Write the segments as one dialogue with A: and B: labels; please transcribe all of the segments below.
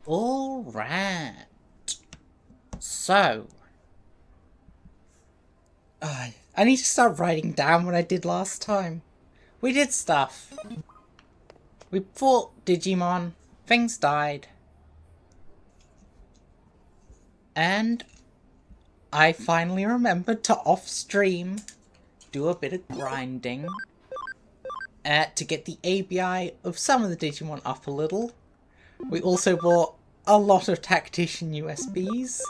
A: Alright. So. I need to start writing down what I did last time. We did stuff. We fought Digimon. Things died. And I finally remembered to off-stream do a bit of grinding to get the ABI of some of the Digimon up a little. We also bought a lot of Tactician USBs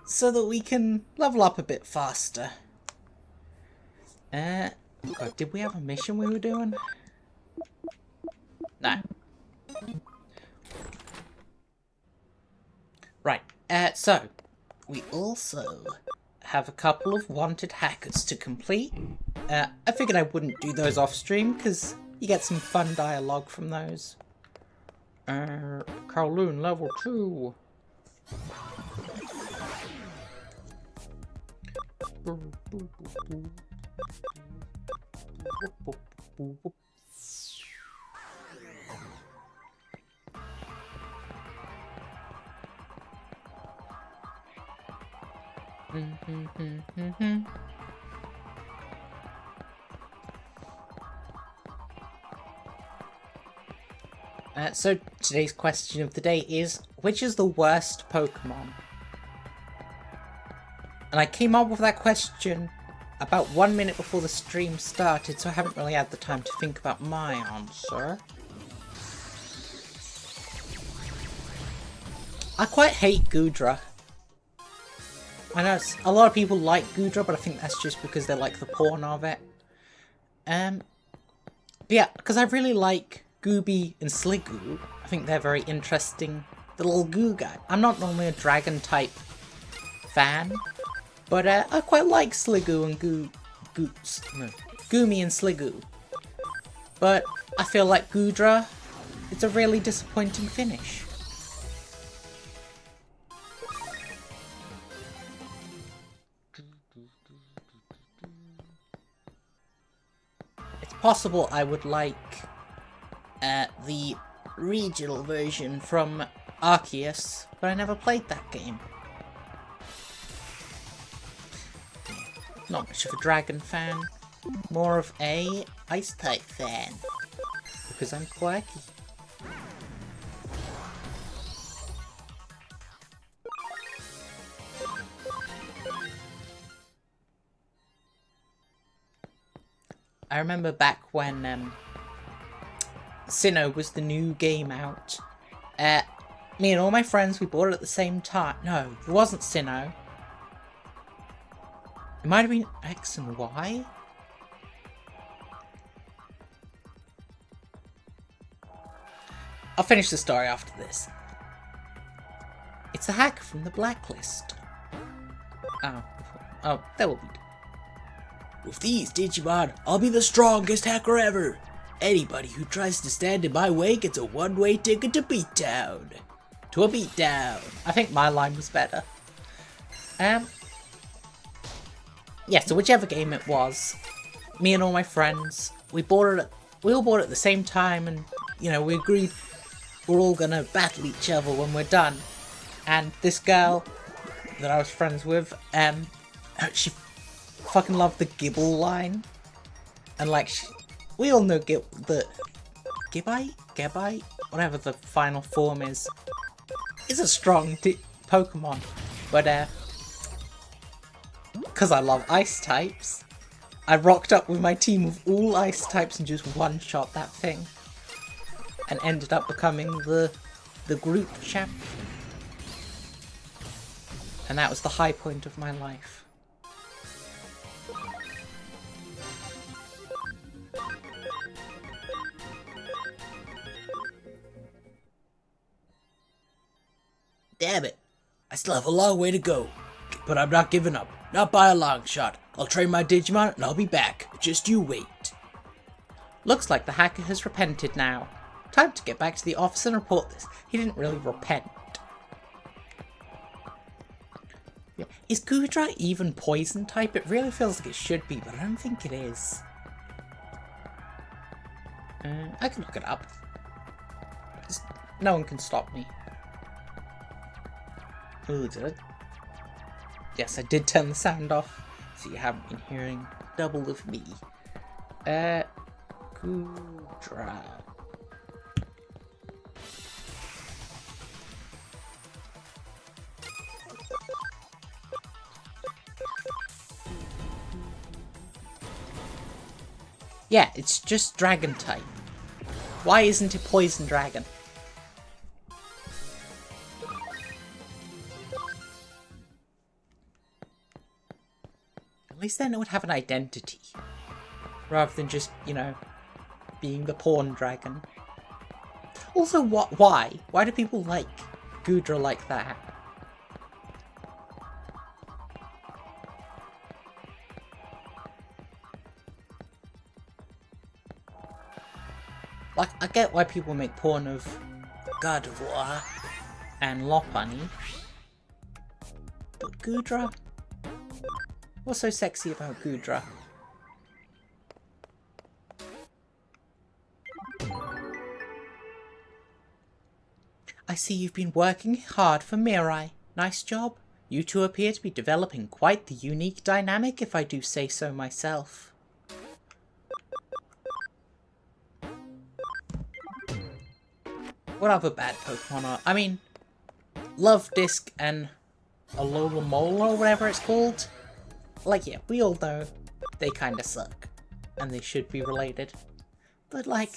A: so that we can level up a bit faster. God, did we have a mission we were doing? No. Right, so we also have a couple of wanted hackers to complete. I figured I wouldn't do those off stream because you get some fun dialogue from those. Kowloon level 2. So today's question of the day is, which is the worst Pokemon? And I came up with that question about 1 minute before the stream started, so I haven't really had the time to think about my answer. I quite hate Goodra. I know a lot of people like Goodra, but I think that's just because they like the porn of it. But yeah, because I really like Gooby and Sliggoo. I think they're very interesting. The little goo guy. I'm not normally a dragon type fan, but I quite like Sliggoo and Goomy and Sliggoo. But I feel like Goodra, it's a really disappointing finish. It's possible I would like the regional version from Arceus, but I never played that game. Not much of a dragon fan, more of a ice type fan, because I'm quirky. I remember back when Sinnoh was the new game out. Me and all my friends, we bought it at the same time. No, it wasn't Sinnoh. It might have been X and Y. I'll finish the story after this. It's the hacker from the blacklist. Oh, that will be. With these Digimon, I'll be the strongest hacker ever. Anybody who tries to stand in my way gets a one-way ticket to Beatdown. To a beatdown. I think my line was better. Yeah, so whichever game it was, me and all my friends, we all bought it at the same time, and, you know, we agreed we're all gonna battle each other when we're done. And this girl that I was friends with, she fucking loved the Gibble line. And, like, we all know Gibite? Whatever the final form is a strong Pokemon. But, because I love ice types, I rocked up with my team of all ice types and just one-shot that thing. And ended up becoming the group champion. And that was the high point of my life. Damn it. I still have a long way to go. But I'm not giving up. Not by a long shot. I'll train my Digimon and I'll be back. Just you wait. Looks like the hacker has repented now. Time to get back to the office and report this. He didn't really repent. Yeah. Is Goodra even poison type? It really feels like it should be, but I don't think it is. I can look it up. No one can stop me. Ooh, did I? Yes, I did turn the sound off, so you haven't been hearing double of me. Goodra. Yeah, it's just dragon type. Why isn't it poison dragon? At least then it would have an identity. Rather than just, you know, being the pawn dragon. Also, why? Why do people like Goodra like that? Like, I get why people make porn of God of War and Lopunny. But Goodra? What's so sexy about Goodra? I see you've been working hard for Mirai. Nice job. You two appear to be developing quite the unique dynamic, if I do say so myself. What other bad Pokemon are? I mean, Love Disc and Alola Mola, or whatever it's called. Like, yeah, we all know they kinda suck. And they should be related. But, like,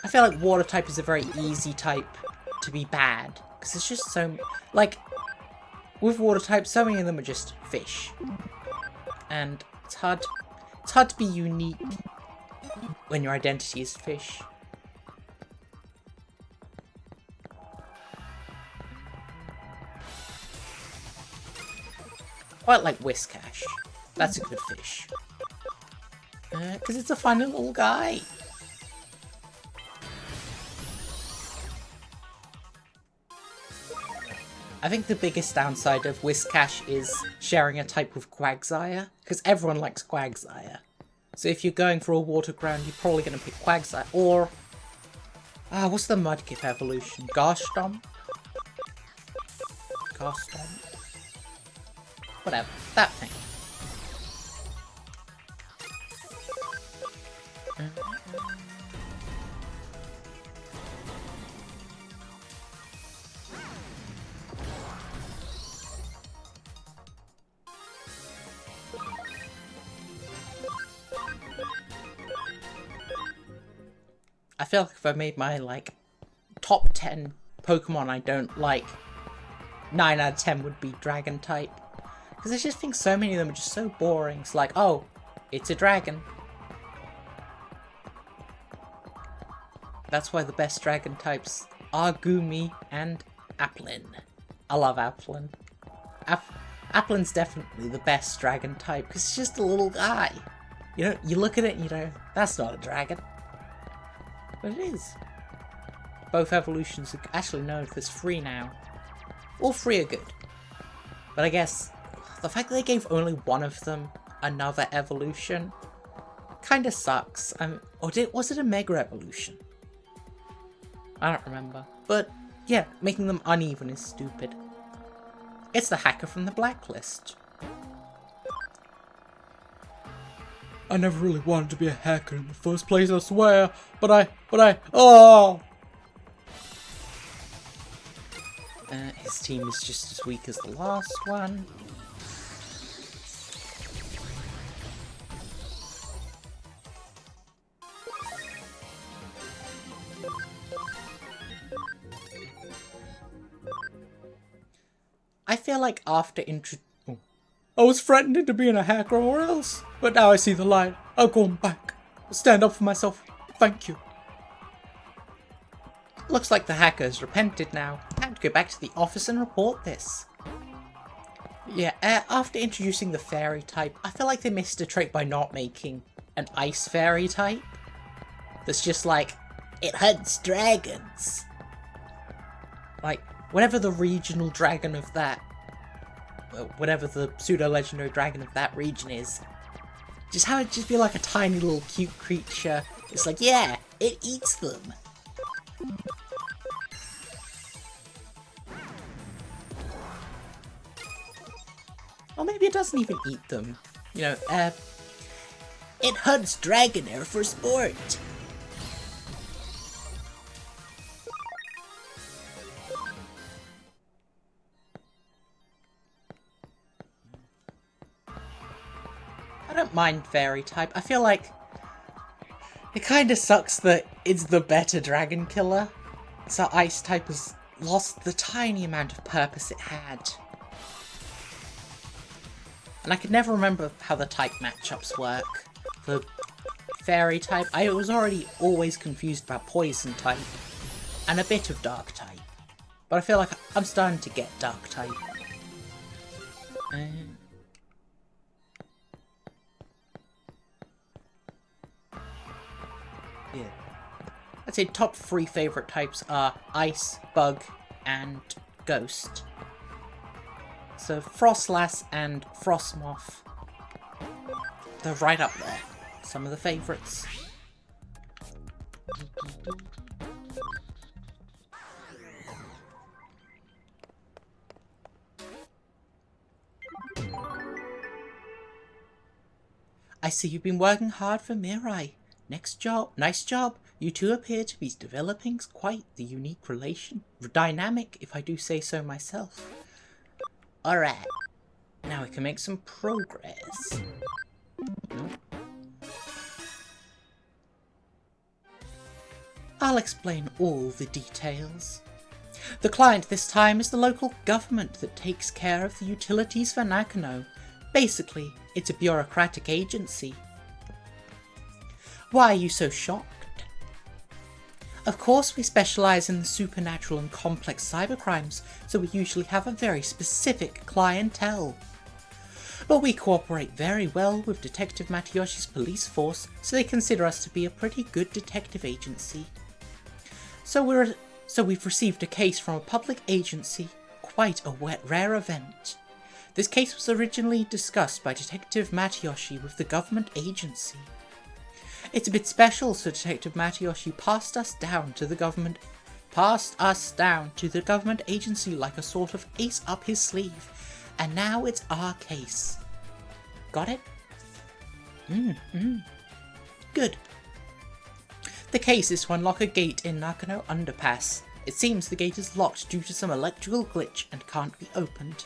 A: I feel like Water type is a very easy type to be bad. Because it's just so... Like, with Water type, so many of them are just fish. And it's hard to be unique when your identity is fish. Quite like Whiscash. That's a good fish. Because it's a funny little guy. I think the biggest downside of Whiscash is sharing a type with Quagsire. Because everyone likes Quagsire. So if you're going for a water ground, you're probably going to pick Quagsire. Or... what's the Mudkip evolution? Garstomp? Garstomp? Whatever, that thing. I feel like if I made my, like, top 10 Pokemon I don't like, 9 out of 10 would be Dragon type. Because I just think so many of them are just so boring. It's like, oh, it's a dragon. That's why the best dragon types are Gumi and Applin. I love Applin. Applin's definitely the best dragon type because it's just a little guy. You know, you look at it and you know, that's not a dragon. But it is. Both evolutions are... Actually, no, there's 3 now. All 3 are good. But I guess... the fact that they gave only one of them another evolution kind of sucks. Or was it a Mega Evolution? I don't remember. But yeah, making them uneven is stupid. It's the hacker from the Blacklist. I never really wanted to be a hacker in the first place, I swear. Oh! His team is just as weak as the last one. I feel like after I was threatened into being a hacker or else, but now I see the light. I'll go back. I'll stand up for myself. Thank you. Looks like the hacker has repented now. Time to go back to the office and report this. Yeah, after introducing the fairy type, I feel like they missed a trick by not making an ice fairy type. That's just like, it hunts dragons. Like, whatever the regional dragon of that, whatever the pseudo-legendary dragon of that region is, just have it just be like a tiny little cute creature. It's like, yeah, It eats them. Or maybe it doesn't even eat them. You know, it hunts Dragonair for sport. I don't mind fairy type. I feel like it kind of sucks that it's the better dragon killer. So ice type has lost the tiny amount of purpose it had. And I could never remember how the type matchups work for fairy type. I was already always confused about poison type and a bit of dark type. But I feel like I'm starting to get dark type. Yeah. I'd say top 3 favourite types are Ice, Bug, and Ghost. So Frostlass and Frostmoth, they're right up there. Some of the favourites. I see you've been working hard for Mirai. Nice job. You two appear to be developing quite the unique dynamic, if I do say so myself. Alright, now we can make some progress. Nope. I'll explain all the details. The client this time is the local government that takes care of the utilities for Nakano. Basically, it's a bureaucratic agency. Why are you so shocked? Of course, we specialise in the supernatural and complex cybercrimes, so we usually have a very specific clientele. But we cooperate very well with Detective Matayoshi's police force, so they consider us to be a pretty good detective agency. So we've received a case from a public agency, quite a rare event. This case was originally discussed by Detective Matayoshi with the government agency. It's a bit special, so Detective Matayoshi passed us down to the government agency like a sort of ace up his sleeve, and now it's our case. Got it? Good. The case is to unlock a gate in Nakano Underpass. It seems the gate is locked due to some electrical glitch and can't be opened.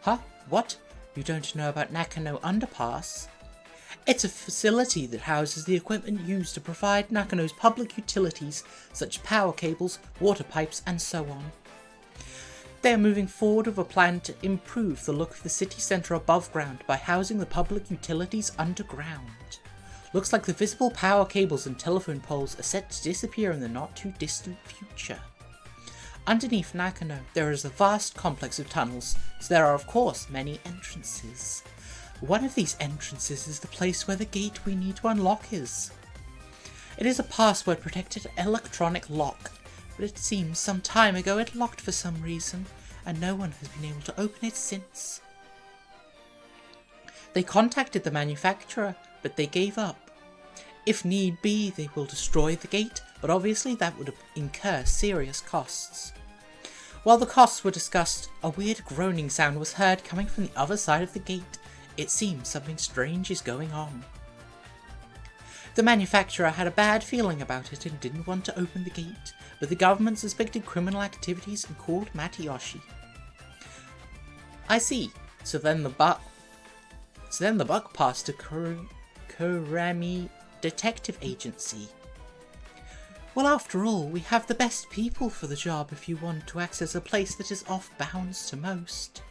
A: Huh? What? You don't know about Nakano Underpass? It's a facility that houses the equipment used to provide Nakano's public utilities, such as power cables, water pipes, and so on. They are moving forward with a plan to improve the look of the city centre above ground by housing the public utilities underground. Looks like the visible power cables and telephone poles are set to disappear in the not too distant future. Underneath Nakano, there is a vast complex of tunnels, so there are of course many entrances. One of these entrances is the place where the gate we need to unlock is. It is a password-protected electronic lock, but it seems some time ago it locked for some reason, and no one has been able to open it since. They contacted the manufacturer, but they gave up. If need be, they will destroy the gate, but obviously that would incur serious costs. While the costs were discussed, a weird groaning sound was heard coming from the other side of the gate. It seems something strange is going on. The manufacturer had a bad feeling about it and didn't want to open the gate, but the government suspected criminal activities and called Matayoshi. I see. So then the buck passed to Kurami Detective Agency. Well, after all, we have the best people for the job if you want to access a place that is off bounds to most.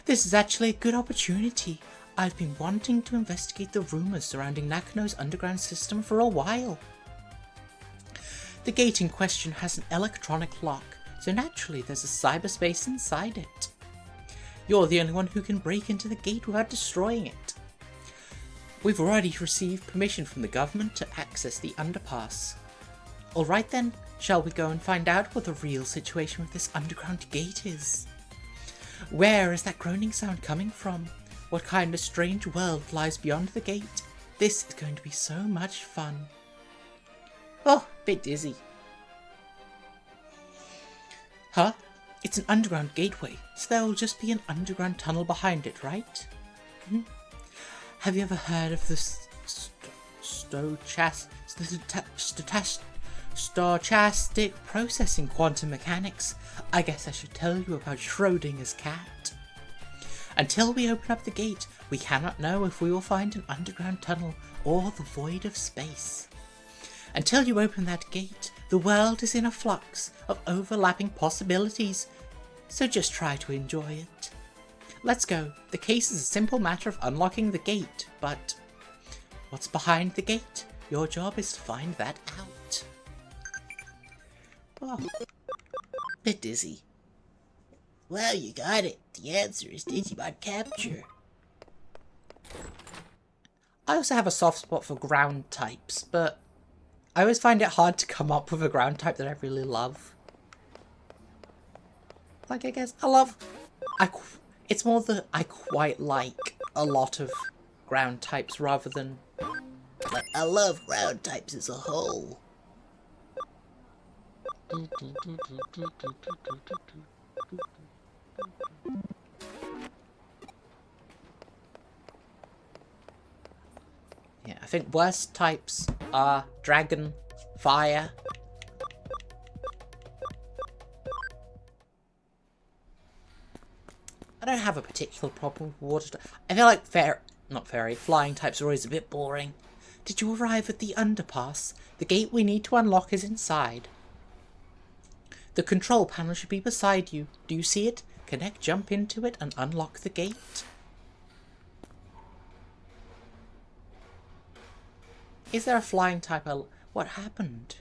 A: This is actually a good opportunity. I've been wanting to investigate the rumours surrounding Nakano's underground system for a while. The gate in question has an electronic lock, so naturally there's a cyberspace inside it. You're the only one who can break into the gate without destroying it. We've already received permission from the government to access the underpass. Alright then, shall we go and find out what the real situation with this underground gate is? Where is that groaning sound coming from? What kind of strange world lies beyond the gate? This is going to be so much fun. Oh, bit dizzy. Huh? It's an underground gateway, so there will just be an underground tunnel behind it, right? Hmm? Have you ever heard of the stochastic processing quantum mechanics? I guess I should tell you about Schrodinger's cat. Until we open up the gate, we cannot know if we will find an underground tunnel or the void of space. Until you open that gate, the world is in a flux of overlapping possibilities, so just try to enjoy it. Let's go. The case is a simple matter of unlocking the gate, but what's behind the gate? Your job is to find that out. Oh, bit dizzy. Well, you got it. The answer is Digimon capture. I also have a soft spot for ground types, but I always find it hard to come up with a ground type that I really love. Like, I guess it's more that I quite like a lot of ground types rather than... Like, I love ground types as a whole. Yeah, I think worst types are dragon, fire. I don't have a particular problem with water. I feel like flying types are always a bit boring. Did you arrive at the underpass? The gate we need to unlock is inside. The control panel should be beside you. Do you see it? Connect, jump into it, and unlock the gate. Is there a flying type? What happened?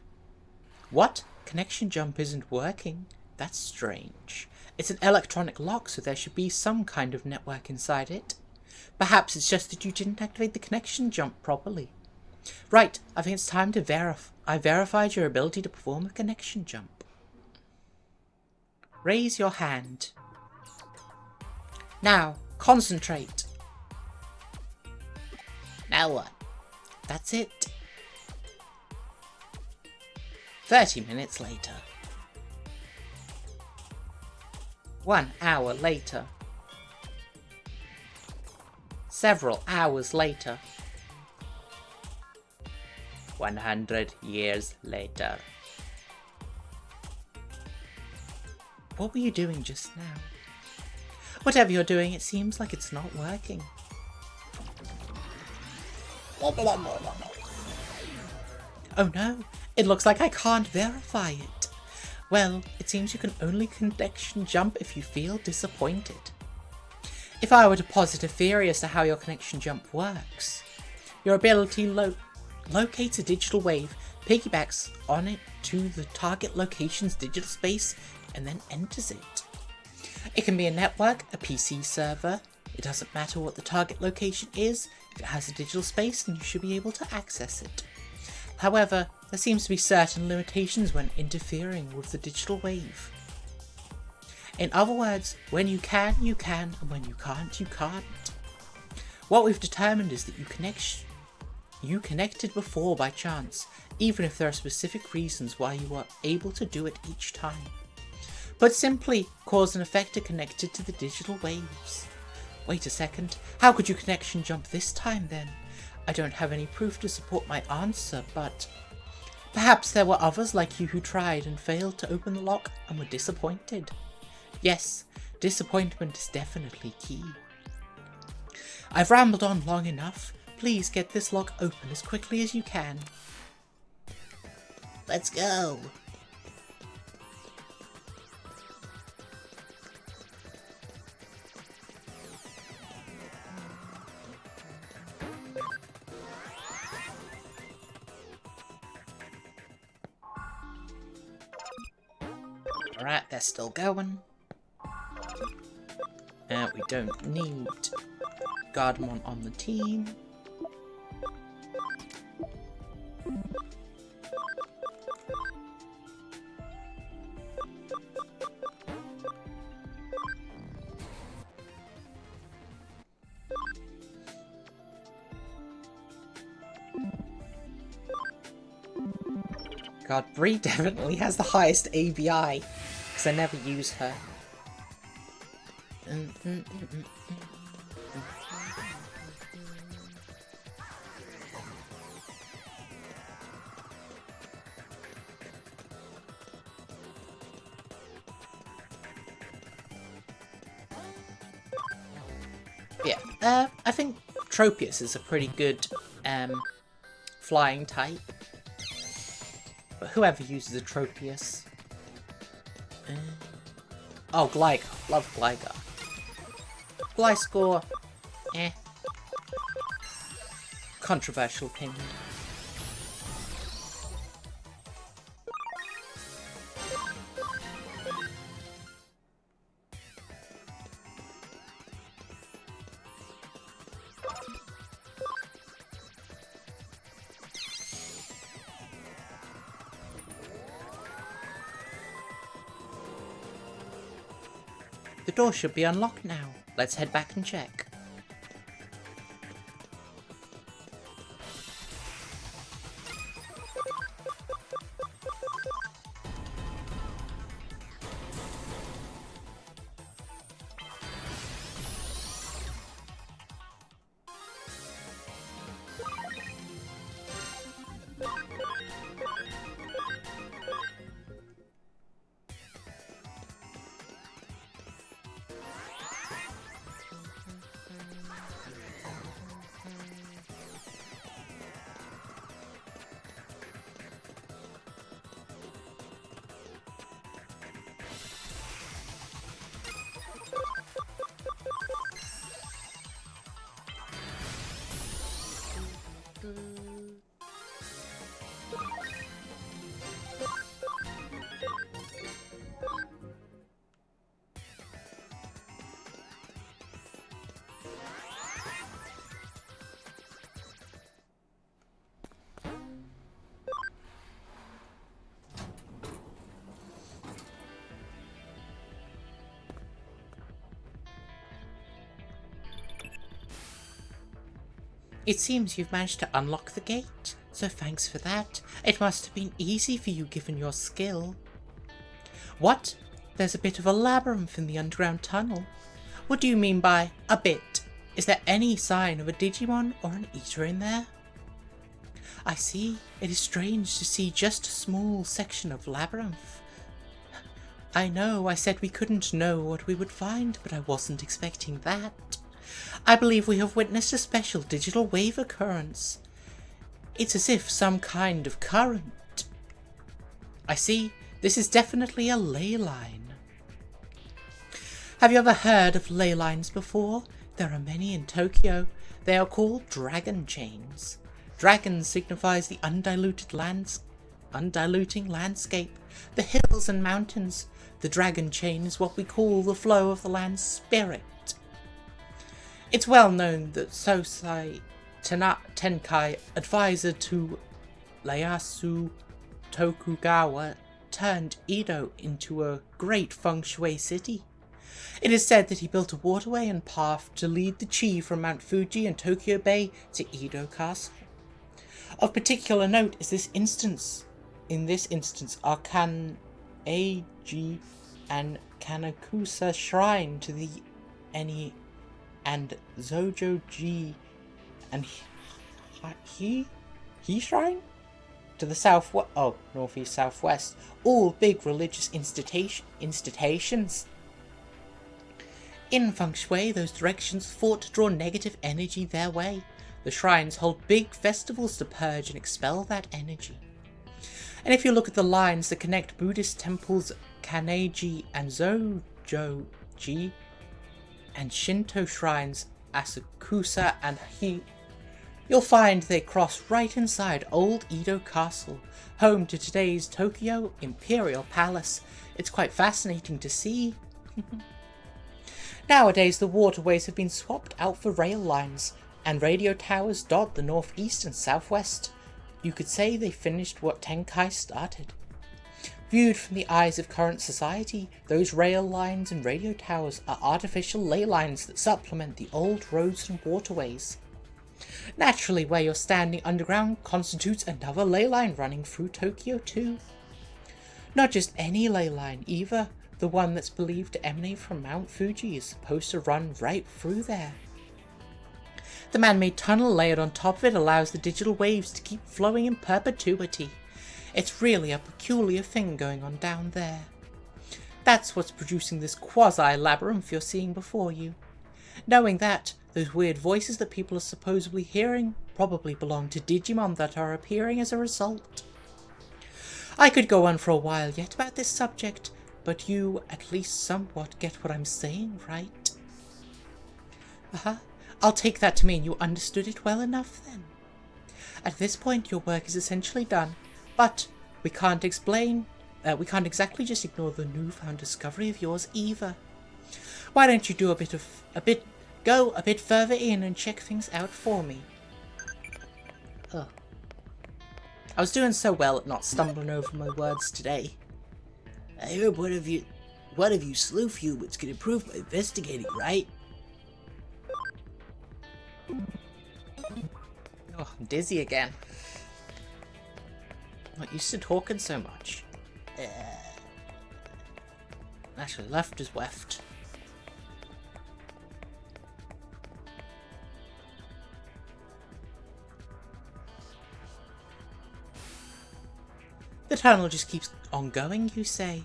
A: What? Connection jump isn't working? That's strange. It's an electronic lock, so there should be some kind of network inside it. Perhaps it's just that you didn't activate the connection jump properly. Right, I think it's time to verify. I verified your ability to perform a connection jump. Raise your hand. Now, concentrate. Now what? That's it. 30 minutes later. 1 hour later. Several hours later. 100 years later. What were you doing just now? Whatever you're doing, it seems like it's not working. Oh no, it looks like I can't verify it. Well, it seems you can only connection jump if you feel disappointed. If I were to posit a theory as to how your connection jump works, your ability locates a digital wave, piggybacks on it to the target location's digital space, and then enters it. It can be a network, a PC server. It doesn't matter what the target location is. If it has a digital space, then you should be able to access it. However, there seems to be certain limitations when interfering with the digital wave. In other words, when you can, and when you can't, you can't. What we've determined is that you connected before by chance, even if there are specific reasons why you are able to do it each time. But simply, cause and effect are connected to the digital waves. Wait a second, how could you connection jump this time then? I don't have any proof to support my answer, but perhaps there were others like you who tried and failed to open the lock and were disappointed. Yes, disappointment is definitely key. I've rambled on long enough. Please get this lock open as quickly as you can. Let's go. Alright, they're still going. We don't need Guardmon on the team. God, Bree definitely has the highest ABI, because I never use her. Yeah, I think Tropius is a pretty good flying type. But whoever uses a Tropius. Oh, Gligar. Love Gligar. Gliscor. Eh. Controversial opinion. The door should be unlocked now. Let's head back and check. It seems you've managed to unlock the gate, so thanks for that. It must have been easy for you given your skill. What? There's a bit of a labyrinth in the underground tunnel. What do you mean by a bit? Is there any sign of a Digimon or an Eater in there? I see. It is strange to see just a small section of labyrinth. I know, I said we couldn't know what we would find, but I wasn't expecting that. I believe we have witnessed a special digital wave occurrence. It's as if some kind of current. I see. This is definitely a ley line. Have you ever heard of ley lines before? There are many in Tokyo. They are called dragon chains. Dragon signifies the undiluting landscape, the hills and mountains. The dragon chain is what we call the flow of the land's spirit. It's well known that Sosai Tenkai, advisor to Ieyasu Tokugawa, turned Edo into a great feng shui city. It is said that he built a waterway and path to lead the chi from Mount Fuji and Tokyo Bay to Edo Castle. Of particular note is this instance. In this instance are Kan-Eiji and Kanakusa Shrine to the Eni and Zojo-ji and he Shrine to the northeast southwest, all big religious institutions. In feng shui, those directions fought to draw negative energy their way. The shrines hold big festivals to purge and expel that energy. And if you look at the lines that connect Buddhist temples Kaneji and Zojo-ji and Shinto shrines Asakusa and Hi, you'll find they cross right inside Old Edo Castle, home to today's Tokyo Imperial Palace. It's quite fascinating to see. Nowadays the waterways have been swapped out for rail lines, and radio towers dot the northeast and southwest. You could say they finished what Tenkai started. Viewed from the eyes of current society, those rail lines and radio towers are artificial ley lines that supplement the old roads and waterways. Naturally, where you're standing underground constitutes another ley line running through Tokyo too. Not just any ley line either, the one that's believed to emanate from Mount Fuji is supposed to run right through there. The man-made tunnel layered on top of it allows the digital waves to keep flowing in perpetuity. It's really a peculiar thing going on down there. That's what's producing this quasi-labyrinth you're seeing before you. Knowing that, those weird voices that people are supposedly hearing probably belong to Digimon that are appearing as a result. I could go on for a while yet about this subject, but you at least somewhat get what I'm saying, right? I'll take that to mean you understood it well enough then. At this point your work is essentially done, but we can't exactly just ignore the newfound discovery of yours either. Why don't you do go a bit further in and check things out for me? Ugh. I was doing so well at not stumbling over my words today.
B: I heard one of you sleuth humans can improve by investigating, right?
A: Oh, I'm dizzy again. Not used to talking so much. Actually, left is weft. The tunnel just keeps on going, you say?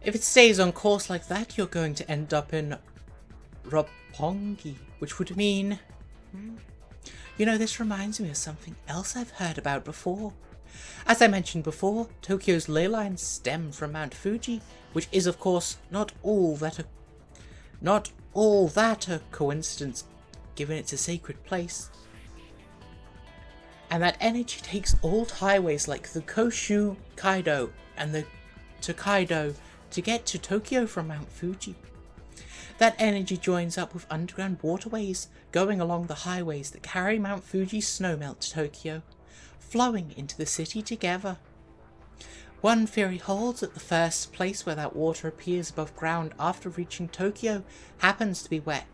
A: If it stays on course like that, you're going to end up in Roppongi, which would mean... You know, this reminds me of something else I've heard about before. As I mentioned before, Tokyo's ley lines stem from Mount Fuji, which is of course not all that a coincidence, given it's a sacred place. And that energy takes old highways like the Koshu Kaido and the Tokaido to get to Tokyo from Mount Fuji. That energy joins up with underground waterways going along the highways that carry Mount Fuji's snowmelt to Tokyo, flowing into the city together. One theory holds that the first place where that water appears above ground after reaching Tokyo happens to be where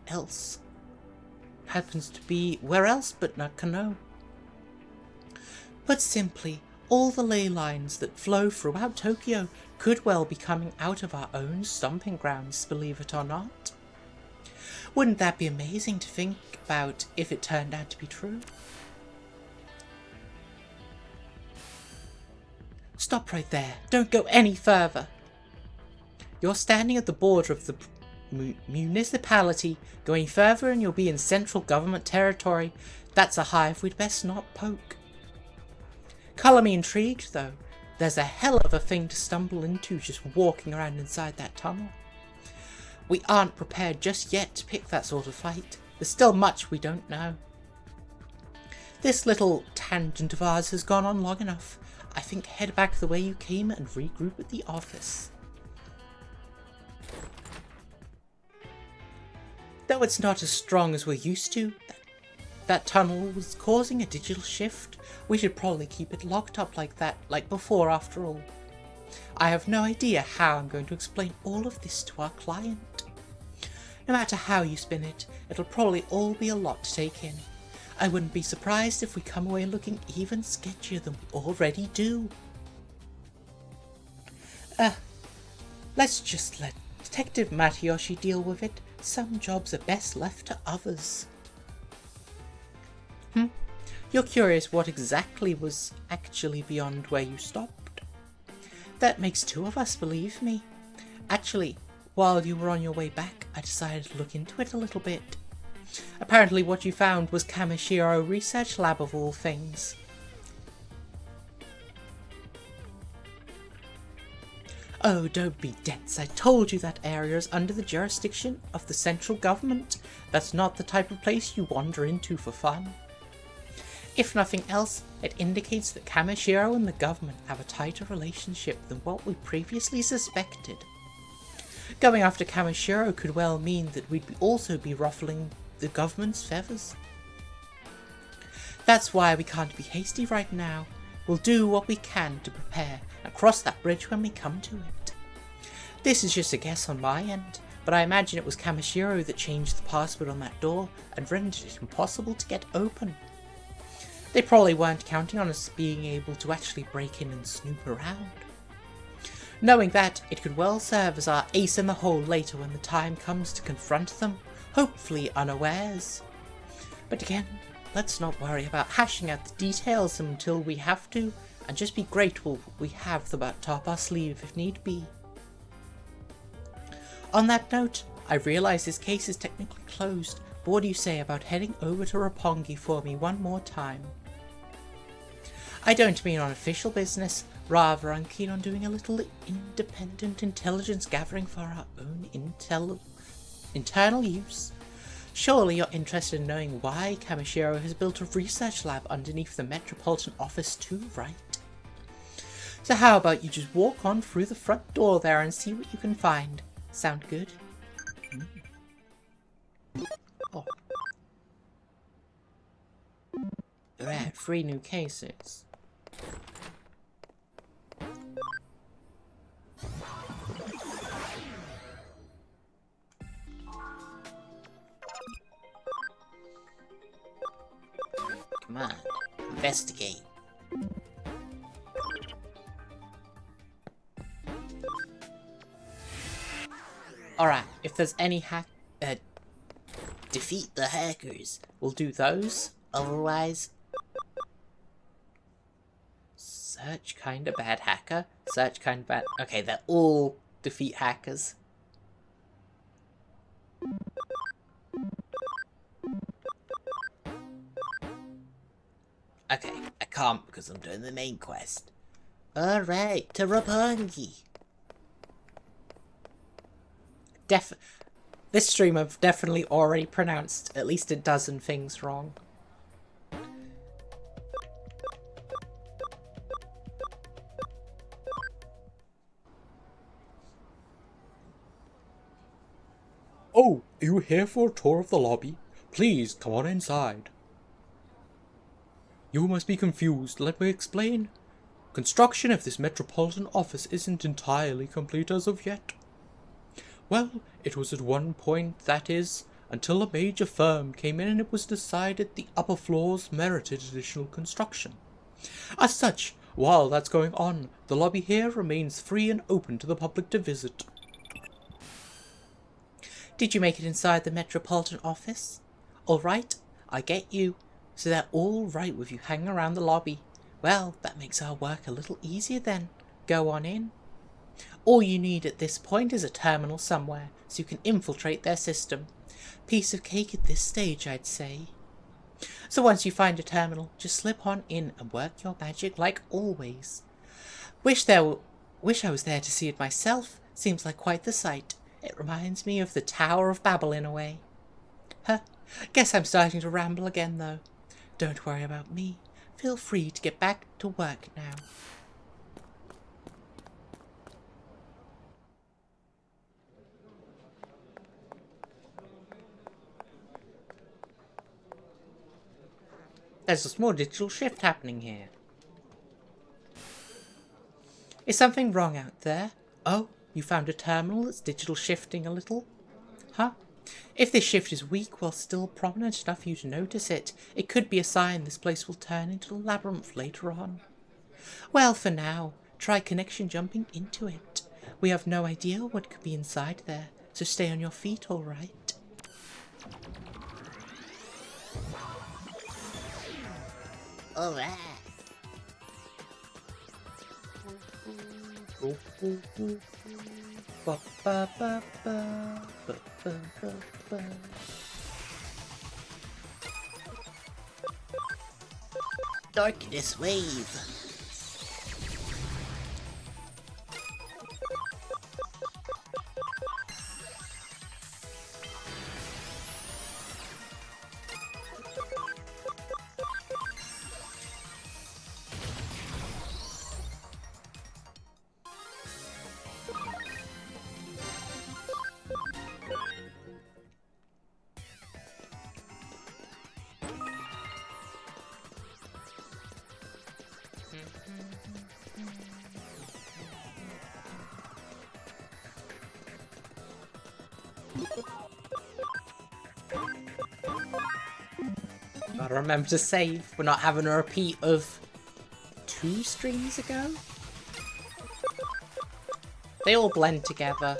A: else but Nakano. Put simply, all the ley lines that flow throughout Tokyo could well be coming out of our own stomping grounds, believe it or not. Wouldn't that be amazing to think about if it turned out to be true? Stop right there. Don't go any further. You're standing at the border of the municipality. Going further and you'll be in central government territory. That's a hive we'd best not poke. Colour me intrigued, though. There's a hell of a thing to stumble into just walking around inside that tunnel. We aren't prepared just yet to pick that sort of fight. There's still much we don't know. This little tangent of ours has gone on long enough. I think head back the way you came and regroup at the office. Though it's not as strong as we're used to, that tunnel was causing a digital shift. We should probably keep it locked up like that, like before after all. I have no idea how I'm going to explain all of this to our client. No matter how you spin it, it'll probably all be a lot to take in. I wouldn't be surprised if we come away looking even sketchier than we already do. Let's just let Detective Matayoshi deal with it. Some jobs are best left to others. You're curious what exactly was actually beyond where you stopped? That makes two of us, believe me. Actually, while you were on your way back, I decided to look into it a little bit. Apparently what you found was Kamishiro Research Lab of all things. Oh, don't be dense. I told you that area is under the jurisdiction of the central government. That's not the type of place you wander into for fun. If nothing else, it indicates that Kamishiro and the government have a tighter relationship than what we previously suspected. Going after Kamishiro could well mean that we'd also be ruffling the government's feathers. That's why we can't be hasty right now. We'll do what we can to prepare and cross that bridge when we come to it. This is just a guess on my end. but I imagine it was Kamishiro that changed the password on that door and rendered it impossible to get open. They probably weren't counting on us being able to actually break in and snoop around. Knowing that, it could well serve as our ace in the hole later when the time comes to confront them, hopefully unawares. But again, let's not worry about hashing out the details until we have to, and just be grateful we have them up our sleeve if need be. On that note, I realise this case is technically closed, but what do you say about heading over to Roppongi for me one more time? I don't mean on official business, rather I'm keen on doing a little independent intelligence gathering for our own internal use. Surely you're interested in knowing why Kamishiro has built a research lab underneath the Metropolitan Office too, right? So how about you just walk on through the front door there and see what you can find? Sound good? Oh. Right, 3 new cases. Come on, investigate. Alright, if there's any
B: Defeat the hackers.
A: we'll do those.
B: Otherwise,
A: Search kinda bad hacker. Search kinda bad. Okay, they're all defeat hackers.
B: okay, I can't because I'm doing the main quest. Alright, to Roppongi.
A: This stream I've definitely already pronounced at least a dozen things wrong. Oh, are you here for a tour of the lobby? Please, come on inside. You must be confused, let me explain. Construction of this Metropolitan Office isn't entirely complete as of yet. Well, it was at one point, that is, until a major firm came in and it was decided the upper floors merited additional construction. As such, while that's going on, the lobby here remains free and open to the public to visit. Did you make it inside the Metropolitan Office? Alright, I get you. So they're all right with you hanging around the lobby. Well, that makes our work a little easier then. Go on in. All you need at this point is a terminal somewhere, so you can infiltrate their system. Piece of cake at this stage, I'd say. So once you find a terminal, just slip on in and work your magic like always. Wish I was there to see it myself. Seems like quite the sight. It reminds me of the Tower of Babel in a way. Huh, guess I'm starting to ramble again though. Don't worry about me. Feel free to get back to work now. There's a small digital shift happening here. Is something wrong out there? Oh, you found a terminal that's digital shifting a little? Huh? If this shift is weak while still prominent enough for you to notice it, it could be a sign this place will turn into a labyrinth later on. Well, for now, try connection jumping into it. We have no idea what could be inside there, so stay on your feet, all right?
B: Alright. Darkness wave.
A: Gotta remember to save. We're not having a repeat of 2 streams ago. They all blend together.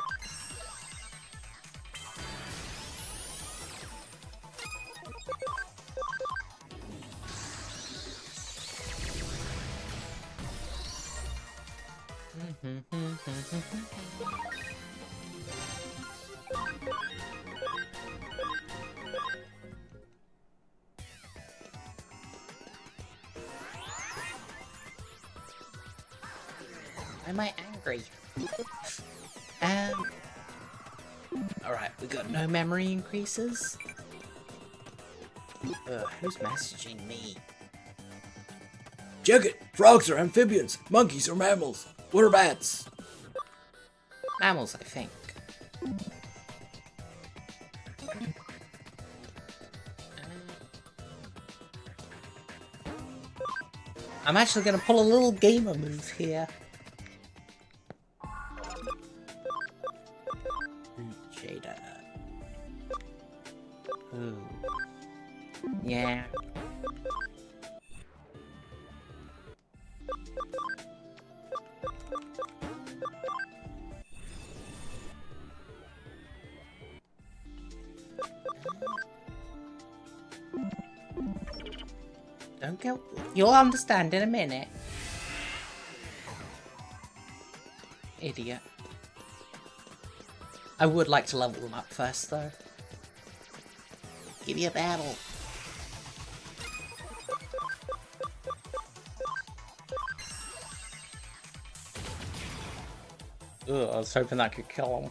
A: Why am I angry? Alright, we got no memory increases. Who's messaging me?
B: Check it! Frogs are amphibians, monkeys are mammals. What are bats?
A: Mammals, I think. I'm actually gonna pull a little gamer move here. Jada. Ooh. Yeah. Don't go. You'll understand in a minute. Idiot. I would like to level them up first, though. Give me a battle. Ugh, I was hoping that could kill him.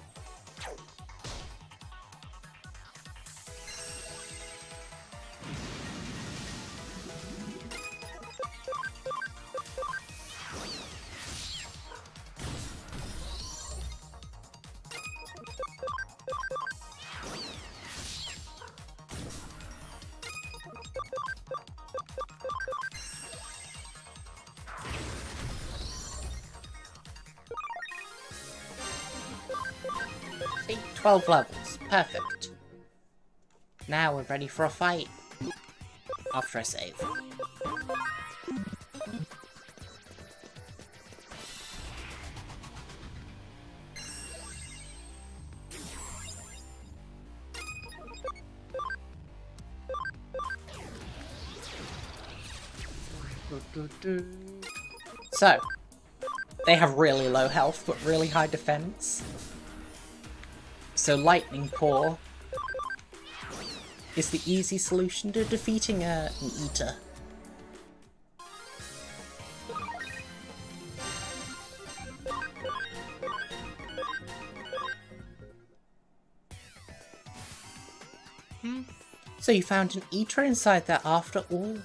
A: See? 12 levels. Perfect. Now we're ready for a fight. After I save. So, they have really low health but really high defense. So Lightning Paw is the easy solution to defeating an eater. So you found an eater inside there after all,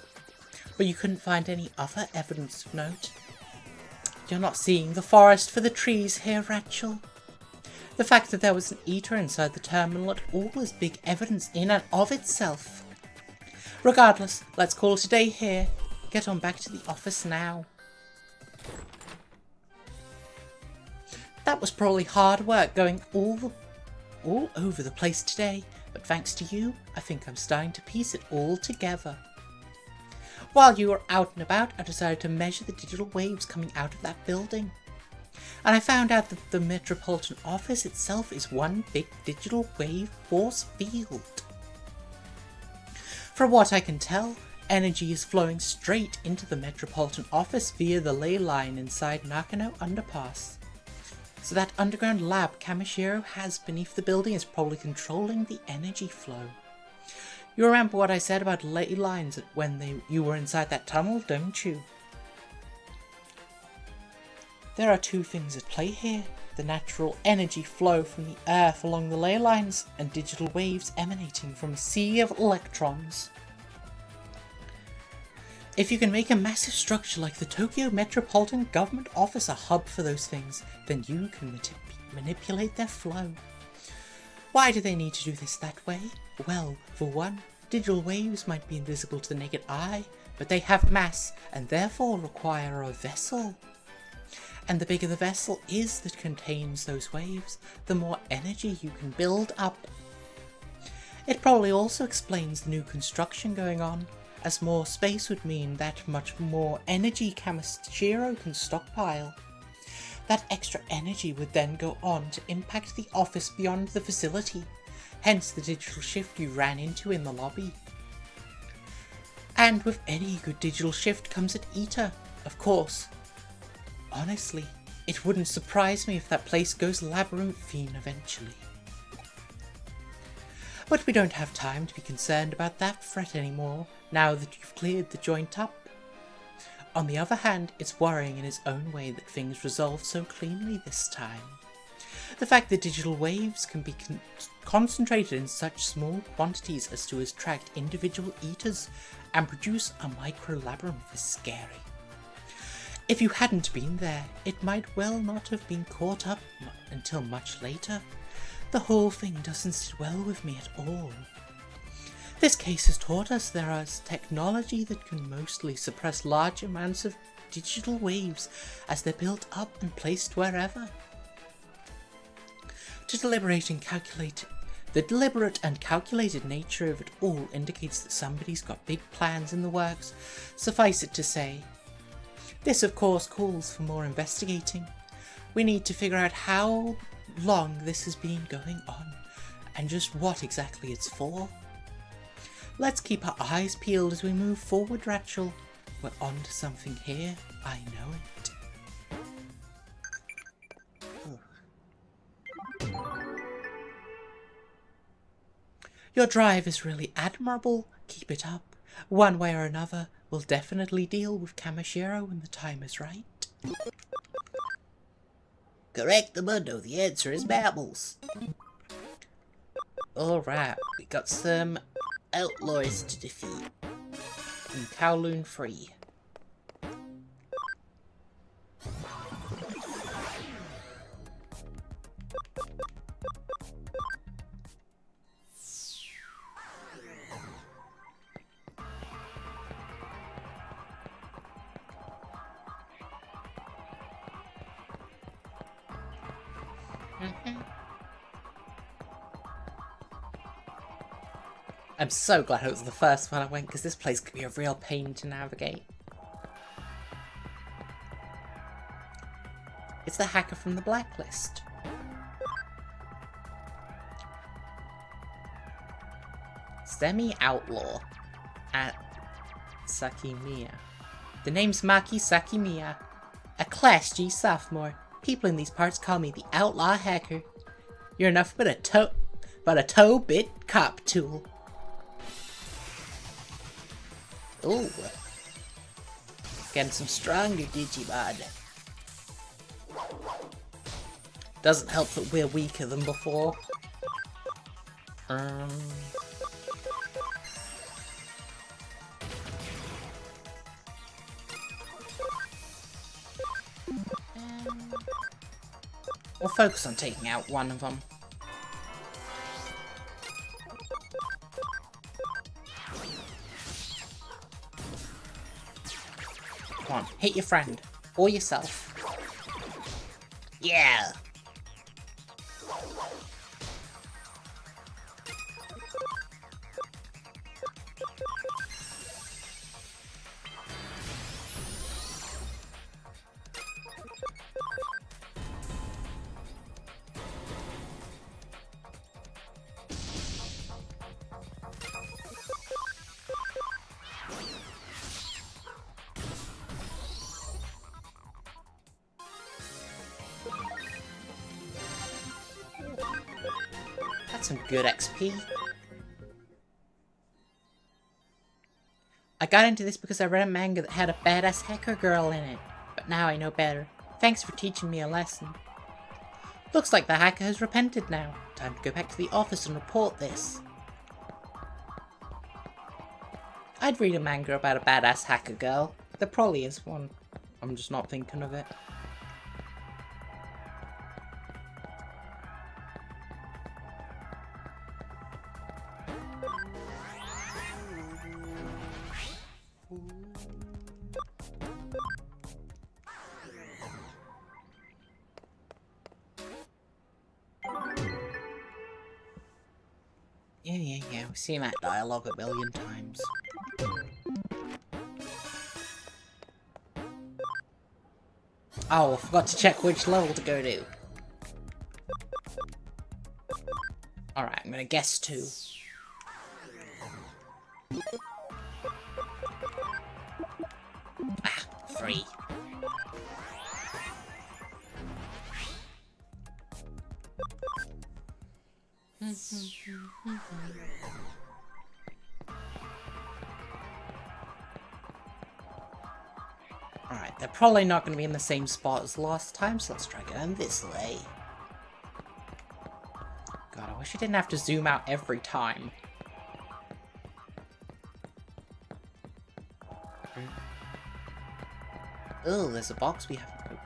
A: but you couldn't find any other evidence of note. You're not seeing the forest for the trees here, Rachel. The fact that there was an eater inside the terminal at all is big evidence in and of itself. Regardless, let's call it a day here. Get on back to the office now. That was probably hard work going all over the place today, but thanks to you, I think I'm starting to piece it all together. While you were out and about, I decided to measure the digital waves coming out of that building. And I found out that the Metropolitan Office itself is one big digital wave force field. From what I can tell, energy is flowing straight into the Metropolitan Office via the ley line inside Nakano Underpass. So that underground lab Kamishiro has beneath the building is probably controlling the energy flow. You remember what I said about ley lines when you were inside that tunnel, don't you? There are two things at play here. The natural energy flow from the earth along the ley lines and digital waves emanating from a sea of electrons. If you can make a massive structure like the Tokyo Metropolitan Government Office a hub for those things, then you can manipulate their flow. Why do they need to do this that way? Well, for one, digital waves might be invisible to the naked eye, but they have mass and therefore require a vessel. And the bigger the vessel is that contains those waves, the more energy you can build up. It probably also explains the new construction going on, as more space would mean that much more energy Kamishiro can stockpile. That extra energy would then go on to impact the office beyond the facility, hence the digital shift you ran into in the lobby. And with any good digital shift comes an eater, of course. Honestly, it wouldn't surprise me if that place goes labyrinthine eventually. But we don't have time to be concerned about that threat anymore, now that you've cleared the joint up. On the other hand, it's worrying in its own way that things resolved so cleanly this time. The fact that digital waves can be concentrated in such small quantities as to attract individual eaters and produce a micro-labyrinth is scary. If you hadn't been there, it might well not have been caught up until much later. The whole thing doesn't sit well with me at all. This case has taught us there is technology that can mostly suppress large amounts of digital waves as they're built up and placed wherever. The deliberate and calculated nature of it all indicates that somebody's got big plans in the works, suffice it to say. This of course calls for more investigating. We need to figure out how long this has been going on, and just what exactly it's for. Let's keep our eyes peeled as we move forward, Rachel. We're onto something here, I know it. Your drive is really admirable. Keep it up. One way or another, we'll definitely deal with Kamishiro when the time is right.
B: Correct, Mundo. The answer is mammals.
A: Alright, we got some
B: Outlaws to defeat.
A: in Kowloon 3. I'm so glad it was the first one I went, because this place could be a real pain to navigate. It's the hacker from the blacklist. Semi-outlaw at Sakimiya. The name's Maki Sakimiya. A Class G sophomore. People in these parts call me the outlaw hacker. You're enough but a toe-bit cop tool.
B: Ooh. Getting some stronger Digimon.
A: Doesn't help that we're weaker than before. We'll focus on taking out one of them. Come on, hit your friend. Or yourself.
B: Yeah.
A: That's some good XP. I got into this because I read a manga that had a badass hacker girl in it, but now I know better. Thanks for teaching me a lesson. Looks like the hacker has repented now. Time to go back to the office and report this. I'd read a manga about a badass hacker girl. There probably is one. I'm just not thinking of it. Yeah, we've seen that dialogue a million times. Oh, I forgot to check which level to go to. Alright, I'm gonna guess 2. Ah, 3. Alright, they're probably not going to be in the same spot as last time, so let's try going this way. God, I wish I didn't have to zoom out every time. Oh, there's a box we haven't opened.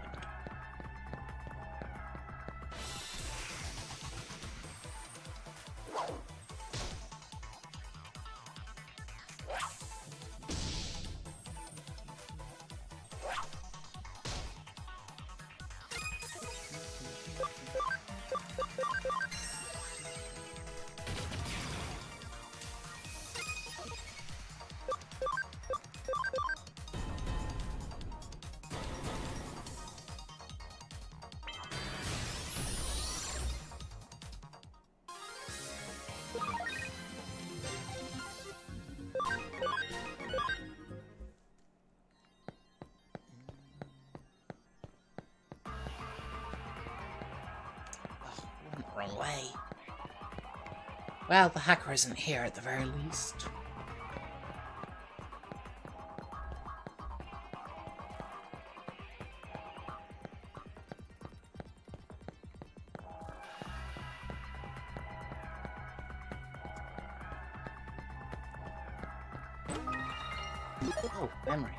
A: Wrong way. Well, the hacker isn't here at the very least. Oh, memory.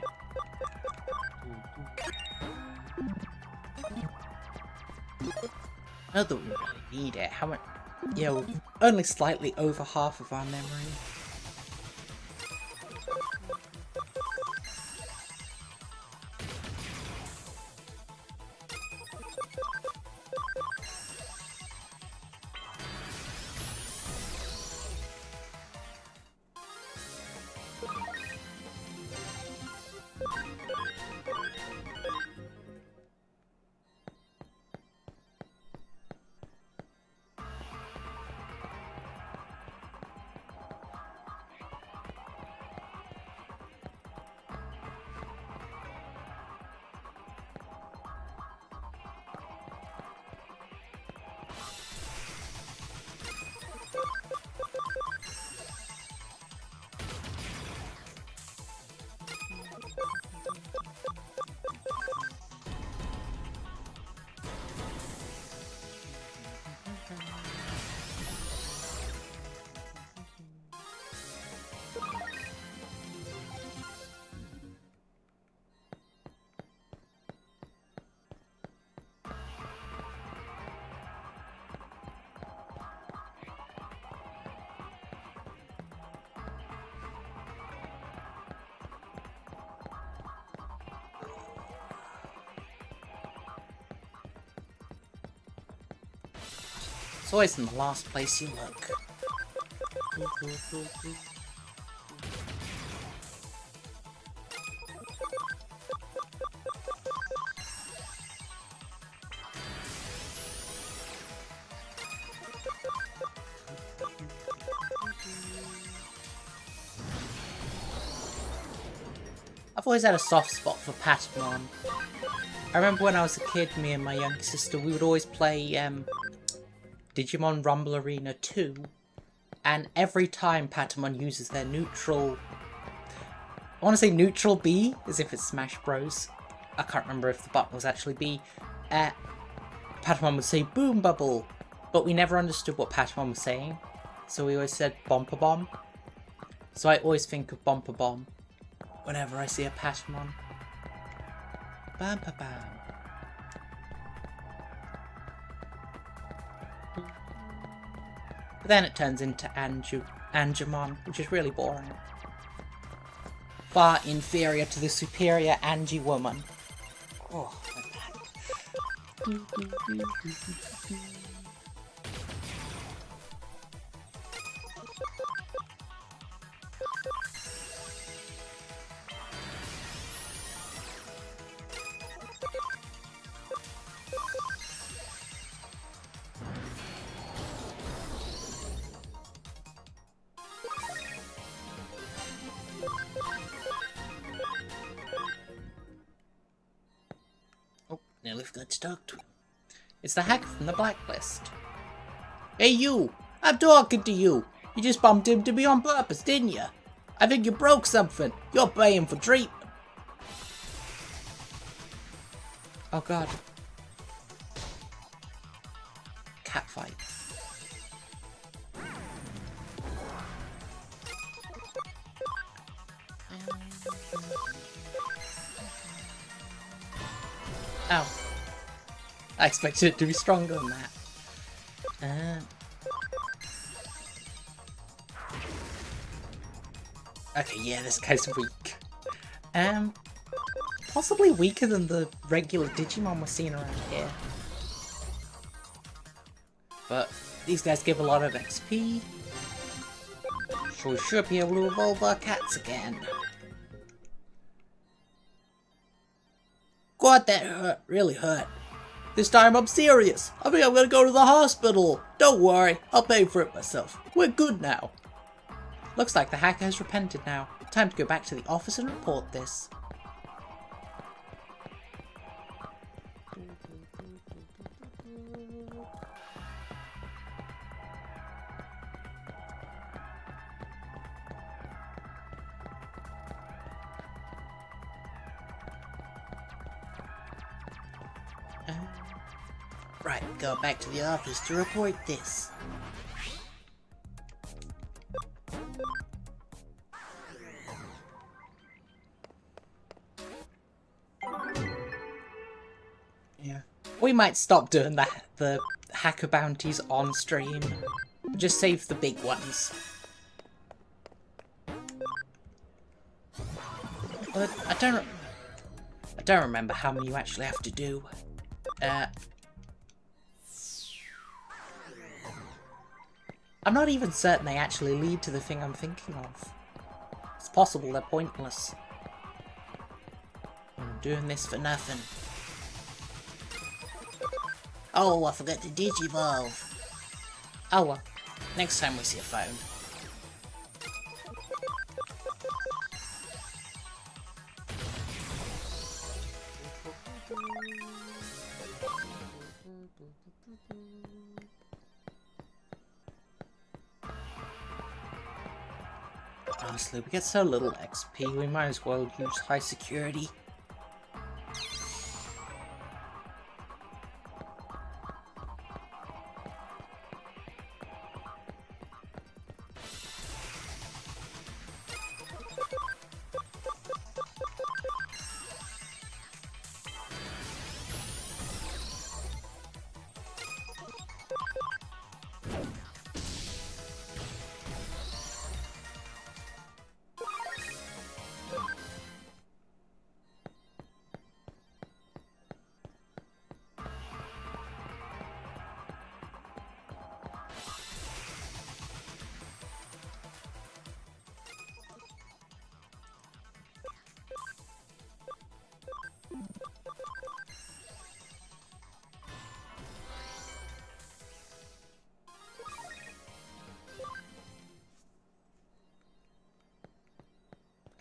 A: Not that we really need it. How much? Yeah, we're only slightly over half of our memory. It's always in the last place you look. I've always had a soft spot for Patamon. I remember when I was a kid, me and my younger sister, we would always play Digimon Rumble Arena 2, and every time Patamon uses their neutral... I want to say neutral B, as if it's Smash Bros. I can't remember if the button was actually B. Patamon would say Boom Bubble, but we never understood what Patamon was saying, so we always said Bompa Bomb. So I always think of Bompa Bomb whenever I see a Patamon. Bam pa bam. But then it turns into Angemon, which is really boring. Far inferior to the superior Angie woman. Oh, my back.
B: Nearly forgot to talk to him.
A: It's the hacker from the blacklist.
B: Hey you! I'm talking to you! You just bumped into me on purpose, didn't you? I think you broke something. You're paying for treatment.
A: Oh god. Cat fight. Ow. I expected it to be stronger than that. Okay, yeah, this guy's weak. Possibly weaker than the regular Digimon we're seeing around here. But these guys give a lot of XP. So we should be able to evolve our cats again.
B: God, that hurt. Really hurt. This time I'm serious. I think I'm gonna go to the hospital. Don't worry, I'll pay for it myself. We're good now.
A: Looks like the hacker has repented now. Time to go back to the office and report this.
B: Right, go back to the office to report this.
A: Yeah. We might stop doing the hacker bounties on stream. Just save the big ones. But I don't remember how many you actually have to do. I'm not even certain they actually lead to the thing I'm thinking of. It's possible they're pointless.
B: I'm doing this for nothing. Oh, I forgot to digivolve.
A: Oh well.
B: Next time we see a phone.
A: Honestly, we get so little XP, we might as well use high security.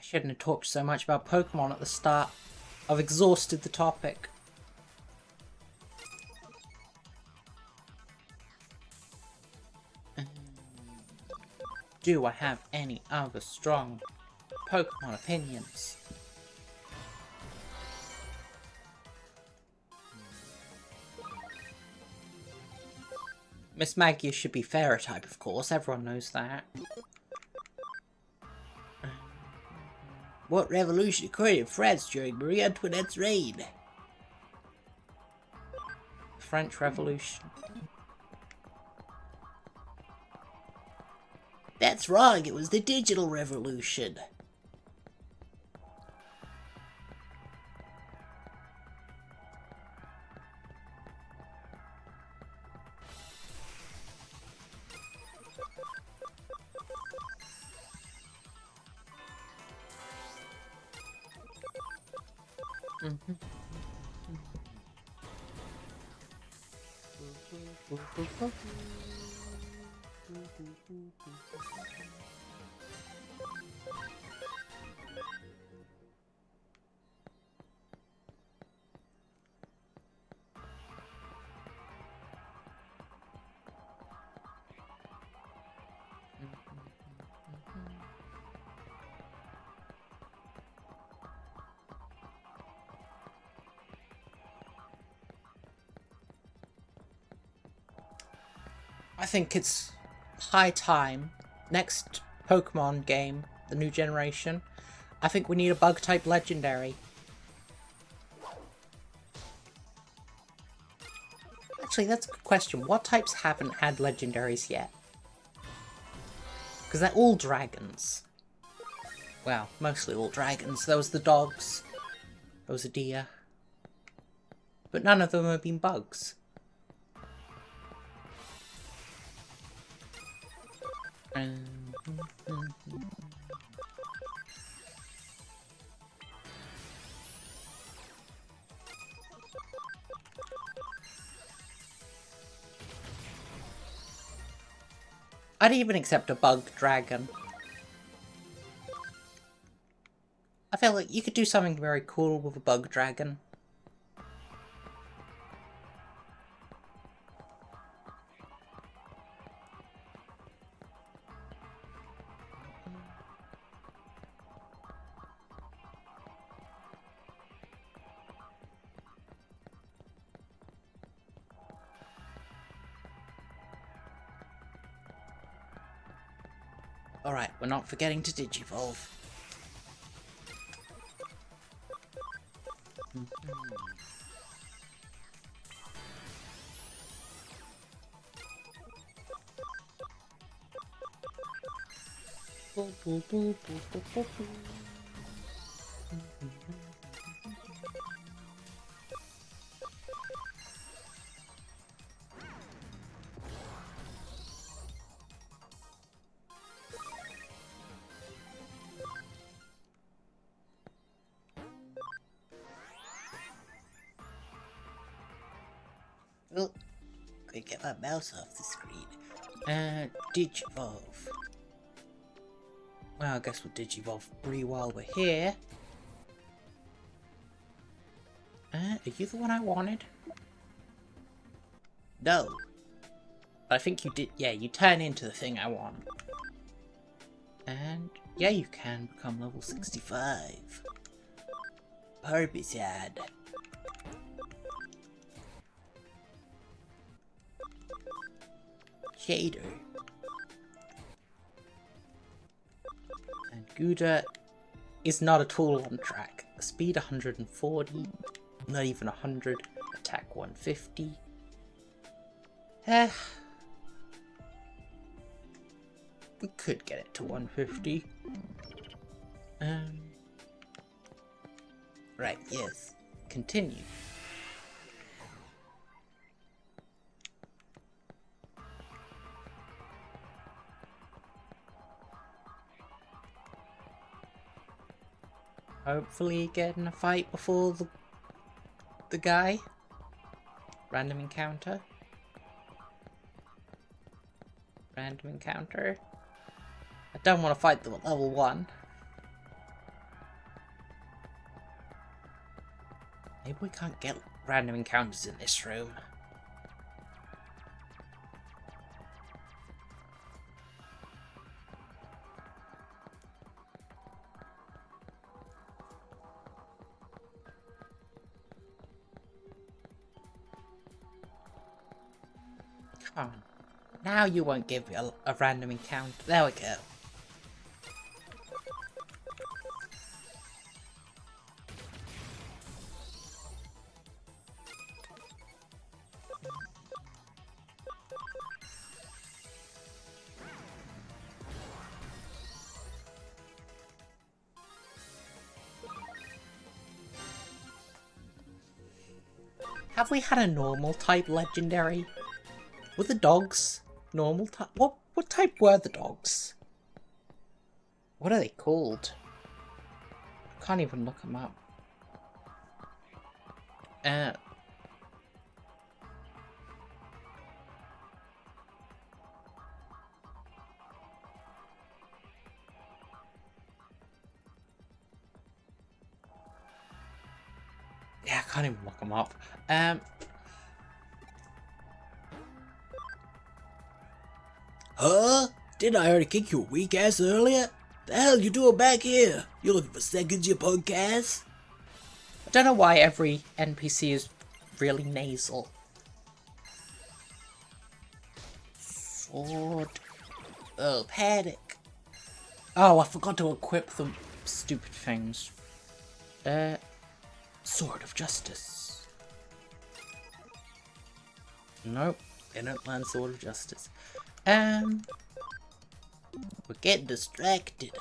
A: I shouldn't have talked so much about Pokemon at the start. I've exhausted the topic. Do I have any other strong Pokemon opinions? Miss Maggie should be fairy type, of course. Everyone knows that.
B: What revolution occurred in France during Marie Antoinette's reign?
A: French Revolution.
B: That's wrong, it was the digital revolution.
A: I think it's high time. Next Pokemon game, the new generation, I think we need a bug-type legendary. Actually, that's a good question. What types haven't had legendaries yet? Because they're all dragons. Well, mostly all dragons. There was the dogs. There was a deer. But none of them have been bugs. I'd even accept a bug dragon. I feel like you could do something very cool with a bug dragon. Alright, we're not forgetting to Digivolve. Oh, could get my mouse off the screen. Digivolve. Well, I guess we'll Digivolve Bree while we're here. Are you the one I wanted? No. But I think you did. Yeah, you turn into the thing I want. And yeah, you can become level 65. Purpose ad. Shader. And Gouda is not at all on track. Speed 140, not even 100. Attack 150. We could get it to 150. Right, yes. Continue. Hopefully get in a fight before the guy. Random encounter. Random encounter. I don't want to fight them at level 1. Maybe we can't get random encounters in this room. Come on. Now you won't give me a random encounter. There we go. Have we had a normal type legendary? Were the dogs normal type? What type were the dogs? What are they called? I can't even look them up. Yeah, I can't even look them up.
B: Huh? Didn't I already kick your weak ass earlier? The hell you doing back here? You looking for seconds, you punk ass?
A: I don't know why every NPC is really nasal. sword. Oh, panic. Oh, I forgot to equip the stupid things. Sword of Justice. Nope, they don't learn Sword of Justice. We're getting distracted.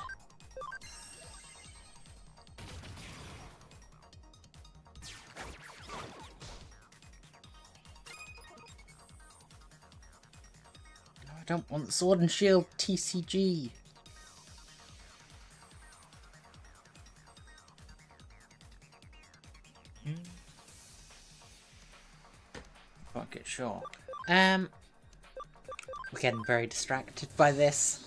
A: No, I don't want the Sword and Shield TCG. Okay, sure. We're getting very distracted by this.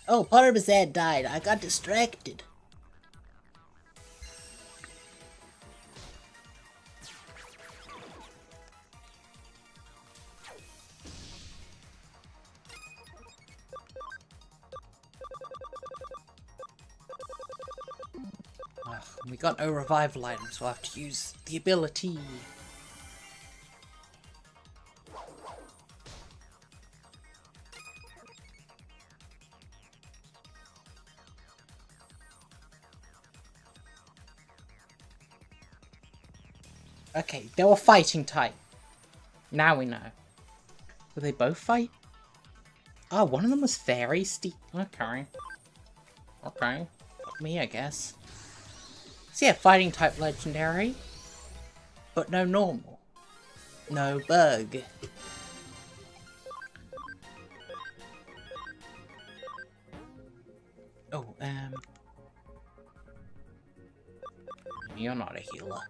A: Oh, part of his head died. I got distracted. Ugh, we got no revival items, so I'll have to use the ability. Okay, they were fighting type. Now we know. Were they both fight? Oh, one of them was very steep. Okay. Okay. Me, I guess. So yeah, fighting type legendary. But no normal. No bug. Oh, you're not a healer.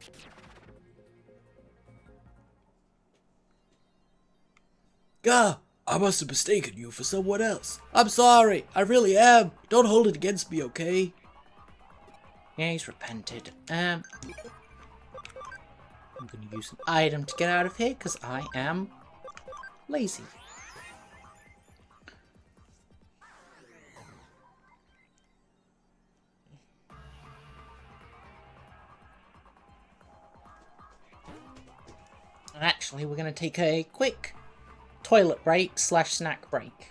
B: Gah! I must have mistaken you for someone else. I'm sorry. I really am. Don't hold it against me, okay?
A: Yeah, he's repented. I'm gonna use an item to get out of here, because I am lazy. Actually, we're gonna take a quick toilet break / snack break.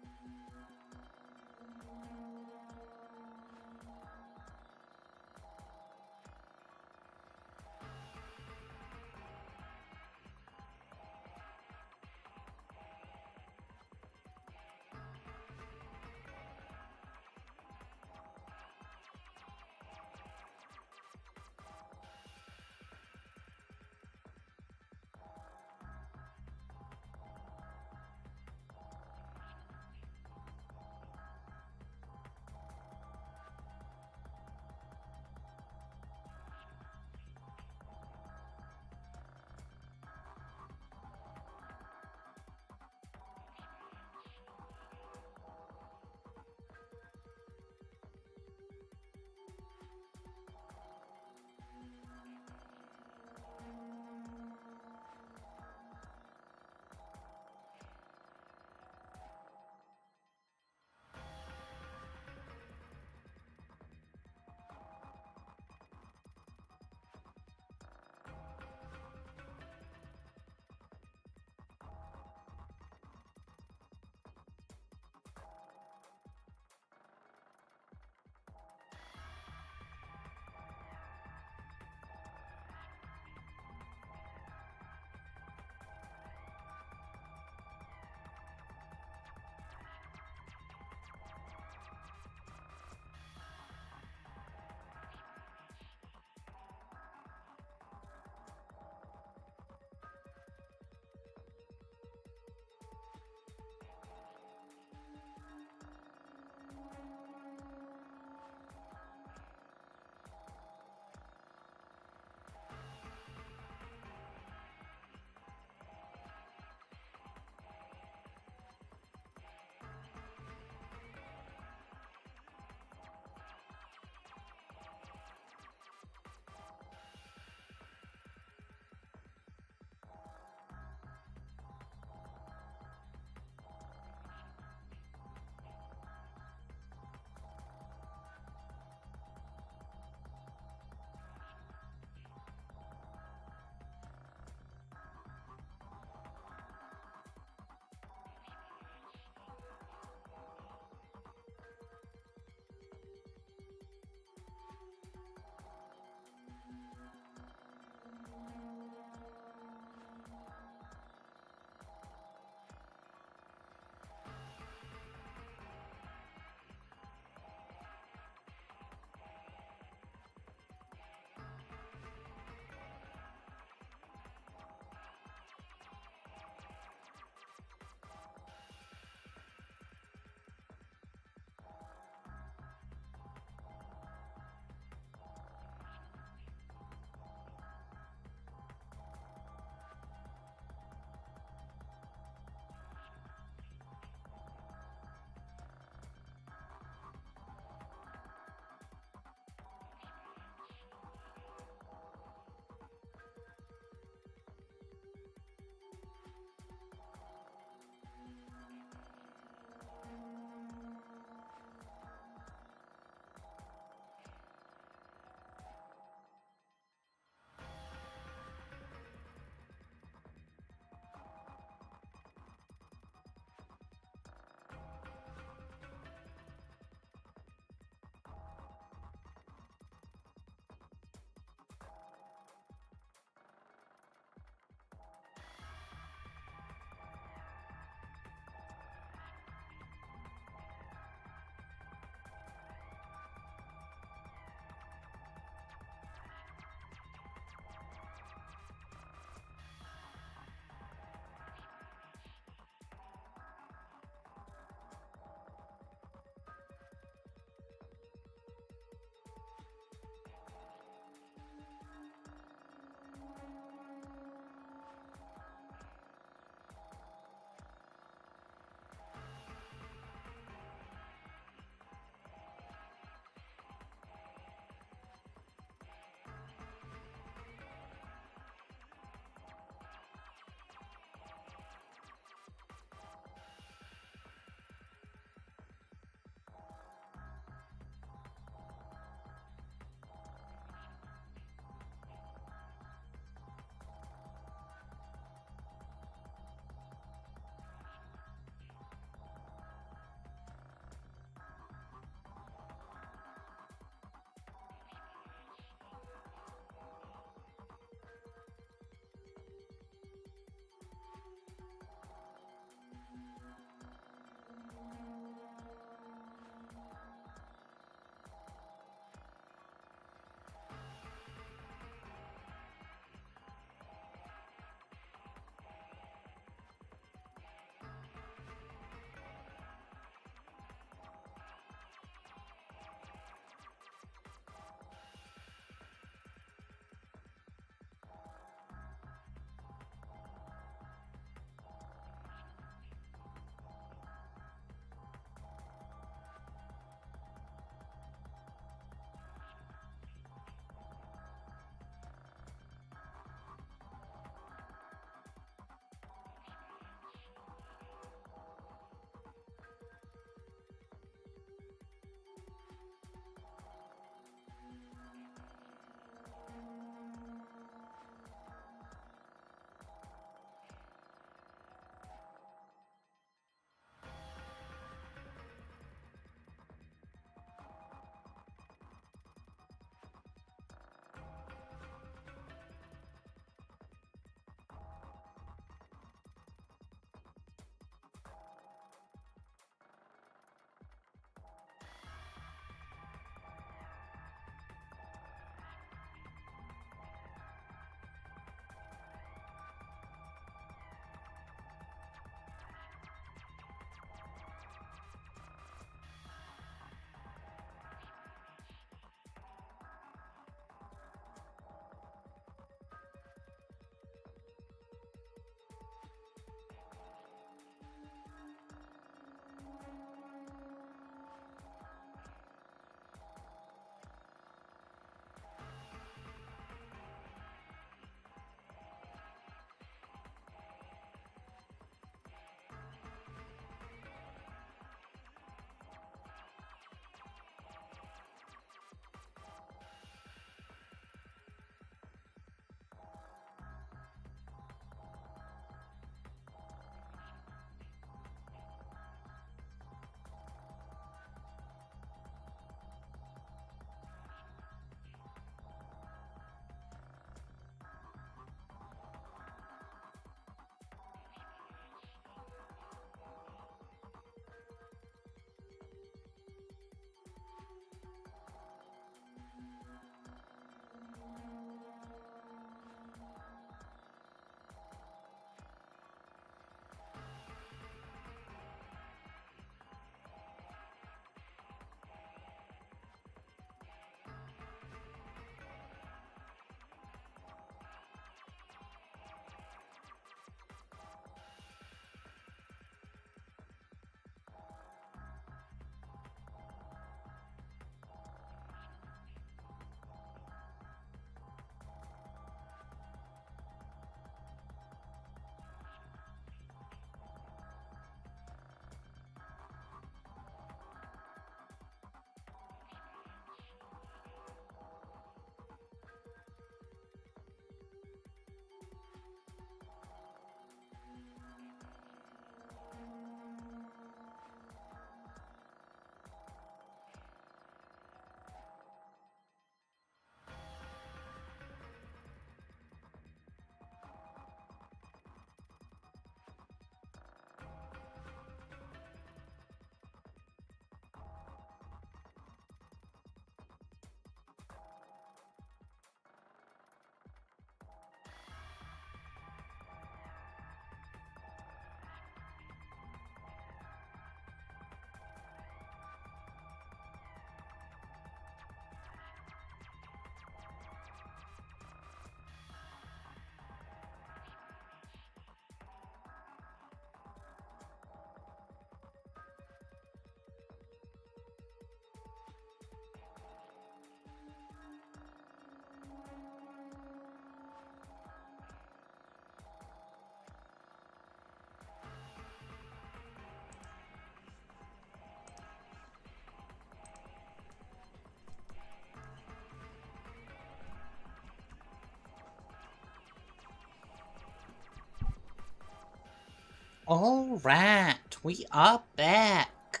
A: Alright, we are back.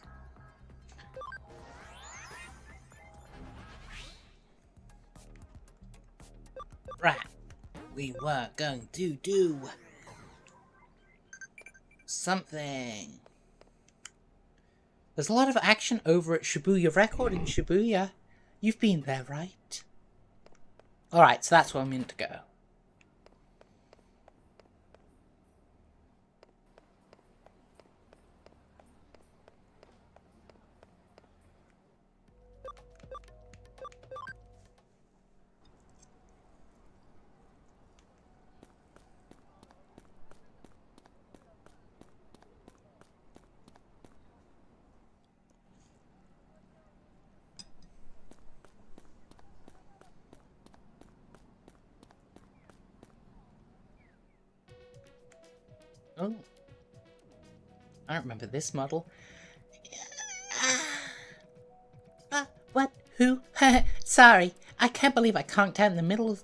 A: Right, we were going to do something. There's a lot of action over at Shibuya Record in Shibuya. You've been there, right? Alright, so that's where I'm meant to go. Oh. I don't remember this model. What? Who? Sorry. I can't believe I conked out in the middle of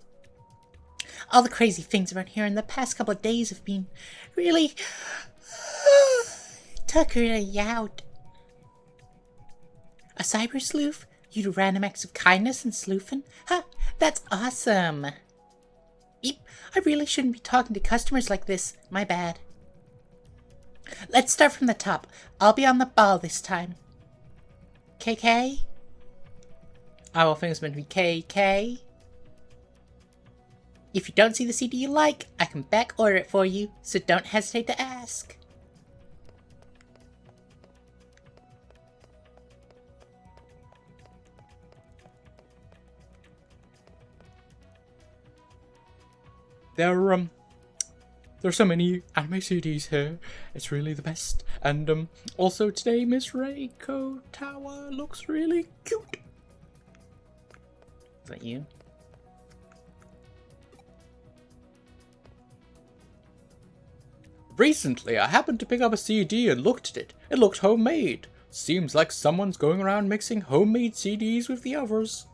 A: all the crazy things around here, and the past couple of days have been really tuckering out. A cyber sleuth? You do random acts of kindness and sleuthing? Ha! That's awesome! Eep, I really shouldn't be talking to customers like this. My bad. Let's start from the top. I'll be on the ball this time. KK? I think it's meant to be KK. If you don't see the CD you like, I can back order it for you, so don't hesitate to ask.
C: There's so many anime CDs here. It's really the best. And also today Miss Reiko Tower looks really cute.
A: Is that you?
C: Recently, I happened to pick up a CD and looked at it. It looked homemade. Seems like someone's going around mixing homemade CDs with the others.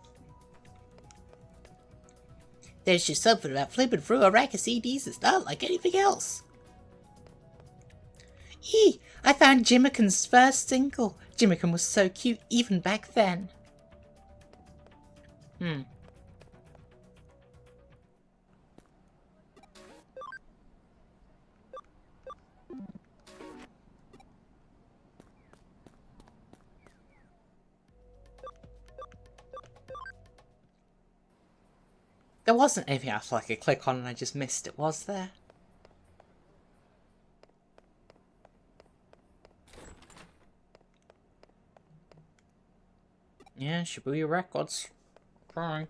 A: There's just something about flipping through a rack of CDs that's not like anything else. I found Jimiken's first single. Jimiken was so cute even back then. There wasn't anything else I could click on and I just missed it, was there? Yeah, Shibuya Records. Trying.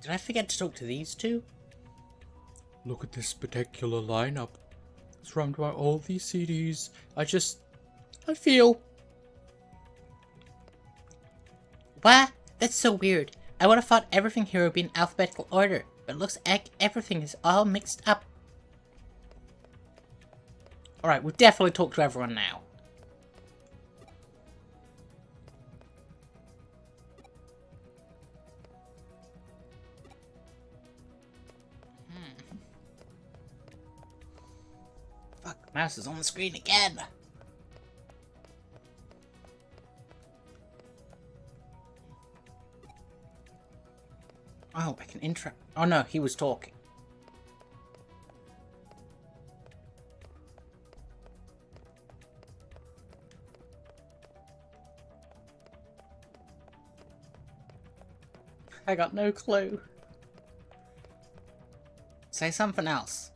A: Did I forget to talk to these two?
C: Look at this particular lineup. Surrounded by all these CDs. I feel.
A: What? That's so weird. I would have thought everything here would be in alphabetical order, but it looks like everything is all mixed up. Alright, we'll definitely talk to everyone now.
B: Mouse is on the screen again.
A: Oh, I can interact. Oh no, he was talking. I got no clue. Say something else.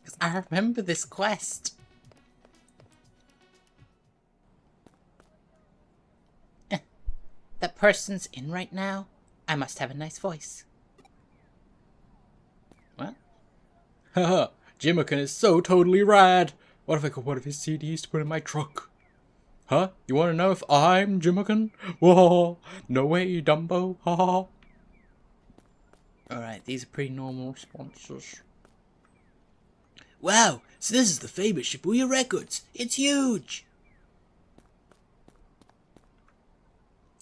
A: Because I remember this quest. That person's in right now. I must have a nice voice. What?
C: Haha, Jimmican is so totally rad. What if I got one of his CDs to put in my truck? Huh? You want to know if I'm Jimmican? Whoa, no way, Dumbo. Ha ha ha.
A: Alright, these are pretty normal responses.
B: Wow, so this is the famous Shibuya Records. It's huge.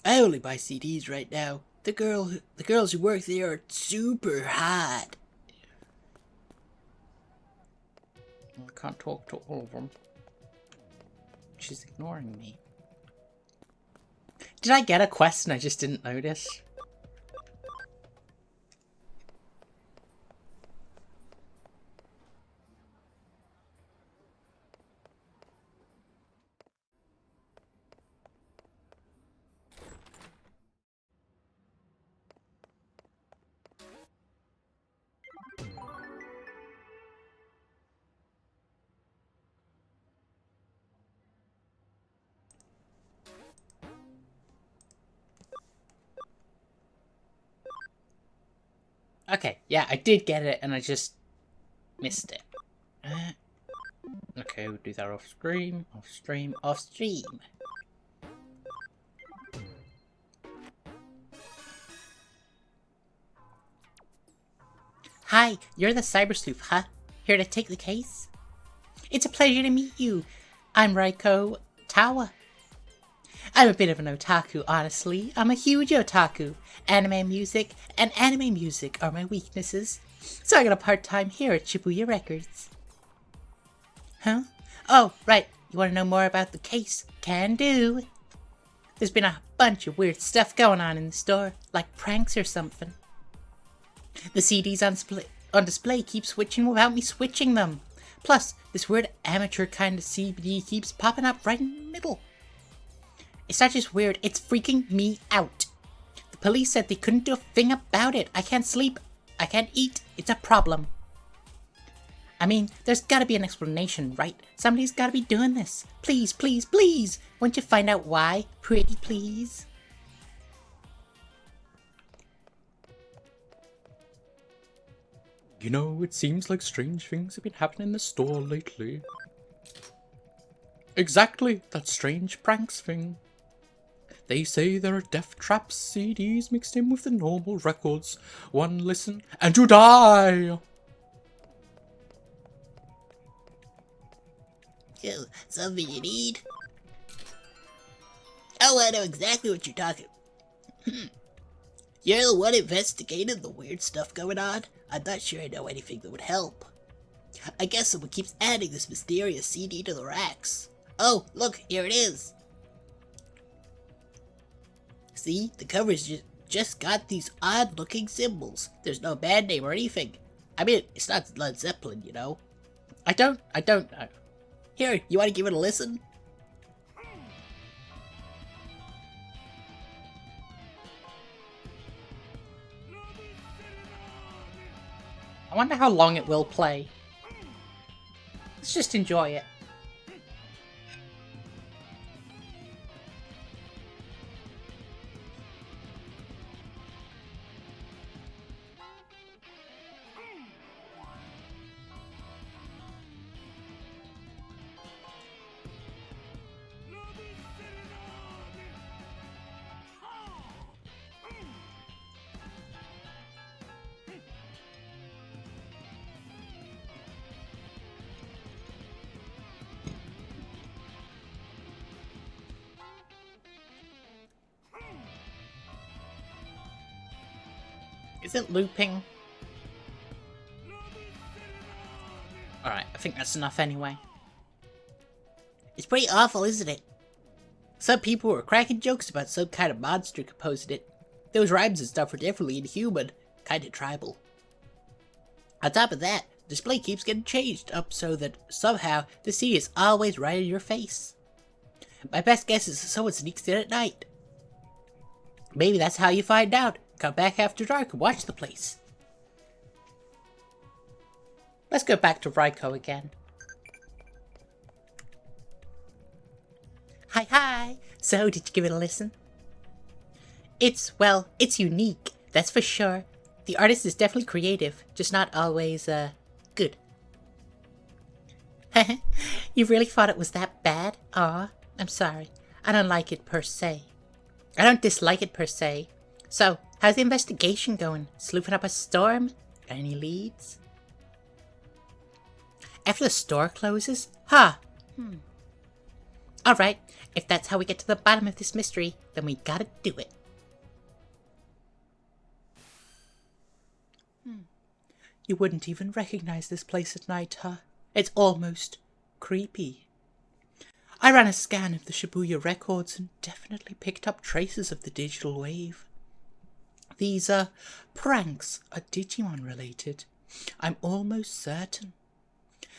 B: I only buy CDs right now. The girls who work there are super hot.
A: I can't talk to all of them. She's ignoring me. Did I get a quest and I just didn't notice? Okay, yeah, I did get it and I just missed it. Okay, we'll do that off stream, off stream, off stream. Hi, you're the Cyber Sleuth, huh? Here to take the case? It's a pleasure to meet you. I'm Raiko Tawa. I'm a bit of an otaku, honestly. I'm a huge otaku. Anime music and anime music are my weaknesses. So I got a part-time here at Shibuya Records. Huh? Oh, right. You want to know more about the case? Can do. There's been a bunch of weird stuff going on in the store, like pranks or something. The CDs on display keep switching without me switching them. Plus, this weird amateur kind of CD keeps popping up right in the middle. It's not just weird, it's freaking me out. The police said they couldn't do a thing about it. I can't sleep. I can't eat. It's a problem. I mean, there's gotta be an explanation, right? Somebody's gotta be doing this. Please, please, please! Won't you find out why? Pretty please?
C: You know, it seems like strange things have been happening in the store lately. Exactly, that strange pranks thing. They say there are death traps CDs mixed in with the normal records. One listen and you die!
B: Yo, something you need? Oh, I know exactly what you're talking. You're the one investigating the weird stuff going on? I'm not sure I know anything that would help. I guess someone keeps adding this mysterious CD to the racks. Oh, look, here it is. See, the cover's just got these odd-looking symbols. There's no band name or anything. I mean, it's not Led Zeppelin, you know.
A: I don't know.
B: Here, you want to give it a listen?
A: I wonder how long it will play. Let's just enjoy it. Is it looping? Alright, I think that's enough anyway.
B: It's pretty awful, isn't it?
A: Some people were cracking jokes about some kind of monster composing it. Those rhymes and stuff were definitely inhuman, kinda tribal. On top of that, the display keeps getting changed up so that somehow the CD is always right in your face. My best guess is someone sneaks in at night. Maybe that's how you find out. Come back after dark and watch the place. Let's go back to Raiko again. Hi. So, did you give it a listen? It's unique, that's for sure. The artist is definitely creative, just not always, good. You really thought it was that bad? Aw, I'm sorry. I don't like it per se. I don't dislike it per se. So, how's the investigation going? Sleuthing up a storm? Got any leads? After the store closes? Alright, if that's how we get to the bottom of this mystery, then we gotta do it. You wouldn't even recognize this place at night, huh? It's almost creepy. I ran a scan of the Shibuya records and definitely picked up traces of the digital wave. These, pranks are Digimon related. I'm almost certain.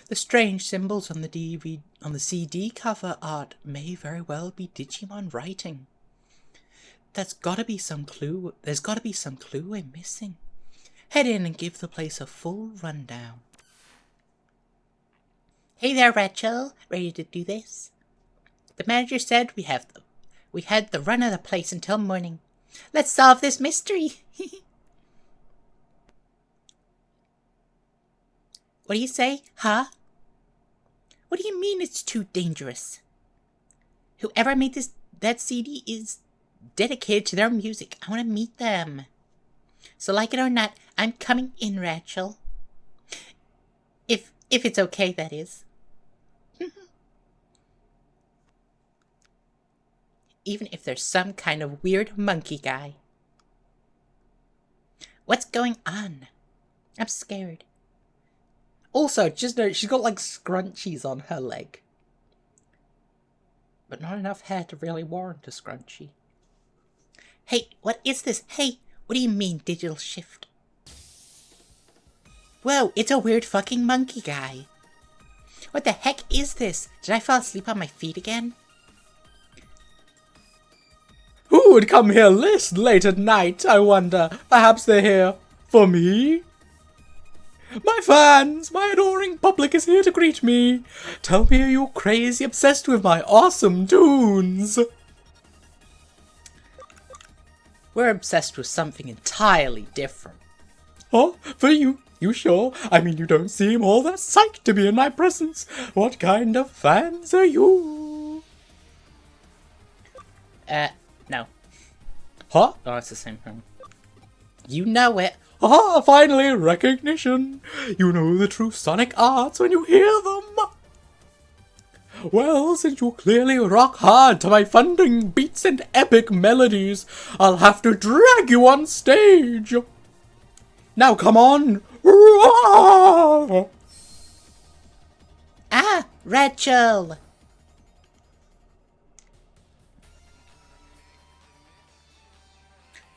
A: The strange symbols on the CD cover art may very well be Digimon writing. There's gotta be some clue we're missing. Head in and give the place a full rundown. Hey there, Rachel. Ready to do this? The manager said we had the run of the place until morning. Let's solve this mystery. What do you say? Huh? What do you mean it's too dangerous? Whoever made that CD is dedicated to their music. I want to meet them. So like it or not, I'm coming in, Rachel. If it's okay, that is. Even if there's some kind of weird monkey guy. What's going on? I'm scared. Also, just note, she's got like scrunchies on her leg. But not enough hair to really warrant a scrunchie. Hey, what is this? Hey, what do you mean, digital shift? Whoa, it's a weird fucking monkey guy. What the heck is this? Did I fall asleep on my feet again?
C: Who would come here this late at night, I wonder? Perhaps they're here for me? My fans, my adoring public is here to greet me. Tell me, are you crazy obsessed with my awesome tunes?
A: We're obsessed with something entirely different.
C: Huh? For you? You sure? I mean, you don't seem all that psyched to be in my presence. What kind of fans are you?
A: No.
C: Huh?
A: Oh, it's the same thing. You know it.
C: Ah, finally, recognition. You know the true sonic arts when you hear them. Well, since you clearly rock hard to my thundering beats and epic melodies, I'll have to drag you on stage. Now come on.
A: Ah, Rachel.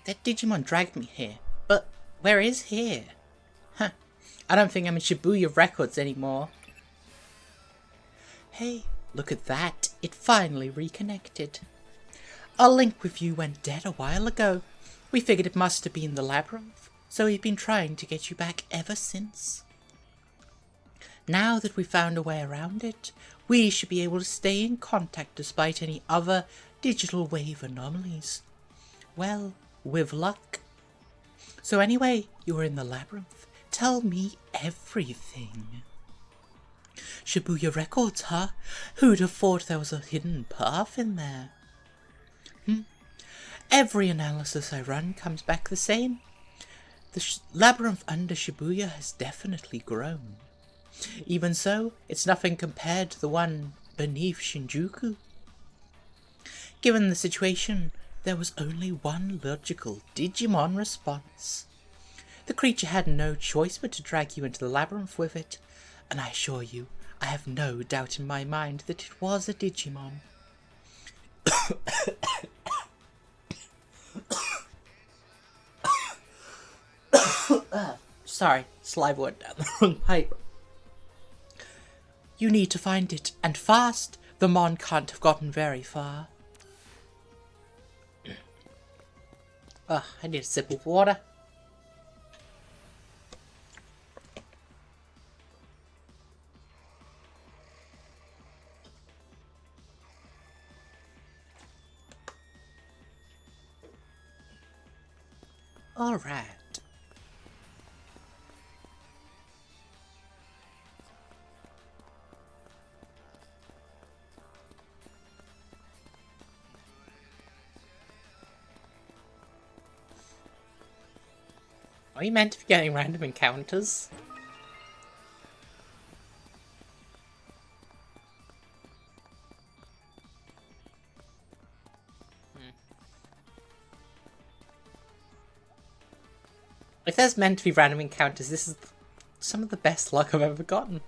A: That Digimon dragged me here, but where is here? Huh, I don't think I'm in Shibuya Records anymore. Hey, look at that, it finally reconnected. Our link with you went dead a while ago. We figured it must have been the labyrinth, so we've been trying to get you back ever since. Now that we've found a way around it, we should be able to stay in contact despite any other digital wave anomalies. Well, with luck. So anyway, you were in the labyrinth. Tell me everything. Shibuya Records, huh? Who'd have thought there was a hidden path in there? Every analysis I run comes back the same. The labyrinth under Shibuya has definitely grown. Even so, it's nothing compared to the one beneath Shinjuku. Given the situation, there was only one logical Digimon response. The creature had no choice but to drag you into the labyrinth with it, and I assure you, I have no doubt in my mind that it was a Digimon. Sorry, saliva went down the wrong pipe. You need to find it, and fast. The Mon can't have gotten very far. Ugh, I need a sip of water. Alright. Are you meant to be getting random encounters? If there's meant to be random encounters, this is some of the best luck I've ever gotten.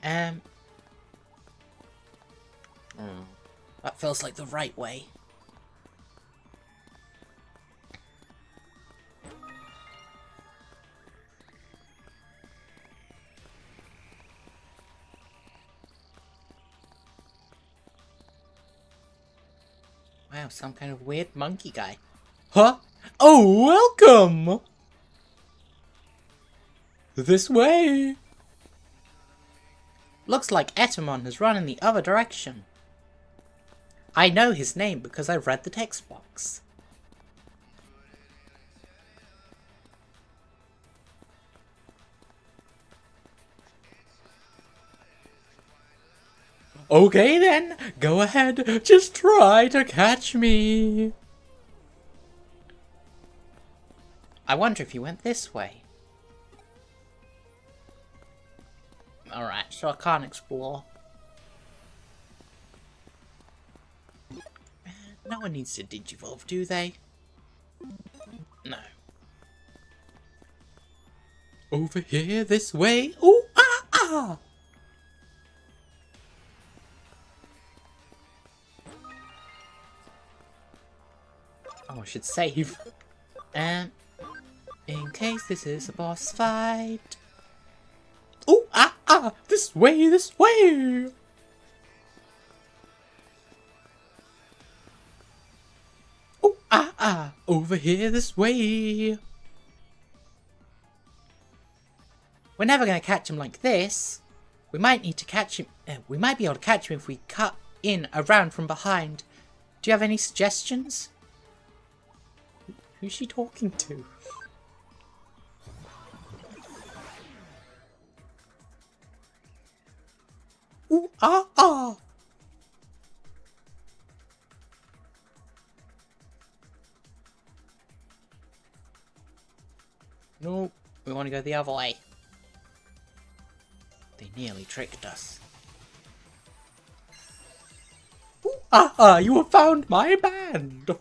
A: That feels like the right way. Wow, some kind of weird monkey guy. Huh? Oh, welcome! This way! Looks like Etamon has run in the other direction. I know his name because I read the text box. Okay then, go ahead, just try to catch me. I wonder if he went this way. Alright, so I can't explore. No one needs to digivolve, do they? No. Over here, this way. Ooh, ah, ah! Oh, I should save. And in case this is a boss fight. Ooh, ah, ah! This way, this way! Ooh, ah, ah! Over here, this way! We're never going to catch him like this. We might need to catch him. We might be able to catch him if we cut in around from behind. Do you have any suggestions? Who's she talking to? Ooh, ah, ah! No, we want to go the other way. They nearly tricked us. Ooh, ah, ah! You have found my band!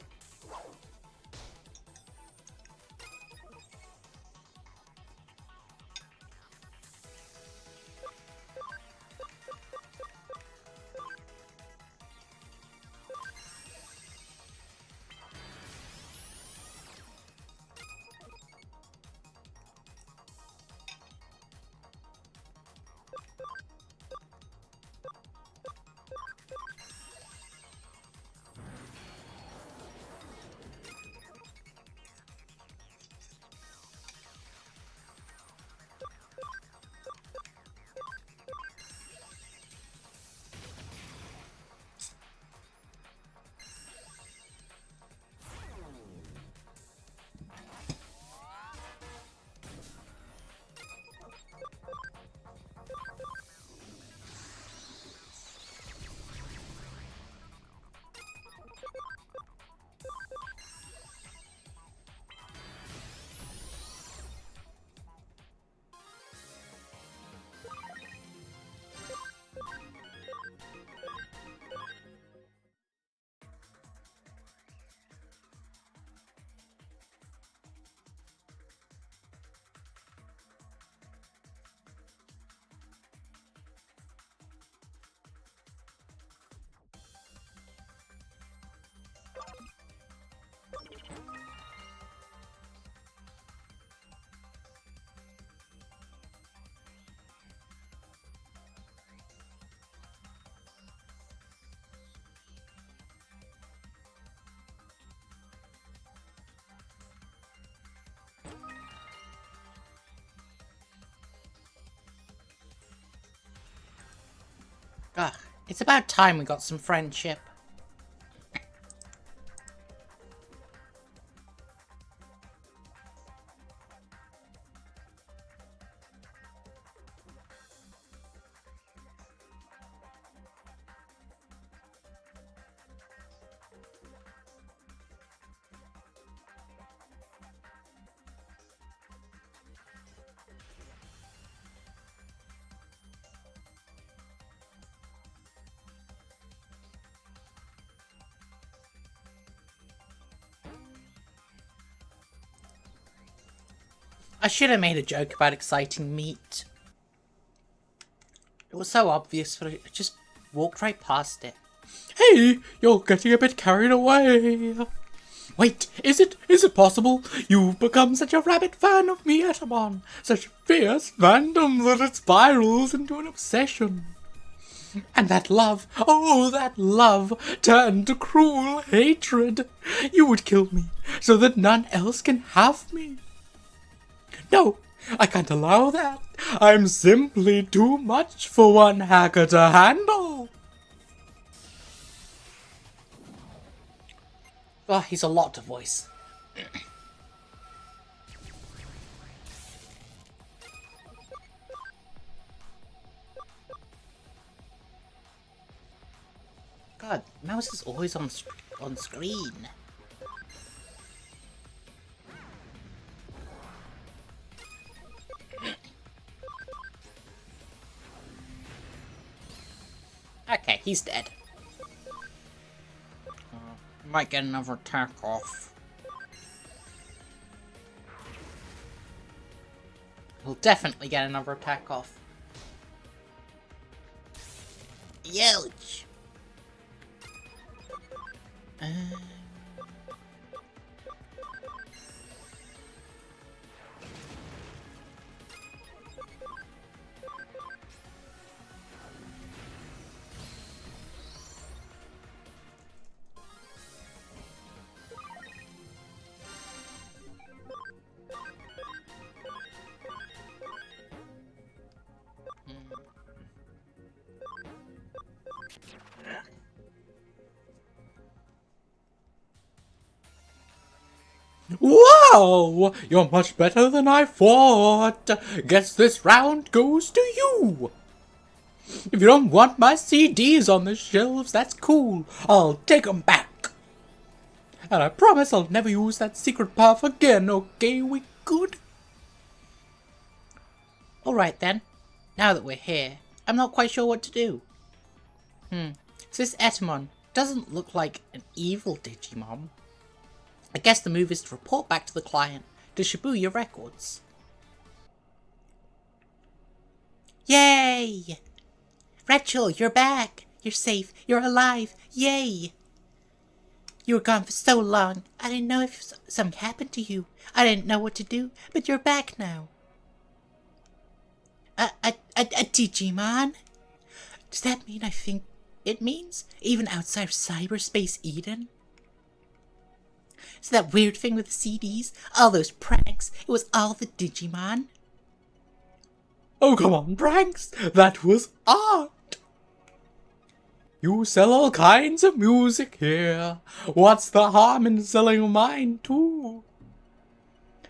A: Ugh, it's about time we got some friendship. I should have made a joke about exciting meat. It was so obvious, but I just walked right past it.
C: Hey, you're getting a bit carried away. Wait, is it possible? You've become such a rabid fan of me, Digimon. Such fierce fandom that it spirals into an obsession. And that love, oh, that love, turned to cruel hatred. You would kill me, so that none else can have me. No, I can't allow that. I'm simply too much for one hacker to handle.
A: Oh, he's a lot to voice. God, mouse is always on screen. Okay, he's dead. Might get another attack off. He'll definitely get another attack off.
B: Youch.
C: Wow! You're much better than I thought. Guess this round goes to you. If you don't want my CDs on the shelves, that's cool. I'll take 'em back. And I promise I'll never use that secret path again, okay? We good?
A: Alright then. Now that we're here, I'm not quite sure what to do. So this Etamon doesn't look like an evil Digimon. I guess the move is to report back to the client to Shibuya Records. Yay! Rachel, you're back! You're safe, you're alive, yay! You were gone for so long, I didn't know if something happened to you. I didn't know what to do, but you're back now. A Digimon? Does that mean I think it means? Even outside of cyberspace Eden? So that weird thing with the CDs, all those pranks, it was all the Digimon?
C: Oh, come on, pranks! That was art! You sell all kinds of music here. What's the harm in selling mine, too?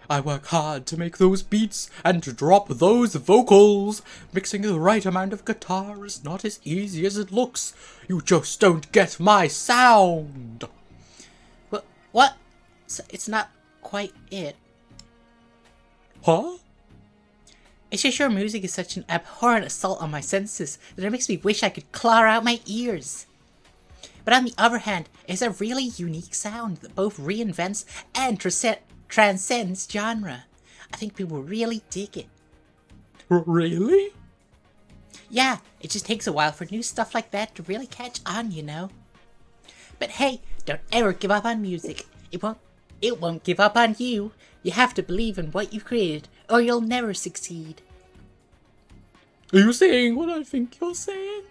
C: I work hard to make those beats and to drop those vocals. Mixing the right amount of guitar is not as easy as it looks. You just don't get my sound.
A: What? So it's not quite it.
C: Huh?
A: It's just your music is such an abhorrent assault on my senses that it makes me wish I could claw out my ears. But on the other hand, it's a really unique sound that both reinvents and transcends genre. I think people really dig it.
C: Really?
A: Yeah, it just takes a while for new stuff like that to really catch on, you know. But hey, don't ever give up on music. It won't give up on you. You have to believe in what you've created, or you'll never succeed.
C: Are you saying what I think you're saying?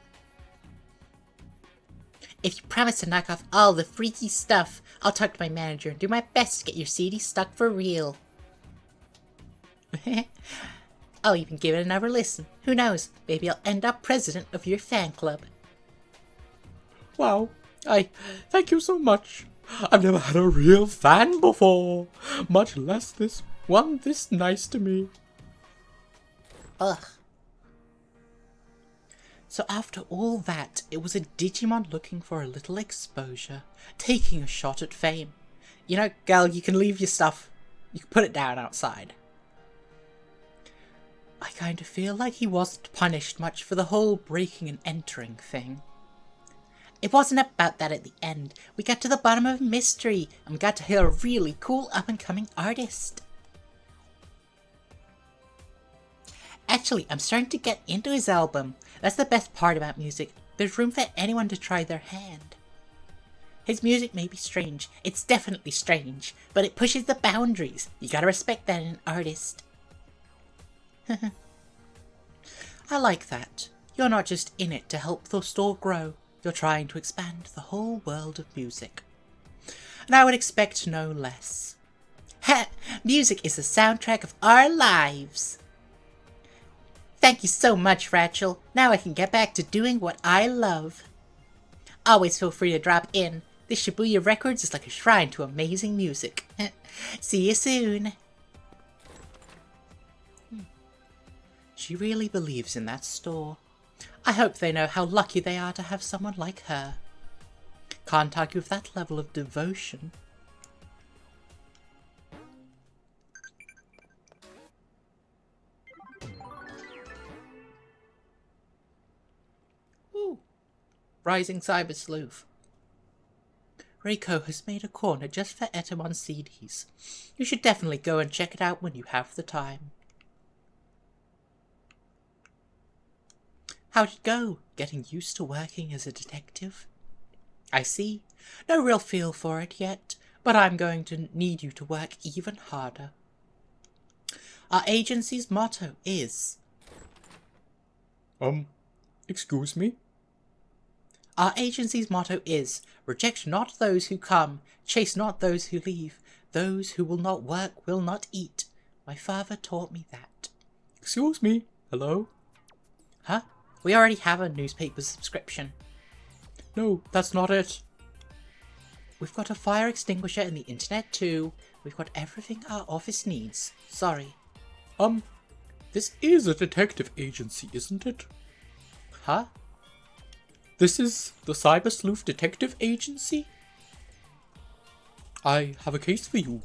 A: If you promise to knock off all the freaky stuff, I'll talk to my manager and do my best to get your CD stuck for real. I'll even give it another listen. Who knows, maybe I'll end up president of your fan club.
C: Wow. Thank you so much. I've never had a real fan before, much less this one this nice to me.
A: Ugh. So after all that, it was a Digimon looking for a little exposure, taking a shot at fame. You know, girl, you can leave your stuff. You can put it down outside. I kind of feel like he wasn't punished much for the whole breaking and entering thing. It wasn't about that at the end. We got to the bottom of a mystery, and we got to hear a really cool up-and-coming artist. Actually, I'm starting to get into his album. That's the best part about music. There's room for anyone to try their hand. His music may be strange. It's definitely strange, but it pushes the boundaries. You gotta respect that in an artist. I like that. You're not just in it to help the store grow. You're trying to expand the whole world of music. And I would expect no less. Ha! Music is the soundtrack of our lives. Thank you so much, Rachel. Now I can get back to doing what I love. Always feel free to drop in. This Shibuya Records is like a shrine to amazing music. See you soon. She really believes in that store. I hope they know how lucky they are to have someone like her. Can't argue with that level of devotion. Ooh. Rising Cyber Sleuth. Reiko has made a corner just for Etamon CDs. You should definitely go and check it out when you have the time. How'd it go, getting used to working as a detective? I see. No real feel for it yet, but I'm going to need you to work even harder. Our agency's motto is...
C: Excuse me?
A: Our agency's motto is, reject not those who come, chase not those who leave, those who will not work will not eat. My father taught me that.
C: Excuse me? Hello?
A: Huh? We already have a newspaper subscription.
C: No, that's not it.
A: We've got a fire extinguisher and the internet too. We've got everything our office needs. Sorry.
C: This is a detective agency, isn't it?
A: Huh?
C: This is the Cyber Sleuth Detective Agency? I have a case for you.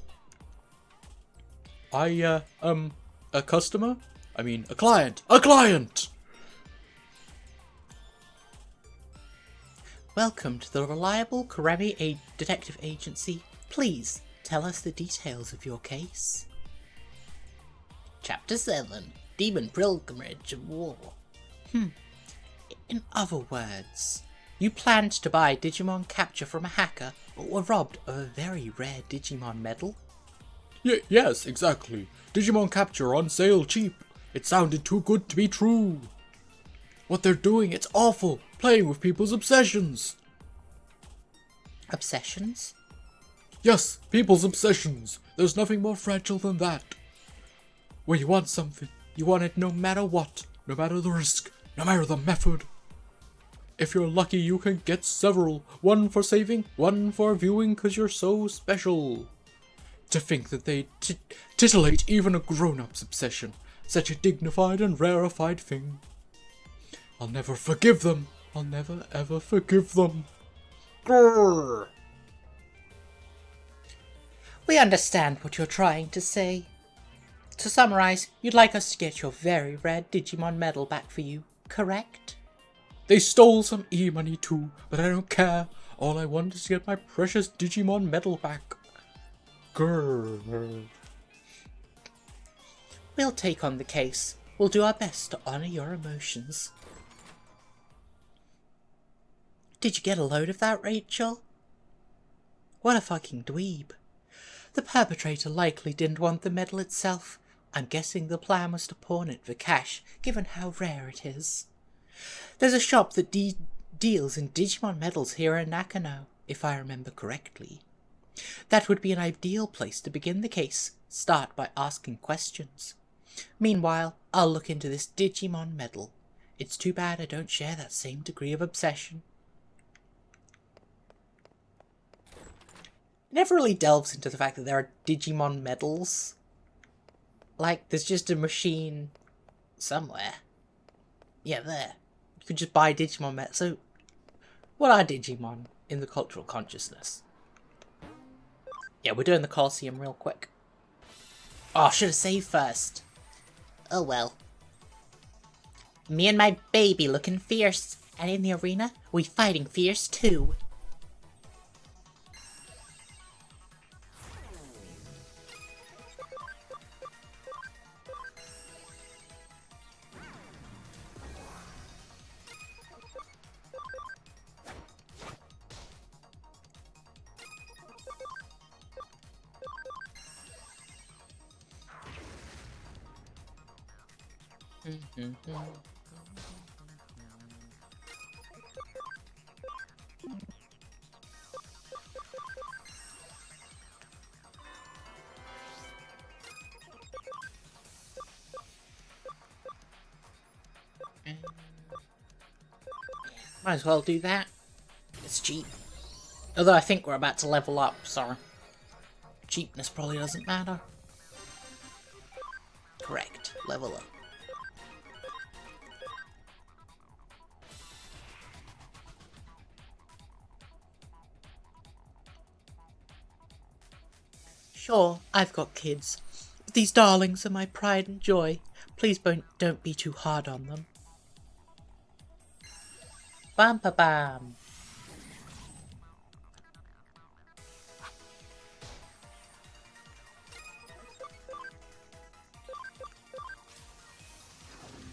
C: A customer? I mean, a client! A client!
A: Welcome to the reliable Karemi Detective Agency. Please, tell us the details of your case.
B: Chapter 7. Demon Pilgrimage of War.
A: In other words, you planned to buy Digimon Capture from a hacker, but were robbed of a very rare Digimon medal?
C: Yes, exactly. Digimon Capture on sale cheap. It sounded too good to be true. What they're doing, it's awful. Playing with people's obsessions.
A: Obsessions?
C: Yes, people's obsessions. There's nothing more fragile than that. When you want something, you want it no matter what, no matter the risk, no matter the method. If you're lucky, you can get several. One for saving, one for viewing because you're so special. To think that they titillate even a grown-up's obsession. Such a dignified and rarefied thing. I'll never forgive them. I'll never ever forgive them. Grrr.
A: We understand what you're trying to say. To summarize, you'd like us to get your very rare Digimon medal back for you, correct?
C: They stole some e-money too, but I don't care. All I want is to get my precious Digimon medal back. Grrr.
A: We'll take on the case. We'll do our best to honor your emotions. Did you get a load of that, Rachel? What a fucking dweeb. The perpetrator likely didn't want the medal itself. I'm guessing the plan was to pawn it for cash, given how rare it is. There's a shop that deals in Digimon medals here in Nakano, if I remember correctly. That would be an ideal place to begin the case. Start by asking questions. Meanwhile, I'll look into this Digimon medal. It's too bad I don't share that same degree of obsession. never really delves into the fact that there are Digimon medals. Like, there's just a machine somewhere. Yeah, there. You could just buy Digimon medals. So, what are Digimon in the cultural consciousness? Yeah, we're doing the Colosseum real quick. Oh, I should have saved first.
B: Oh well.
A: Me and my baby looking fierce. And in the arena, we fighting fierce too. Might as well do that. It's cheap. Although I think we're about to level up, so cheapness probably doesn't matter. Correct. Level up. Sure, I've got kids, but these darlings are my pride and joy. Please don't be too hard on them. Bam pa bam.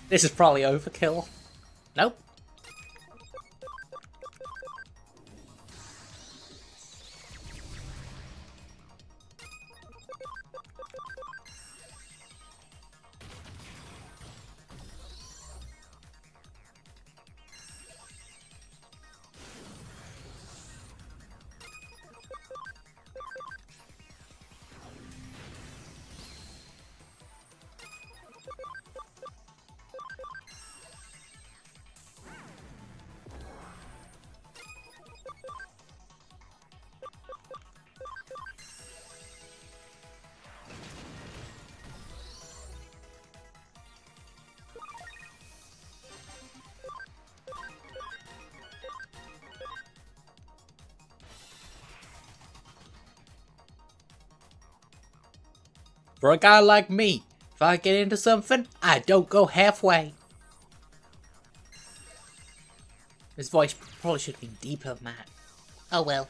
A: This is probably overkill. Nope. For a guy like me, if I get into something, I don't go halfway. His voice probably should have been deeper than that.
B: Oh well.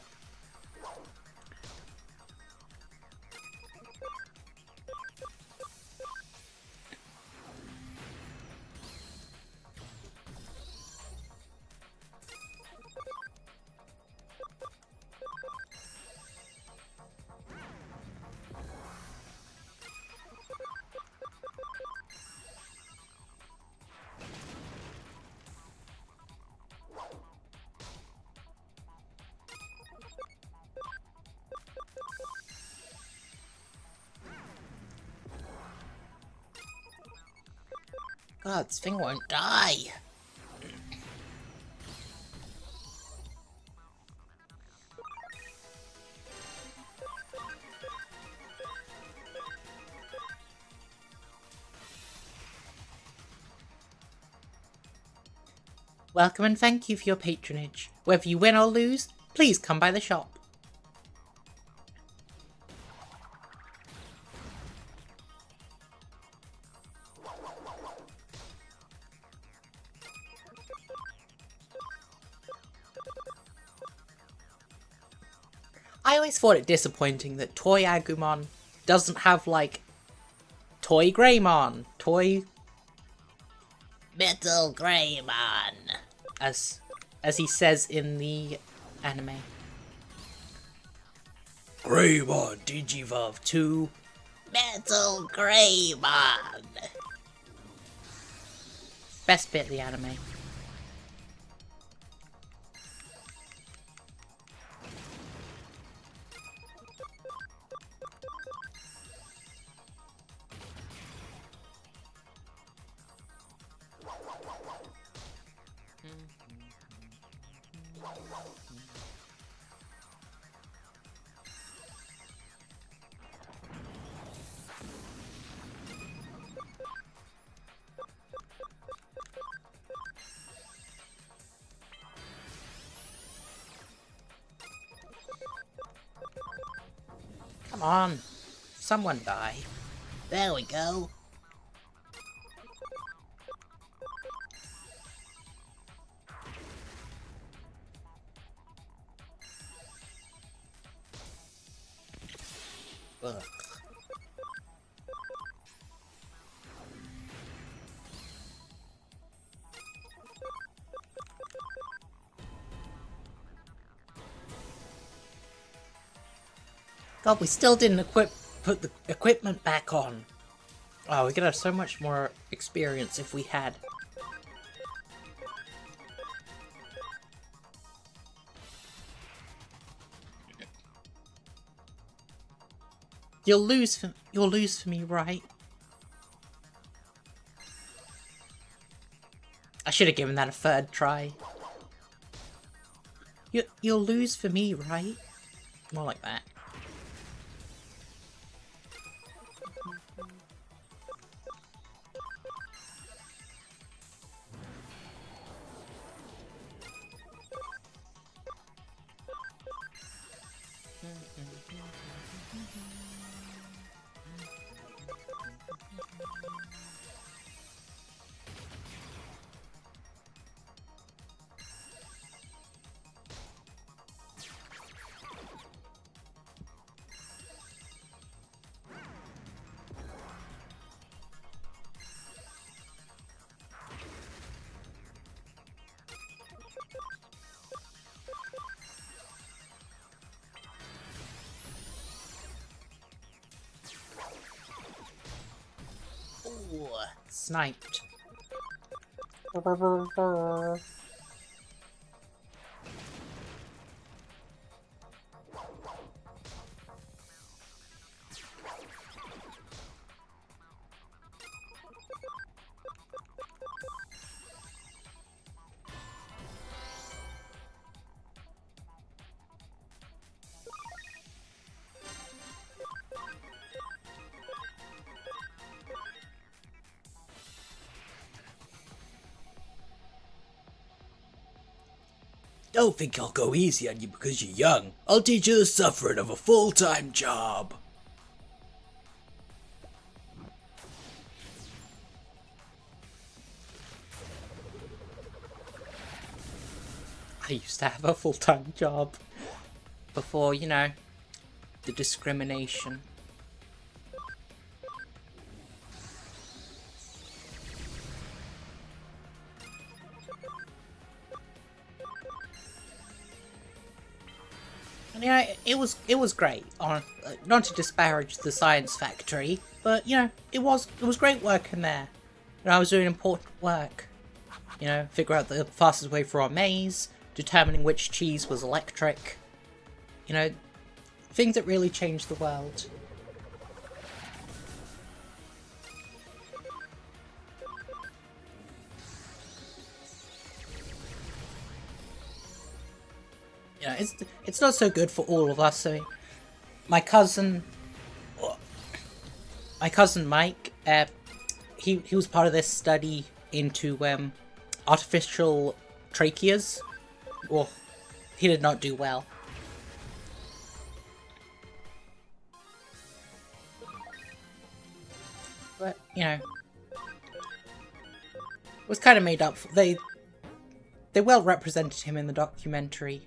A: God, this thing won't die. Welcome and thank you for your patronage. Whether you win or lose, please come by the shop. I always thought it disappointing that Toy Agumon doesn't have, like, Toy Greymon, Toy...
B: Metal Greymon.
A: as he says in the anime. Greymon Digivolve 2.
B: Metal Greymon.
A: Best bit of the anime. on. Someone die.
B: There we go.
A: Ugh. God, we still didn't put the equipment back on. Oh, we could have so much more experience if we had. You'll lose for me, right? I should have given that a third try. You'll lose for me, right? More like that.
B: Ooh.
A: Sniped.
C: Don't think I'll go easy on you because you're young. I'll teach you the suffering of a full-time job.
A: I used to have a full-time job before, you know, the discrimination. And, you know, it was great. Not to disparage the science factory, but you know, it was great work in there. And I was doing important work. You know, figure out the fastest way through our maze, determining which cheese was electric. You know, things that really changed the world. You know, it's not so good for all of us. I mean, my cousin Mike, he was part of this study into artificial tracheas. Well, he did not do well. But you know, it was kind of made up. They well represented him in the documentary.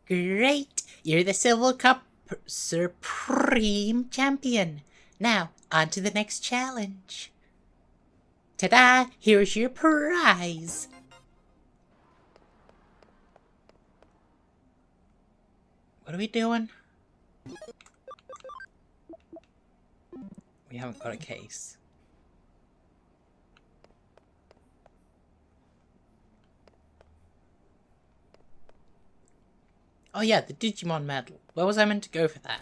A: Great! You're the Silver Cup Supreme Champion. Now, on to the next challenge. Ta-da! Here's your prize! What are we doing? We haven't got a case. Oh yeah, the Digimon medal. Where was I meant to go for that?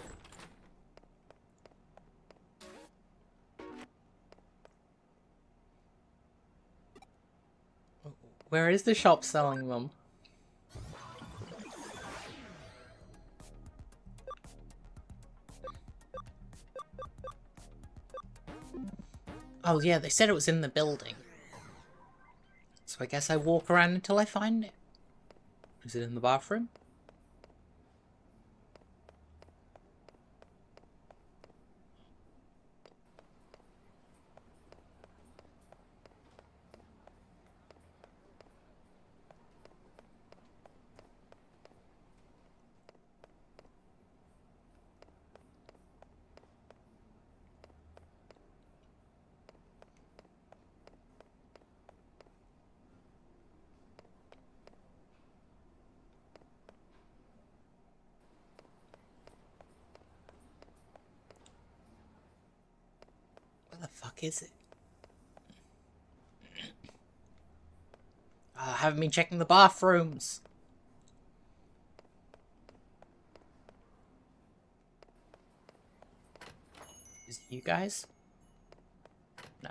A: Where is the shop selling them? Oh yeah, they said it was in the building. So I guess I walk around until I find it. Is it in the bathroom? Where the fuck is it? Oh, I haven't been checking the bathrooms. Is it you guys? No.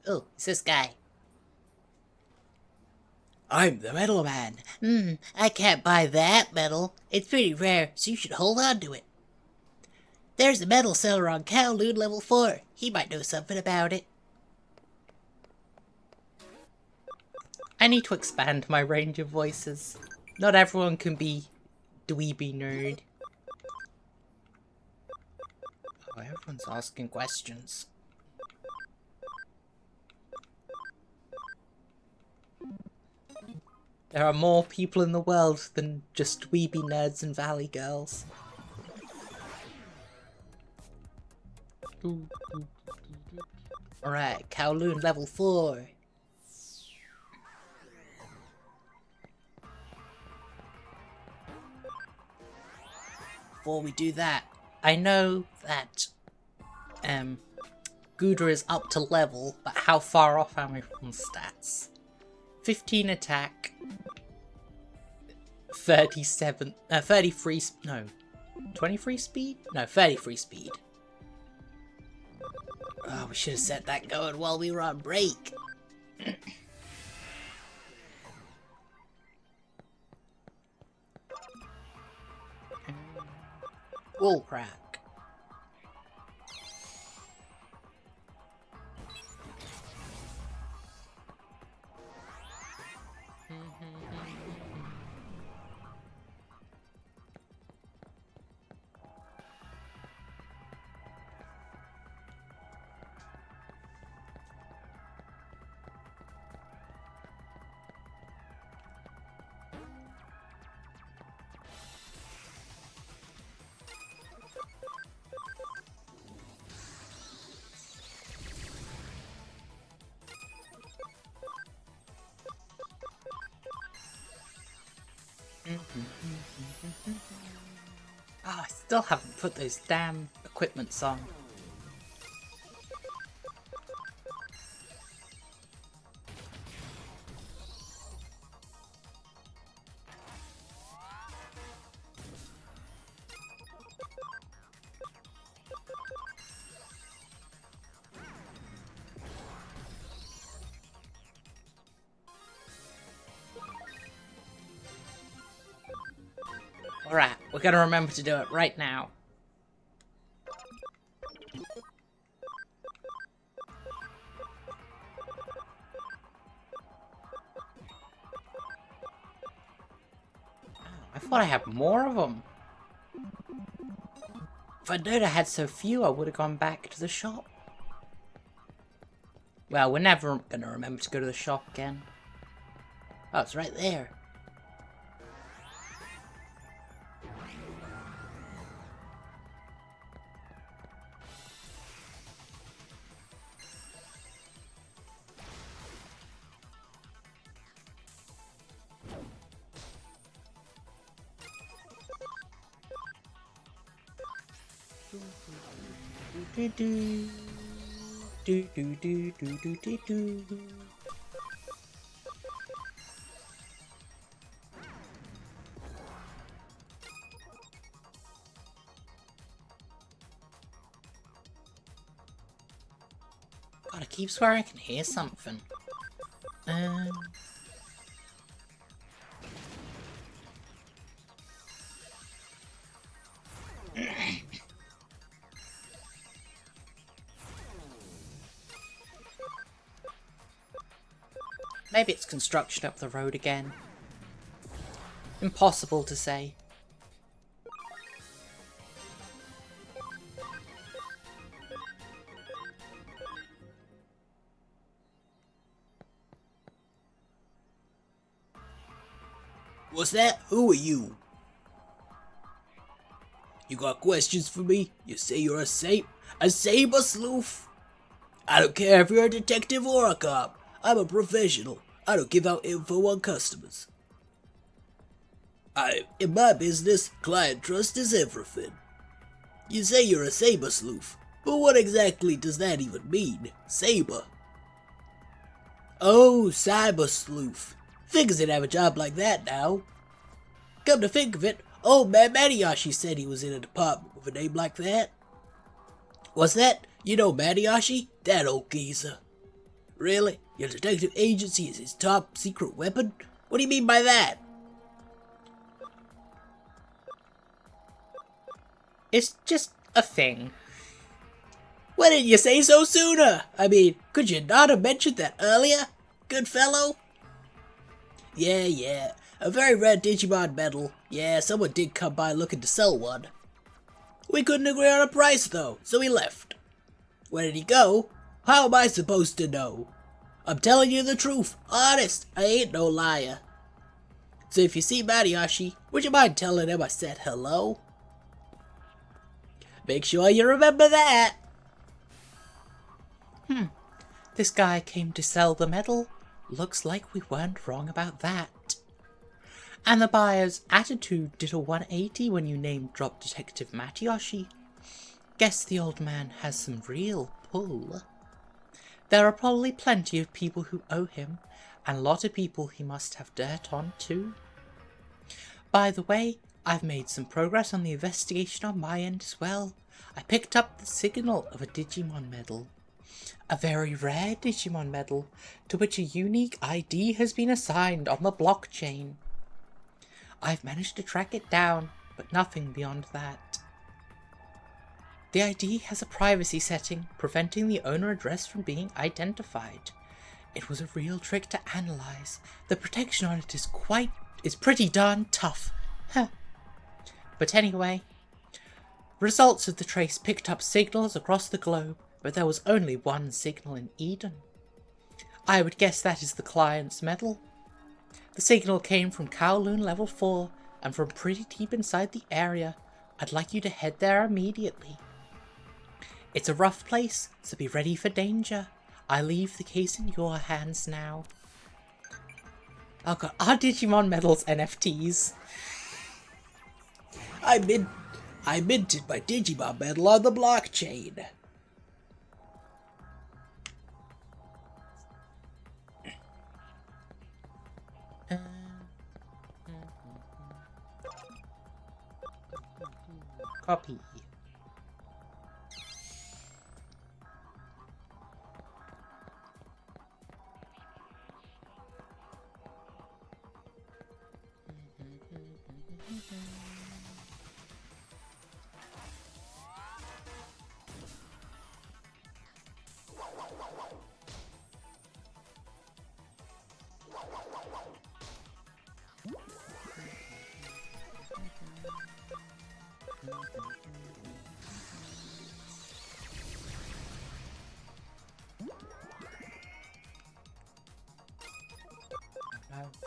B: Oh, it's this guy.
A: I'm the metal man.
B: I can't buy that metal. It's pretty rare, so you should hold on to it. There's a metal seller on Kowloon level 4. He might know something about it.
A: I need to expand my range of voices. Not everyone can be dweeby nerd. Oh, everyone's asking questions. There are more people in the world than just dweeby nerds and valley girls. Alright, Kowloon level 4. Before we do that, I know that Gouda is up to level, but how far off am I from stats? 15 attack, 33, no, 23 speed? No, 33 speed.
B: Oh, we should have set that going while we were on break.
A: Wall crack. Oh, I still haven't put those damn equipments on. Alright, we're gonna remember to do it right now. I thought I had more of them. If I'd known I had so few, I would have gone back to the shop. Well, we're never gonna remember to go to the shop again. Oh, it's right there. Do do do do do do do do do. God, I keep swearing I can hear something. Maybe it's construction up the road again. Impossible to say.
B: What's that? Who are you? You got questions for me? You say you're a saber sleuth? I don't care if you're a detective or a cop. I'm a professional. I don't give out info on customers. In my business, client trust is everything. You say you're a saber sleuth, but what exactly does that even mean? Saber. Oh, cyber sleuth. Figures they'd have a job like that now. Come to think of it, old man Matayoshi said he was in a department with a name like that. What's that? You know Matayoshi? That old geezer. Really? Your detective agency is his top secret weapon? What do you mean by that?
A: It's just a thing.
B: Why didn't you say so sooner? I mean, could you not have mentioned that earlier? Good fellow? Yeah. A very rare Digimon medal. Yeah, someone did come by looking to sell one. We couldn't agree on a price though, so he left. Where did he go? How am I supposed to know? I'm telling you the truth. Honest, I ain't no liar. So if you see Matayoshi, would you mind telling him I said hello? Make sure you remember that.
A: This guy came to sell the medal. Looks like we weren't wrong about that. And the buyer's attitude did a 180 when you name-dropped Detective Matayoshi. Guess the old man has some real pull. There are probably plenty of people who owe him, and a lot of people he must have dirt on too. By the way, I've made some progress on the investigation on my end as well. I picked up the signal of a Digimon medal. A very rare Digimon medal, to which a unique ID has been assigned on the blockchain. I've managed to track it down, but nothing beyond that. The ID has a privacy setting, preventing the owner address from being identified. It was a real trick to analyze. The protection on it is pretty darn tough. But anyway, results of the trace picked up signals across the globe, but there was only one signal in Eden. I would guess that is the client's medal. The signal came from Kowloon level 4, and from pretty deep inside the area. I'd like you to head there immediately. It's a rough place, so be ready for danger. I leave the case in your hands now. Oh god, are Digimon medals NFTs?
B: I minted my Digimon medal on the blockchain.
A: Copy.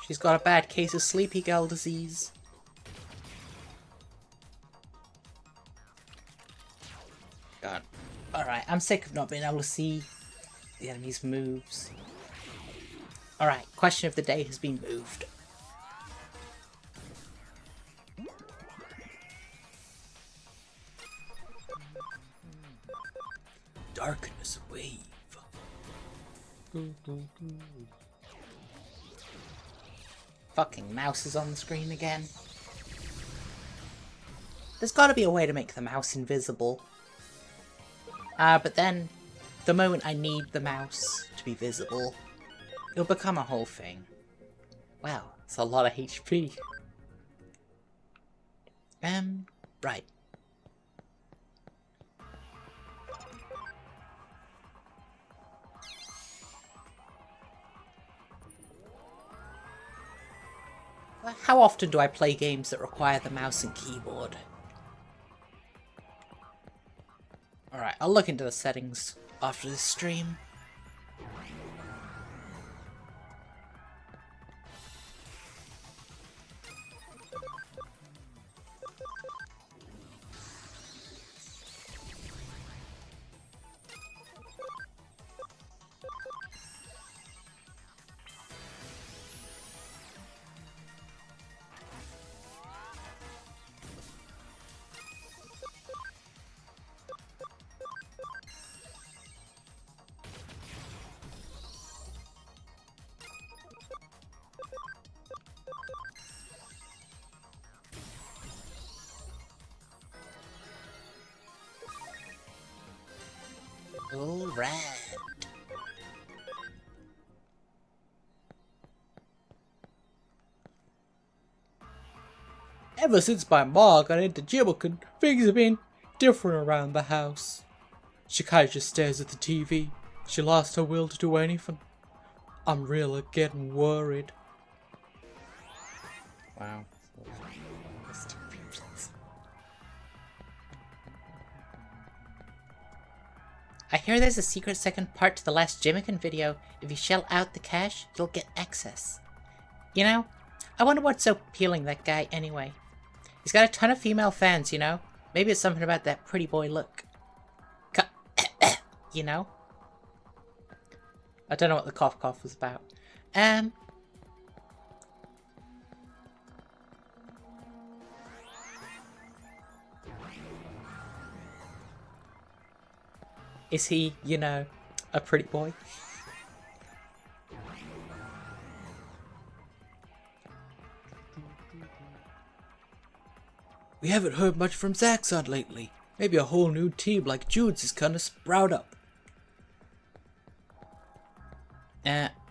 A: She's got a bad case of sleepy girl disease. God. Alright, I'm sick of not being able to see the enemy's moves. Alright, question of the day has been moved.
B: Darkness wave.
A: Fucking mouse is on the screen again. There's gotta be a way to make the mouse invisible. But then, the moment I need the mouse to be visible, it'll become a whole thing. Wow, it's a lot of HP. Right. How often do I play games that require the mouse and keyboard? Alright, I'll look into the settings after this stream. Alright. Ever since my ma got into Digimon, things have been different around the house. She kinda just stares at the TV. She lost her will to do anything. I'm really getting worried. Wow. I hear there's a secret second part to the last Jimmican video. If you shell out the cash, you'll get access. You know, I wonder what's so appealing that guy anyway. He's got a ton of female fans, you know? Maybe it's something about that pretty boy look. You know? I don't know what the cough was about. Is he, you know, a pretty boy?
B: We haven't heard much from Zaxxon lately. Maybe a whole new team like Jude's is gonna sprout up.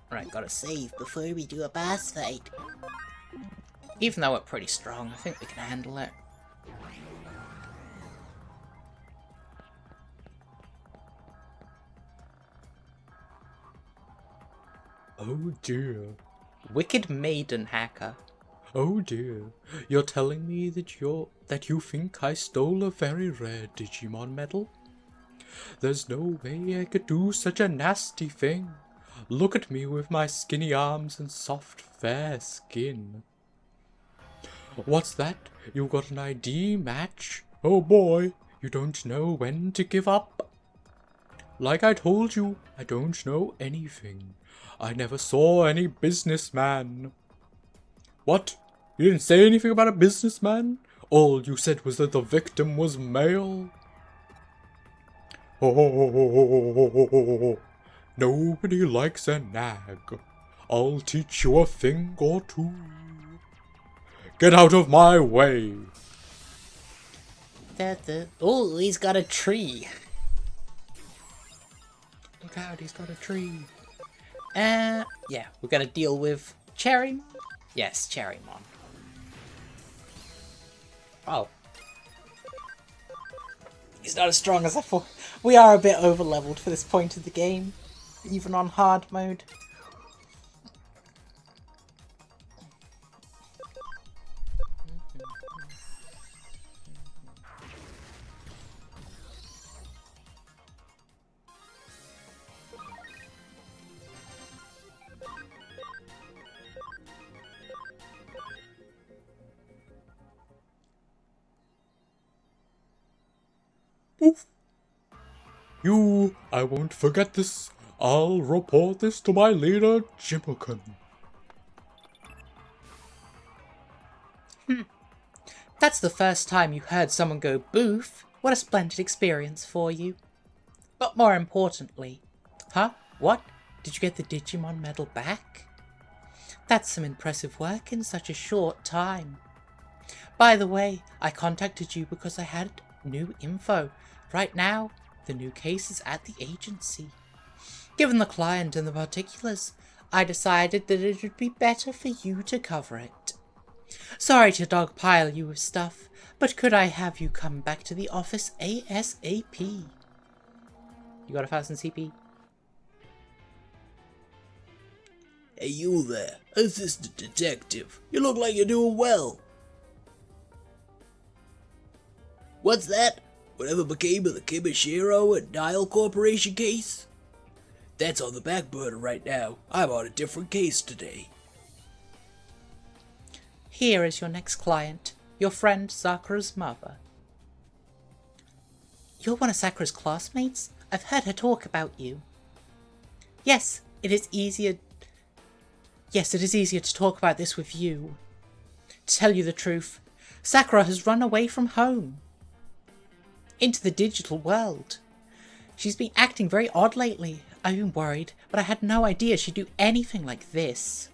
A: Right, gotta save before we do a boss fight. Even though we're pretty strong, I think we can handle it.
C: Oh dear.
A: Wicked Maiden Hacker.
C: Oh dear. You're telling me that you think I stole a very rare Digimon medal? There's no way I could do such a nasty thing. Look at me with my skinny arms and soft, fair skin. What's that? You got an ID match? Oh boy, you don't know when to give up. Like I told you, I don't know anything. I never saw any businessman. What? You didn't say anything about a businessman? All you said was that the victim was male. Oh, nobody likes a nag. I'll teach you a thing or two. Get out of my way.
A: Oh, he's got a tree.
C: Look out, he's got a tree.
A: Yeah, we're gonna deal with Cherrymon? Yes, Cherrymon. Oh. He's not as strong as I thought. We are a bit over-leveled for this point of the game, even on hard mode.
C: I won't forget this. I'll report this to my leader, Jimmican.
A: That's the first time you heard someone go boof. What a splendid experience for you. But more importantly... Huh? What? Did you get the Digimon medal back? That's some impressive work in such a short time. By the way, I contacted you because I had new info. Right now, the new case is at the agency. Given the client and the particulars, I decided that it would be better for you to cover it. Sorry to dogpile you with stuff, but could I have you come back to the office ASAP? You got 1,000 CP?
B: Hey, you there, assistant detective. You look like you're doing well. What's that? Whatever became of the Kimishiro and Dial Corporation case? That's on the back burner right now. I'm on a different case today.
A: Here is your next client, your friend Sakura's mother. You're one of Sakura's classmates? I've heard her talk about you. Yes, it is easier to talk about this with you. To tell you the truth, Sakura has run away from home. Into the digital world. She's been acting very odd lately. I've been worried, but I had no idea she'd do anything like this.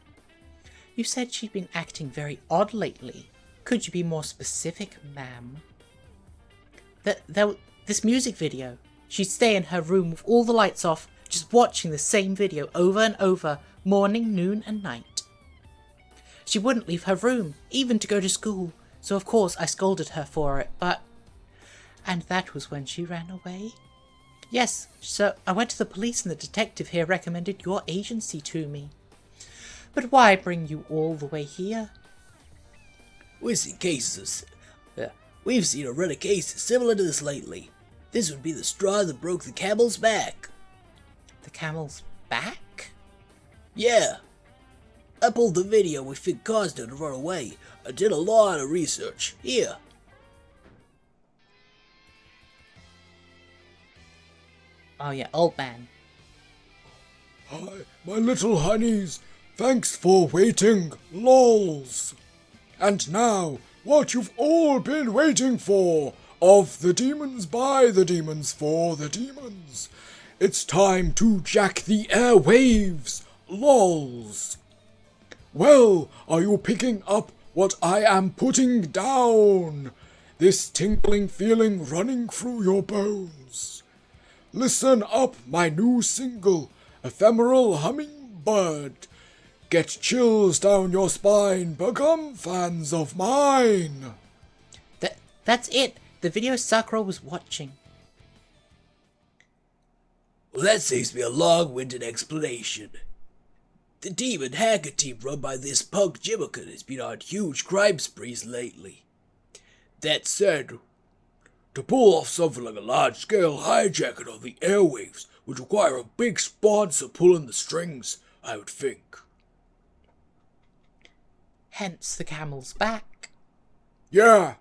A: You said she'd been acting very odd lately. Could you be more specific, ma'am? This music video. She'd stay in her room with all the lights off, just watching the same video over and over, morning, noon and night. She wouldn't leave her room, even to go to school, so of course I scolded her for it, but... And that was when she ran away? Yes, so I went to the police and the detective here recommended your agency to me. But why bring you all the way here?
B: We've seen a run of cases similar to this lately. This would be the straw that broke the camel's back.
A: The camel's back?
B: Yeah. I pulled the video we think caused her to run away. I did a lot of research. Here.
A: Oh yeah, old man.
C: Hi, my little honeys. Thanks for waiting, lols. And now, what you've all been waiting for. Of the demons, by the demons, for the demons. It's time to jack the airwaves, lols. Well, are you picking up what I am putting down? This tingling feeling running through your bones. Listen up, my new single, Ephemeral Hummingbird. Get chills down your spine, become fans of mine.
A: That's it. The video Sakura was watching.
B: Well, that saves me a long-winded explanation. The demon hacker team run by this punk Jimmican has been on huge crime sprees lately. That said, to pull off something like a large-scale hijacking of the airwaves would require a big sponsor pulling the strings, I would think.
A: Hence the camel's back.
C: Yeah.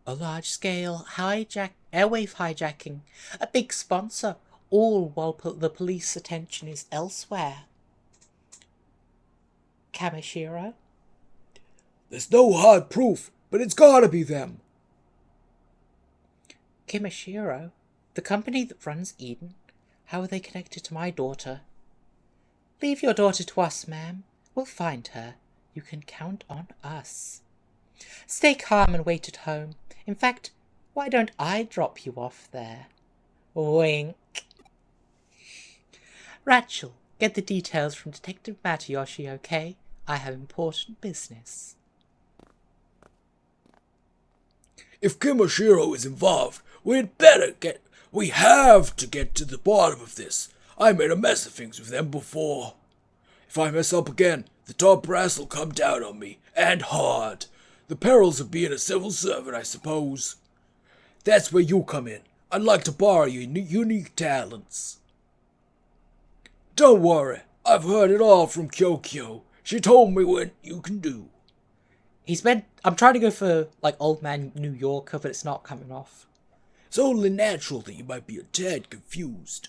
A: A large-scale airwave hijacking. A big sponsor, all while the police attention is elsewhere. Kamishiro?
C: There's no hard proof, but it's gotta be them.
A: Kimishiro? The company that runs Eden? How are they connected to my daughter? Leave your daughter to us, ma'am. We'll find her. You can count on us. Stay calm and wait at home. In fact, why don't I drop you off there? Wink. Rachel, get the details from Detective Matayoshi, okay? I have important business.
B: If Kimishiro is involved, we have to get to the bottom of this. I made a mess of things with them before. If I mess up again, the top brass will come down on me, and hard. The perils of being a civil servant, I suppose. That's where you come in. I'd like to borrow your unique talents. Don't worry, I've heard it all from Kyokyo. She told me what you can do.
A: I'm trying to go for, like, Old Man New Yorker, but it's not coming off.
B: It's only natural that you might be a tad confused.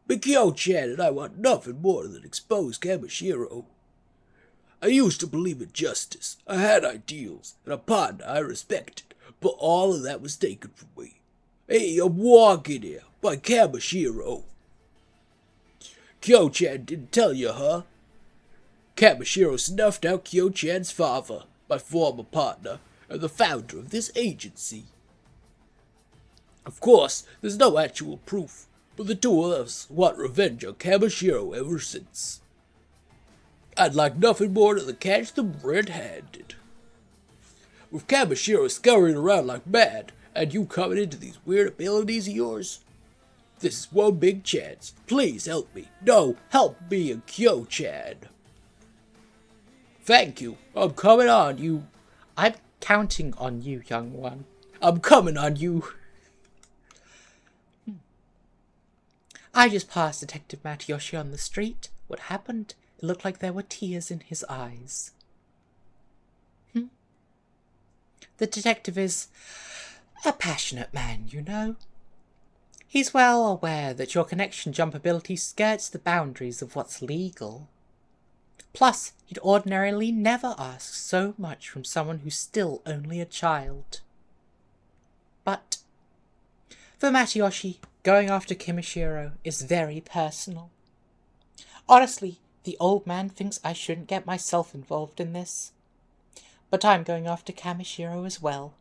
B: But Kyo-chan and I want nothing more than expose Kamishiro. I used to believe in justice. I had ideals, and a partner I respected, but all of that was taken from me. Hey, I'm walking here by Kamishiro. Kyo-chan didn't tell you, huh? Kamishiro snuffed out Kyo-chan's father, my former partner, and the founder of this agency. Of course, there's no actual proof, but the two of us want revenge on Kamishiro ever since. I'd like nothing more than to catch them red-handed. With Kamishiro scurrying around like mad, and you coming into these weird abilities of yours, This is one big chance. Please help me. No, help me and Kyo-chan. Thank you. I'm coming on you.
A: I'm counting on you, young one.
B: I'm coming on you.
A: I just passed Detective Matayoshi on the street. What happened? It looked like there were tears in his eyes. The detective is a passionate man, you know. He's well aware that your connection jump ability skirts the boundaries of what's legal. Plus, he'd ordinarily never ask so much from someone who's still only a child. But for Matayoshi, going after Kimishiro is very personal. Honestly, the old man thinks I shouldn't get myself involved in this. But I'm going after Kamishiro as well.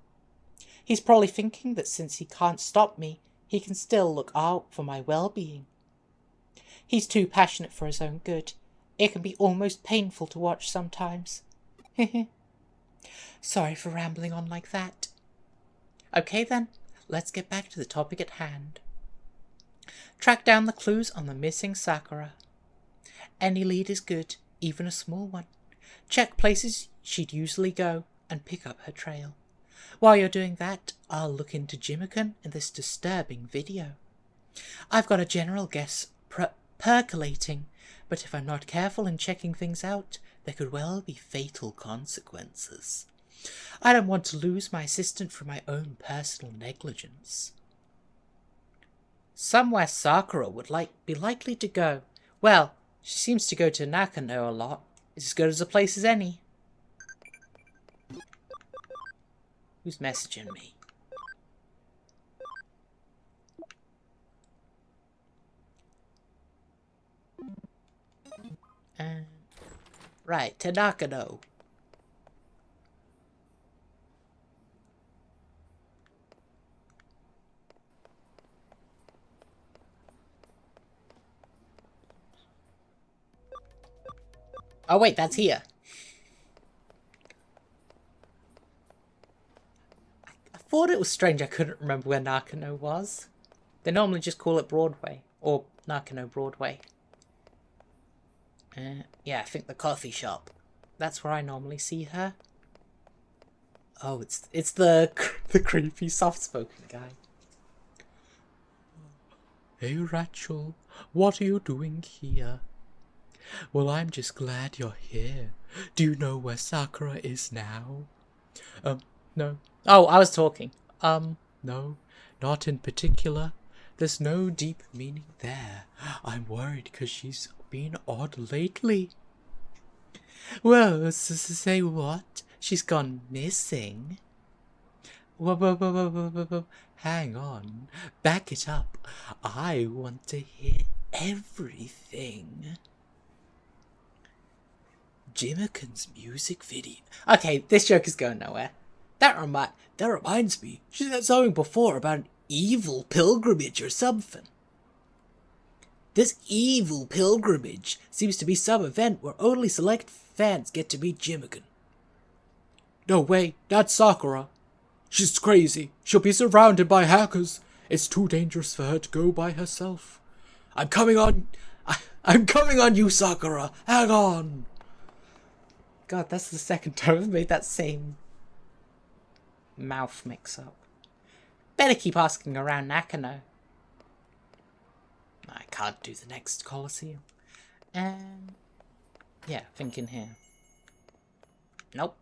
A: He's probably thinking that since he can't stop me, he can still look out for my well-being. He's too passionate for his own good. It can be almost painful to watch sometimes. Sorry for rambling on like that. Okay then, let's get back to the topic at hand. Track down the clues on the missing Sakura. Any lead is good, even a small one. Check places she'd usually go and pick up her trail. While you're doing that, I'll look into Jimikun in this disturbing video. I've got a general guess percolating, but if I'm not careful in checking things out, there could well be fatal consequences. I don't want to lose my assistant for my own personal negligence. Somewhere Sakura would be likely to go. Well, she seems to go to Nakano a lot. It's as good as a place as any. Who's messaging me? Right, to Nakano. Oh wait, that's here. I thought it was strange I couldn't remember where Nakano was. They normally just call it Broadway, or Nakano Broadway. Yeah, I think the coffee shop. That's where I normally see her. Oh, it's the creepy soft-spoken guy.
C: Hey Rachel, what are you doing here? Well, I'm just glad you're here. Do you know where Sakura is now? No.
A: Oh, I was talking.
C: No, not in particular. There's no deep meaning there. I'm worried because she's been odd lately.
A: Whoa, say what? She's gone missing?
C: Whoa. Hang on. Back it up. I want to hear everything.
B: Jimikun's music video.
A: Okay, this joke is going nowhere.
B: That reminds me. She said something before about an evil pilgrimage or something. This evil pilgrimage seems to be some event where only select fans get to meet Jimikun.
C: No way, that's Sakura. She's crazy. She'll be surrounded by hackers. It's too dangerous for her to go by herself.
B: I'm coming on you, Sakura. Hang on.
A: God, that's the second time I've made that same mouth mix-up. Better keep asking around Nakano. I can't do the next Colosseum. Yeah, thinking here. Nope.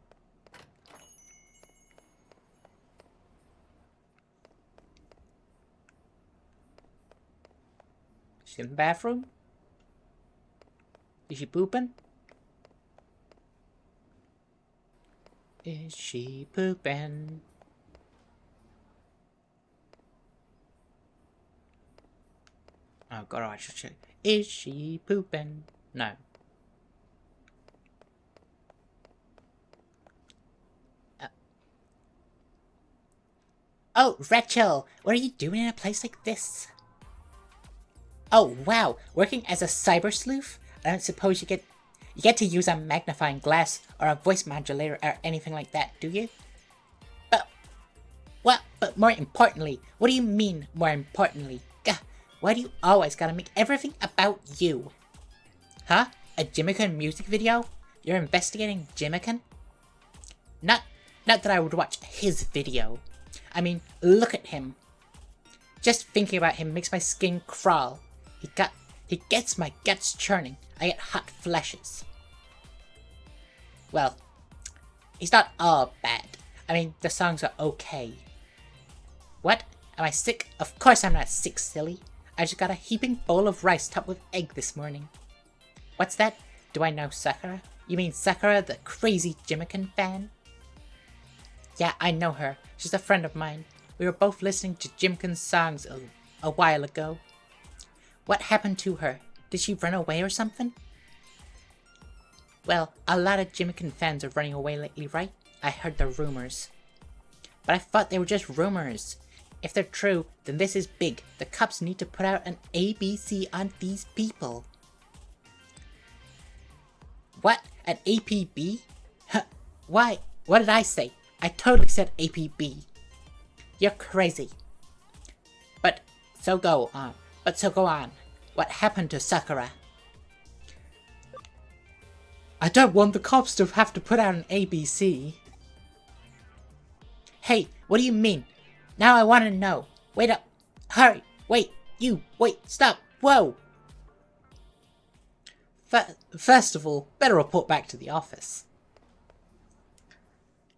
A: She's in the bathroom? Is she pooping? Is she pooping? Oh god, I should check. Is she pooping? No. Oh, Rachel, what are you doing in a place like this? Oh wow, working as a cyber sleuth? I don't suppose you get to use a magnifying glass or a voice modulator or anything like that, do you? But more importantly, what do you mean more importantly? Gah, Why do you always gotta make everything about you? Huh? A Jimmican music video? You're investigating Jimmican? Not that I would watch his video. I mean, look at him. Just thinking about him makes my skin crawl. He gets my guts churning. I get hot flashes. Well, he's not all bad. I mean, the songs are okay. What? Am I sick? Of course I'm not sick, silly. I just got a heaping bowl of rice topped with egg this morning. What's that? Do I know Sakura? You mean Sakura, the crazy Jimmican fan? Yeah, I know her. She's a friend of mine. We were both listening to Jimmican's songs a while ago. What happened to her? Did she run away or something? Well, a lot of Jimmican fans are running away lately, right? I heard the rumors. But I thought they were just rumors. If they're true, then this is big. The cops need to put out an ABC on these people. What? An APB? Huh. Why? What did I say? I totally said APB. You're crazy. But so go on. What happened to Sakura?
C: I don't want the cops to have to put out an ABC.
A: Hey, what do you mean? Now I want to know. Wait up. Hurry. Wait. Stop. Whoa.
C: First of all, better report back to the office.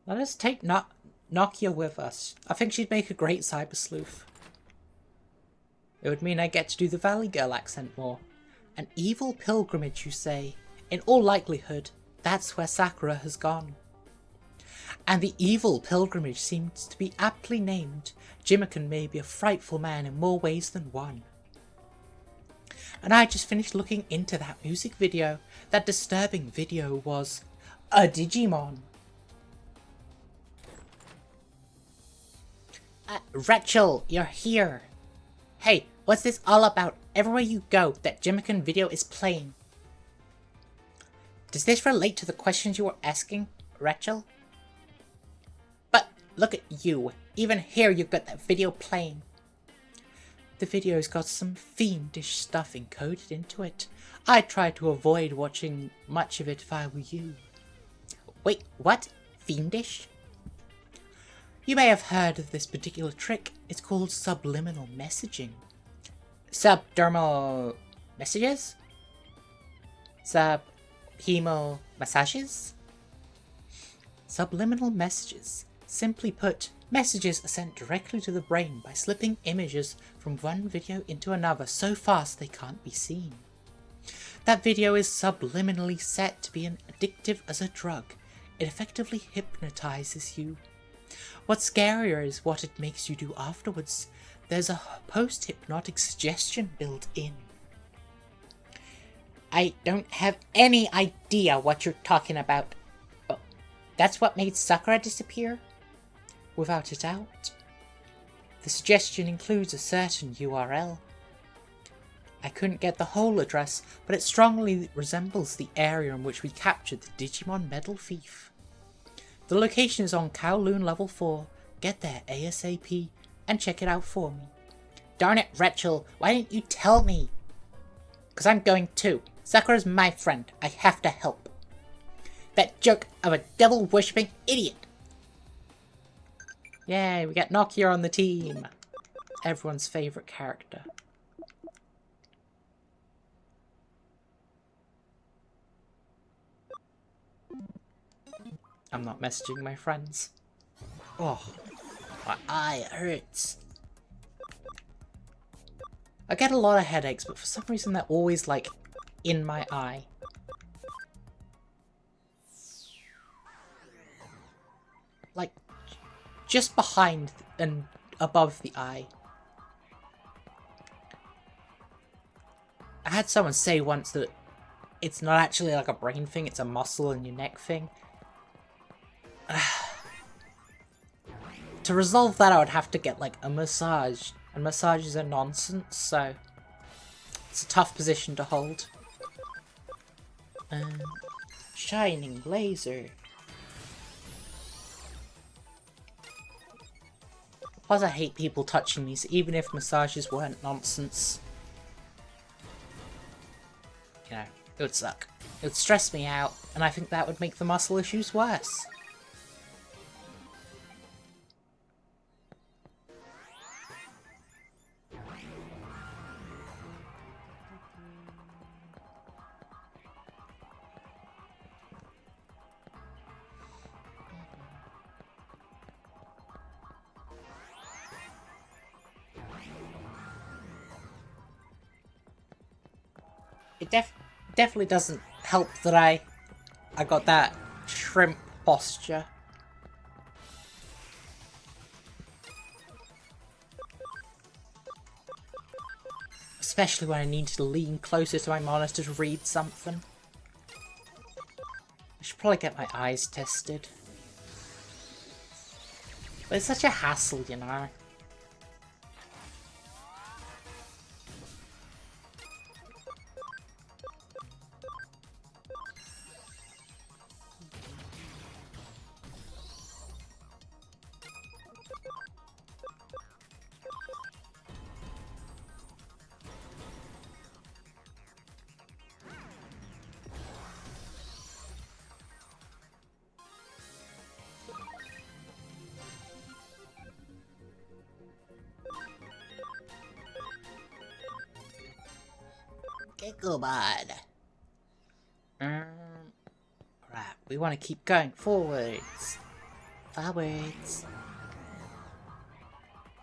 C: Let us take Nokia with us. I think she'd make a great cyber sleuth. It would mean I get to do the Valley Girl accent more. An evil pilgrimage, you say? In all likelihood, that's where Sakura has gone. And the evil pilgrimage seems to be aptly named. Jimmican may be a frightful man in more ways than one. And I just finished looking into that music video. That disturbing video was a Digimon.
A: Rachel, you're here. Hey, what's this all about? Everywhere you go, that Jimmican video is playing. Does this relate to the questions you were asking, Rachel? But look at you. Even here you've got that video playing. The video's got some fiendish stuff encoded into it. I try to avoid watching much of it if I were you. Wait, what? Fiendish? You may have heard of this particular trick. It's called subliminal messaging. Subdermal messages? Subhemal massages? Subliminal messages. Simply put, messages are sent directly to the brain by slipping images from one video into another so fast they can't be seen. That video is subliminally set to be as addictive as a drug. It effectively hypnotizes you. What's scarier is what it makes you do afterwards. There's a post-hypnotic suggestion built in. I don't have any idea what you're talking about. But that's what made Sakura disappear? Without a doubt. The suggestion includes a certain URL. I couldn't get the whole address, but it strongly resembles the area in which we captured the Digimon Medal Thief. The location is on Kowloon Level 4. Get there ASAP and check it out for me. Darn it, Rachel, why didn't you tell me? 'Cause I'm going too. Sakura's my friend. I have to help. That jerk of a devil-worshipping idiot.
C: Yay, we got Nokia on the team. Everyone's favourite character. I'm not messaging my friends. Oh, my eye hurts. I get a lot of headaches, but for some reason they're always like in my eye. Like just behind and above the eye. I had someone say once that it's not actually like a brain thing, it's a muscle in your neck thing. To resolve that, I would have to get like a massage, and massages are nonsense, so it's a tough position to hold. Shining laser. Plus, I hate people touching me, so even if massages weren't nonsense,
A: you know, it would suck. It would stress me out, and I think that would make the muscle issues worse. It definitely doesn't help that I got that shrimp posture. Especially when I need to lean closer to my monitor to read something. I should probably get my eyes tested. But it's such a hassle, you know.
B: Digimon.
A: Right, we want to keep going forwards. Forwards.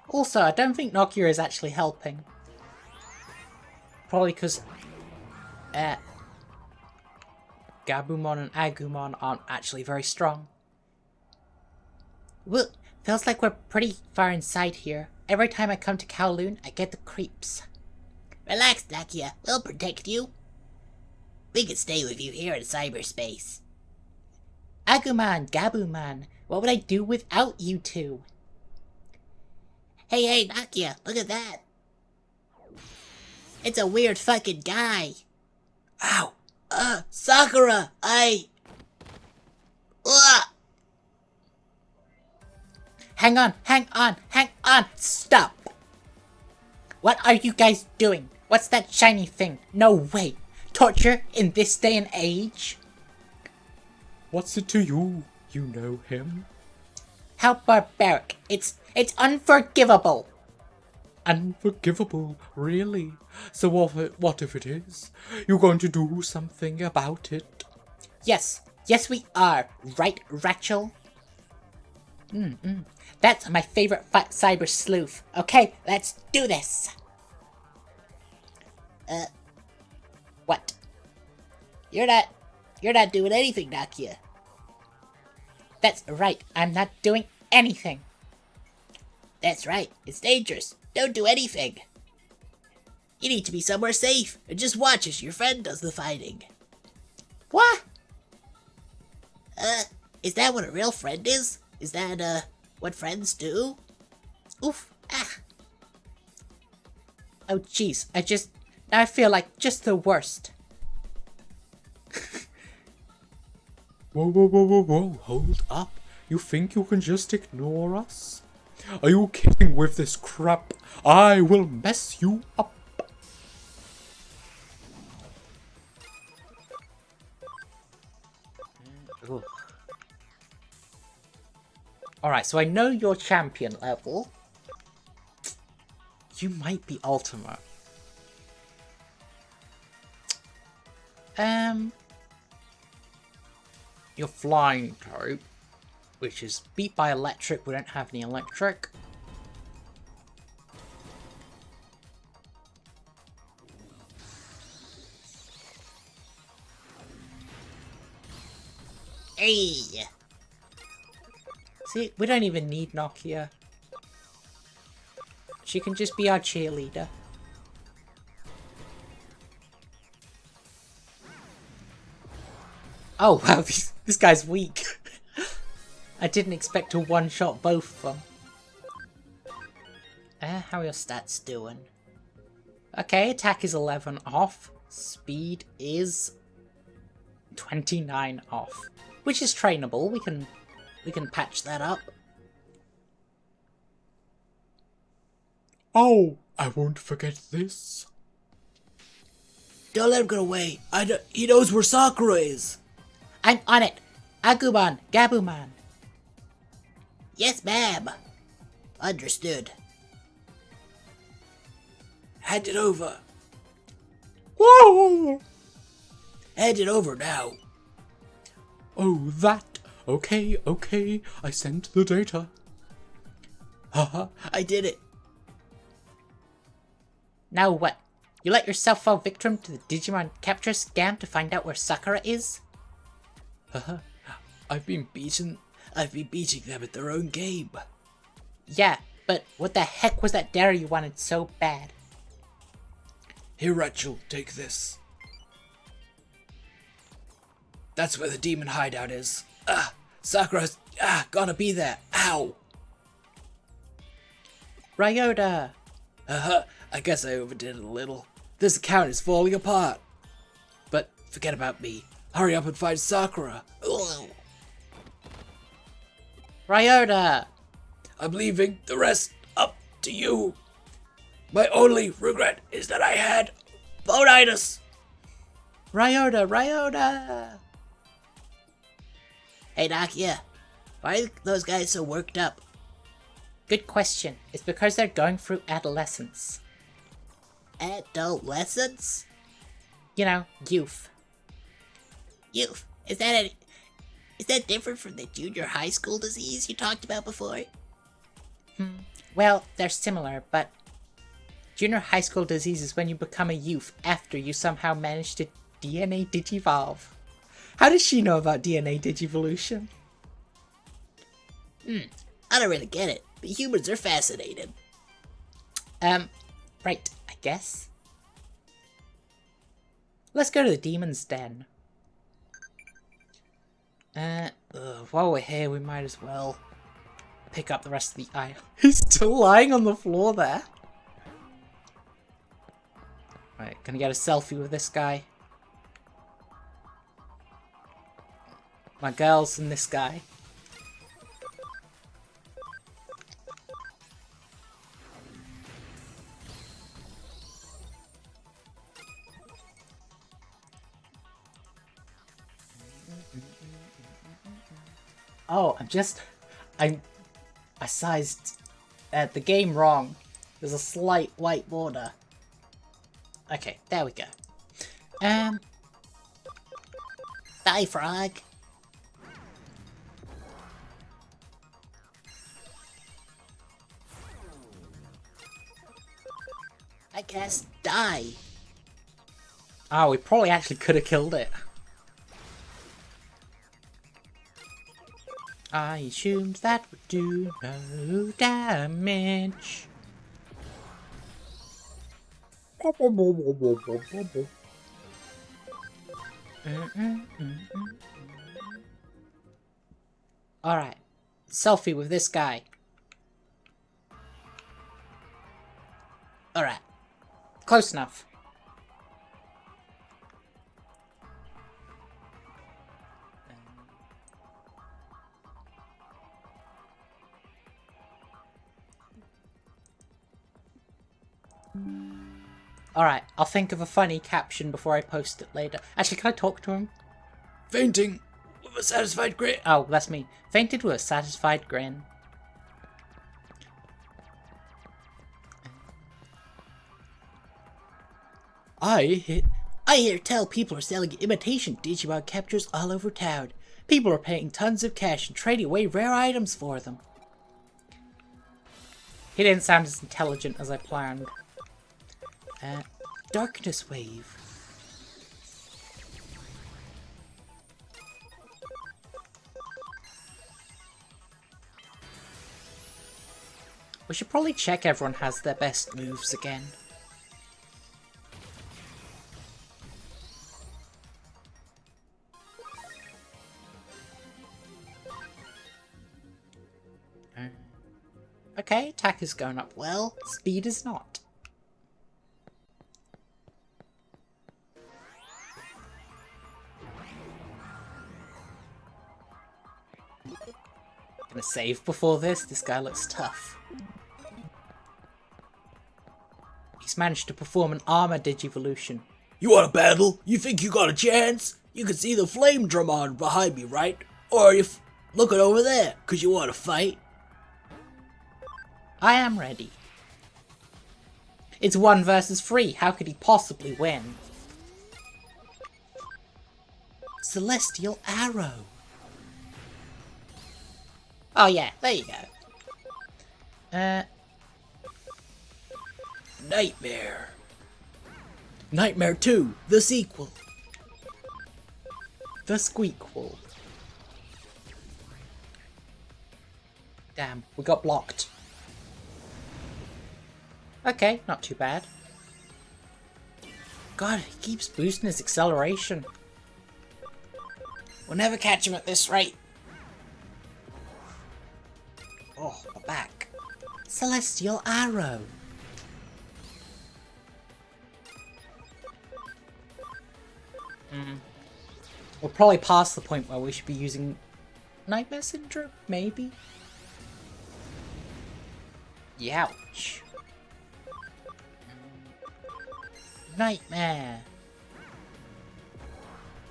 A: Also, I don't think Nokia is actually helping. Probably because Gabumon and Agumon aren't actually very strong. Well, feels like we're pretty far inside here. Every time I come to Kowloon, I get the creeps.
B: Relax, Nakia. We'll protect you. We can stay with you here in cyberspace.
A: Agumon, Gabumon, what would I do without you two?
B: Hey, Nakia, look at that. It's a weird fucking guy. Ow. Sakura,
A: Hang on, stop! What are you guys doing? What's that shiny thing? No way! Torture in this day and age?
C: What's it to you? You know him?
A: How barbaric. It's unforgivable.
C: Unforgivable, really? So what if it is? You're going to do something about it?
A: Yes we are. Right, Rachel? That's my favorite cyber sleuth. Okay, let's do this. What?
B: You're not doing anything, Nakia.
A: That's right, I'm not doing anything.
B: That's right, it's dangerous. Don't do anything. You need to be somewhere safe and just watch as your friend does the fighting.
A: What?
B: Is that what a real friend is? Is that, what friends do? Oof, ah.
A: Oh jeez, now I feel like just the worst.
C: Whoa, hold up. You think you can just ignore us? Are you kidding with this crap? I will mess you up.
A: Alright, so I know you're champion level. You might be ultimate. You're flying type, which is beat by electric. We don't have any electric.
B: Hey!
A: See, we don't even need Nokia. She can just be our cheerleader. Oh wow, this guy's weak. I didn't expect to one-shot both of them. How are your stats doing? Okay, attack is 11 off. Speed is 29 off. Which is trainable, we can patch that up.
C: Oh, I won't forget this.
B: Don't let him get away. He knows where Sakura is.
A: I'm on it. Agumon, Gabumon.
B: Yes, ma'am. Understood. Hand it over.
C: Whoa!
B: Hand it over now.
C: Oh, that. Okay, okay. I sent the data. Haha.
B: I did it.
A: Now what? You let yourself fall victim to the Digimon capture scam to find out where Sakura is?
C: Haha. I've been beaten.
B: I've been beating them at their own game.
A: Yeah, but what the heck was that dare you wanted so bad?
B: Here, Rachel, take this. That's where the demon hideout is. Sakura's gonna be there. Ow!
A: Ryota!
B: I guess I overdid it a little. This account is falling apart. But forget about me. Hurry up and find Sakura. Ugh.
A: Ryota!
B: I'm leaving the rest up to you. My only regret is that I had bonitis.
A: Ryota! Ryota!
B: Hey, Nakia. Why are those guys so worked up?
A: Good question. It's because they're going through adolescence.
B: Adolescence?
A: You know, youth.
B: Youth. Is that different from the junior high school disease you talked about before?
A: Well, they're similar, but junior high school disease is when you become a youth after you somehow manage to DNA digivolve. How does she know about DNA digivolution?
B: I don't really get it, but humans are fascinating.
A: Right, I guess. Let's go to the demon's den. While we're here, we might as well pick up the rest of the aisle. He's still lying on the floor there. Right, gonna get a selfie with this guy. My girls and this guy. Oh, I sized the game wrong. There's a slight white border. Okay, there we go.
B: Bye, frog. I guess die.
A: Oh, we probably actually could have killed it. I assumed that would do no damage. Alright, selfie with this guy. Alright, close enough. Alright, I'll think of a funny caption before I post it later. Actually, can I talk to him?
B: Fainting with a satisfied grin.
A: Oh, that's me. Fainted with a satisfied grin.
B: I hear tell people are selling imitation Digimon captures all over town. People are paying tons of cash and trading away rare items for them.
A: He didn't sound as intelligent as I planned.
B: Darkness Wave.
A: We should probably check everyone has their best moves again. Okay, attack is going up well, speed is not. Gonna save before this. This guy looks tough. He's managed to perform an armor digivolution.
B: You want to battle? You think you got a chance? You can see the flame Digimon behind me, right? Or if looking over there, 'cause you want to fight?
A: I am ready. It's 1 versus 3. How could he possibly win? Celestial Arrow. Oh yeah, there you go.
B: Nightmare. Nightmare 2, the sequel.
A: The Squeakquel. Damn, we got blocked. Okay, not too bad. God, he keeps boosting his acceleration. We'll never catch him at this rate. Oh, my back. Celestial Arrow. We're probably past the point where we should be using Nightmare Syndrome, maybe? Youch. Nightmare.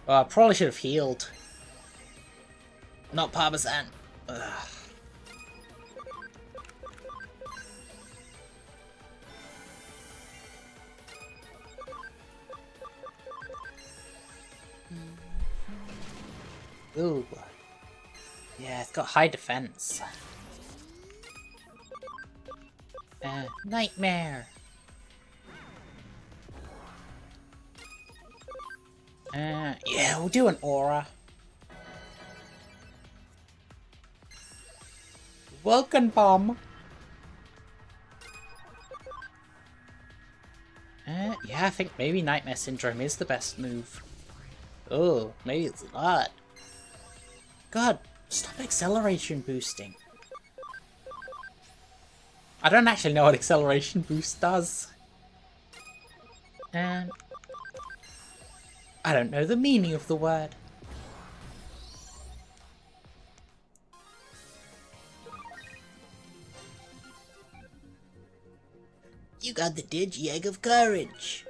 A: Oh, I probably should have healed. Not Parmesan. Ugh. Ooh. Yeah, it's got high defense. Nightmare. Yeah, we'll do an aura. Vulcan bomb. Yeah, I think maybe Nightmare Syndrome is the best move. Oh, maybe it's not. God, stop acceleration boosting. I don't actually know what acceleration boost does. And I don't know the meaning of the word.
B: You got the Digi Egg of Courage.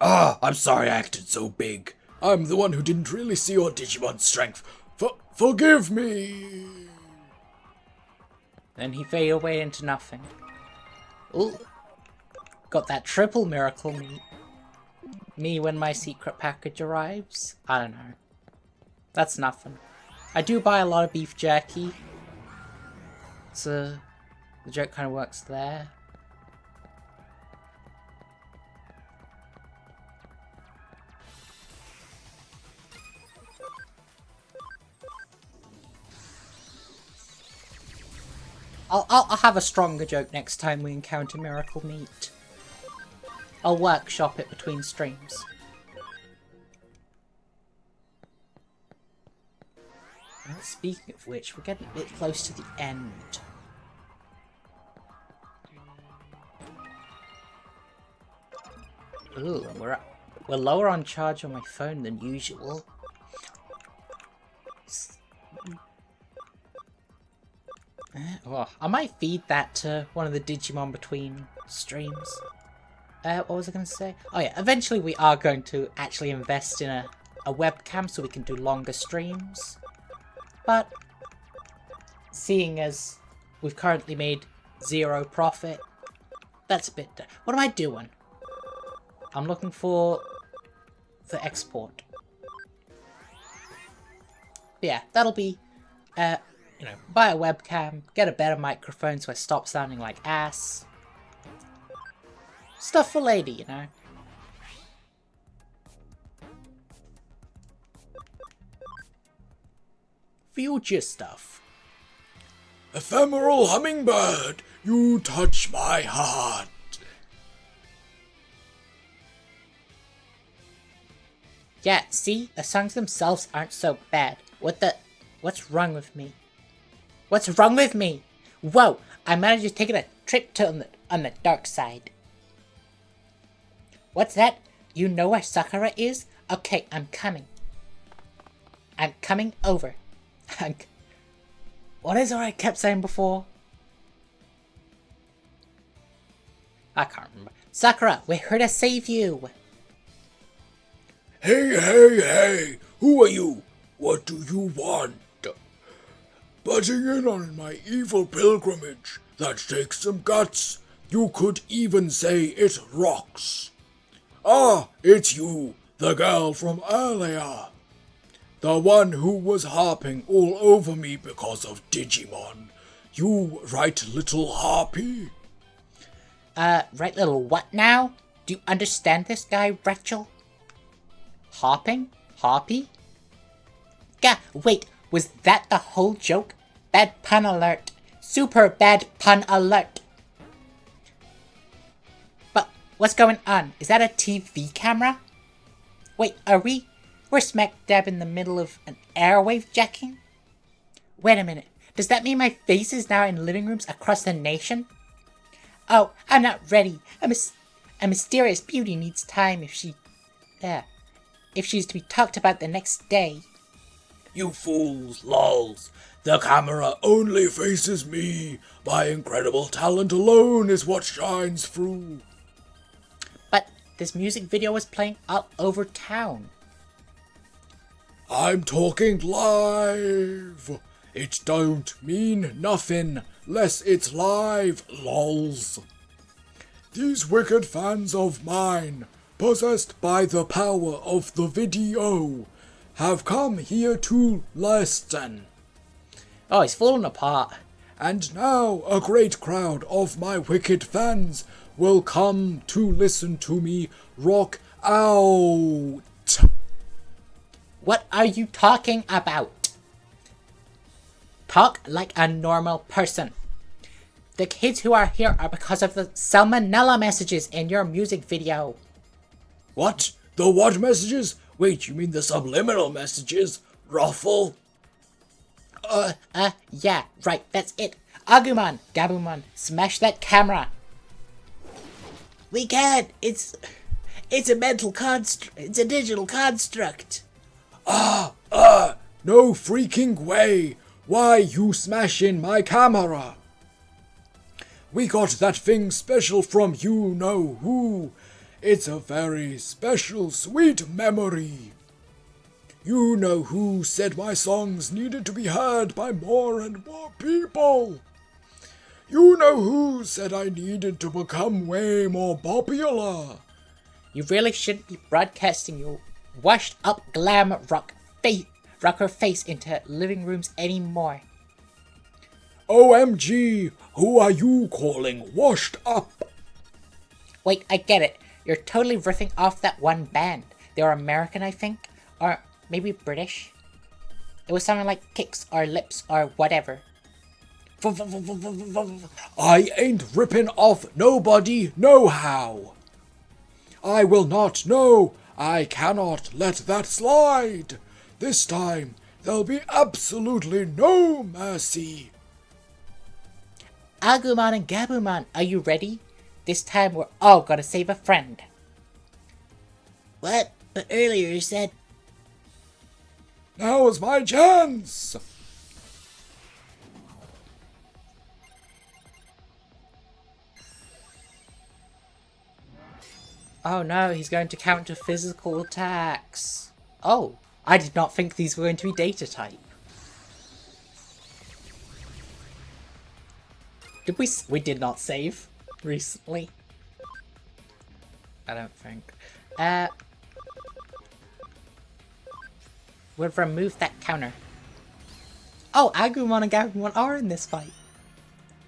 C: Ah, I'm sorry I acted so big. I'm the one who didn't really see your Digimon's strength. Forgive me!
A: Then he faded away into nothing. Ooh. Got that triple miracle meat. Me when my secret package arrives? I don't know. That's nothing. I do buy a lot of beef jerky. So the joke kind of works there. I'll have a stronger joke next time we encounter Miracle Meat. I'll workshop it between streams. Well, speaking of which, we're getting a bit close to the end. Ooh, and we're lower on charge on my phone than usual. Oh, I might feed that to one of the Digimon between streams. What was I going to say? Oh yeah, eventually we are going to actually invest in a webcam so we can do longer streams. But seeing as we've currently made 0 profit, that's a bit... What am I doing? I'm looking for the export. But yeah, that'll be... you know, buy a webcam, get a better microphone so I stop sounding like ass. Stuff for lady, you know. Future stuff.
C: Ephemeral hummingbird, you touch my heart.
A: Yeah, see? The songs themselves aren't so bad. What's wrong with me? What's wrong with me? Whoa, I managed to take a trip to on the dark side. What's that? You know where Sakura is? Okay, I'm coming. I'm coming over. What is it I kept saying before? I can't remember. Sakura, we're here to save you.
D: Hey, who are you? What do you want? Butting in on my evil pilgrimage. That takes some guts. You could even say it rocks. Ah, it's you, the girl from earlier. The one who was harping all over me because of Digimon. You right little harpy?
A: Right little what now? Do you understand this guy, Rachel? Hopping? Hoppy? Wait, was that the whole joke? Bad pun alert. Super bad pun alert. But what's going on? Is that a TV camera? Wait, we're smack dab in the middle of an airwave jacking? Wait a minute. Does that mean my face is now in living rooms across the nation? Oh, I'm not ready. A mysterious beauty needs time if she's to be talked about the next day.
D: You fools, lols. The camera only faces me. My incredible talent alone is what shines through.
A: But this music video was playing all over town.
D: I'm talking live. It don't mean nothing less it's live, lols. These wicked fans of mine, possessed by the power of the video, have come here to listen.
A: Oh, he's falling apart.
D: And now a great crowd of my wicked fans will come to listen to me rock out.
A: What are you talking about? Talk like a normal person. The kids who are here are because of the salmonella messages in your music video.
D: What? The what messages? Wait, you mean the subliminal messages? Ruffle?
A: Yeah, right, that's it. Agumon, Gabumon, smash that camera.
B: We can't. It's a mental construct. It's a digital construct.
D: No freaking way! Why you smashing my camera? We got that thing special from you know who. It's a very special sweet memory. You know who said my songs needed to be heard by more and more people. You know who said I needed to become way more popular.
A: You really shouldn't be broadcasting your washed up glam rocker face into living rooms anymore.
D: OMG, who are you calling washed up?
A: Wait, I get it. You're totally riffing off that one band. They were American, I think. Or maybe British. It was something like Kicks or Lips or whatever.
D: I ain't ripping off nobody no how. I will not, no, I cannot let that slide. This time, there'll be absolutely no mercy.
A: Agumon and Gabumon, are you ready? This time we're all gonna save a friend.
B: What? But earlier you said...
D: Now's my chance.
A: Oh no, he's going to counter physical attacks. Oh, I did not think these were going to be data type. Did we did not save recently? I don't think. We've removed that counter. Oh, Agumon and Gabumon are in this fight.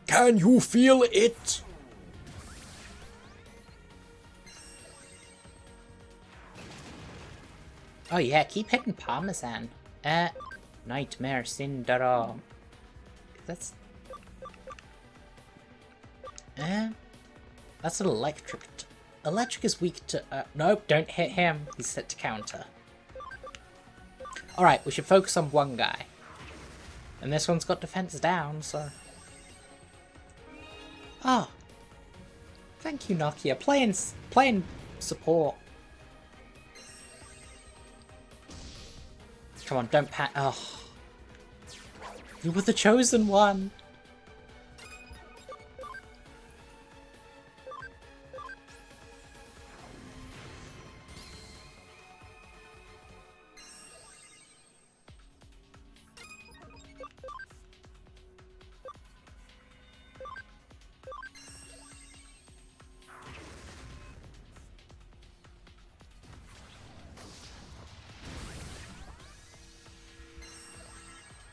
D: Can you feel it?
A: Oh yeah, keep hitting Parmesan. Nightmare Syndrome. That's... That's an electric. Electric is weak to... nope, don't hit him. He's set to counter. Alright, we should focus on one guy. And this one's got defense down, so... Oh. Thank you, Nokia. Playing support. Come on, don't pat. Oh. You were the chosen one.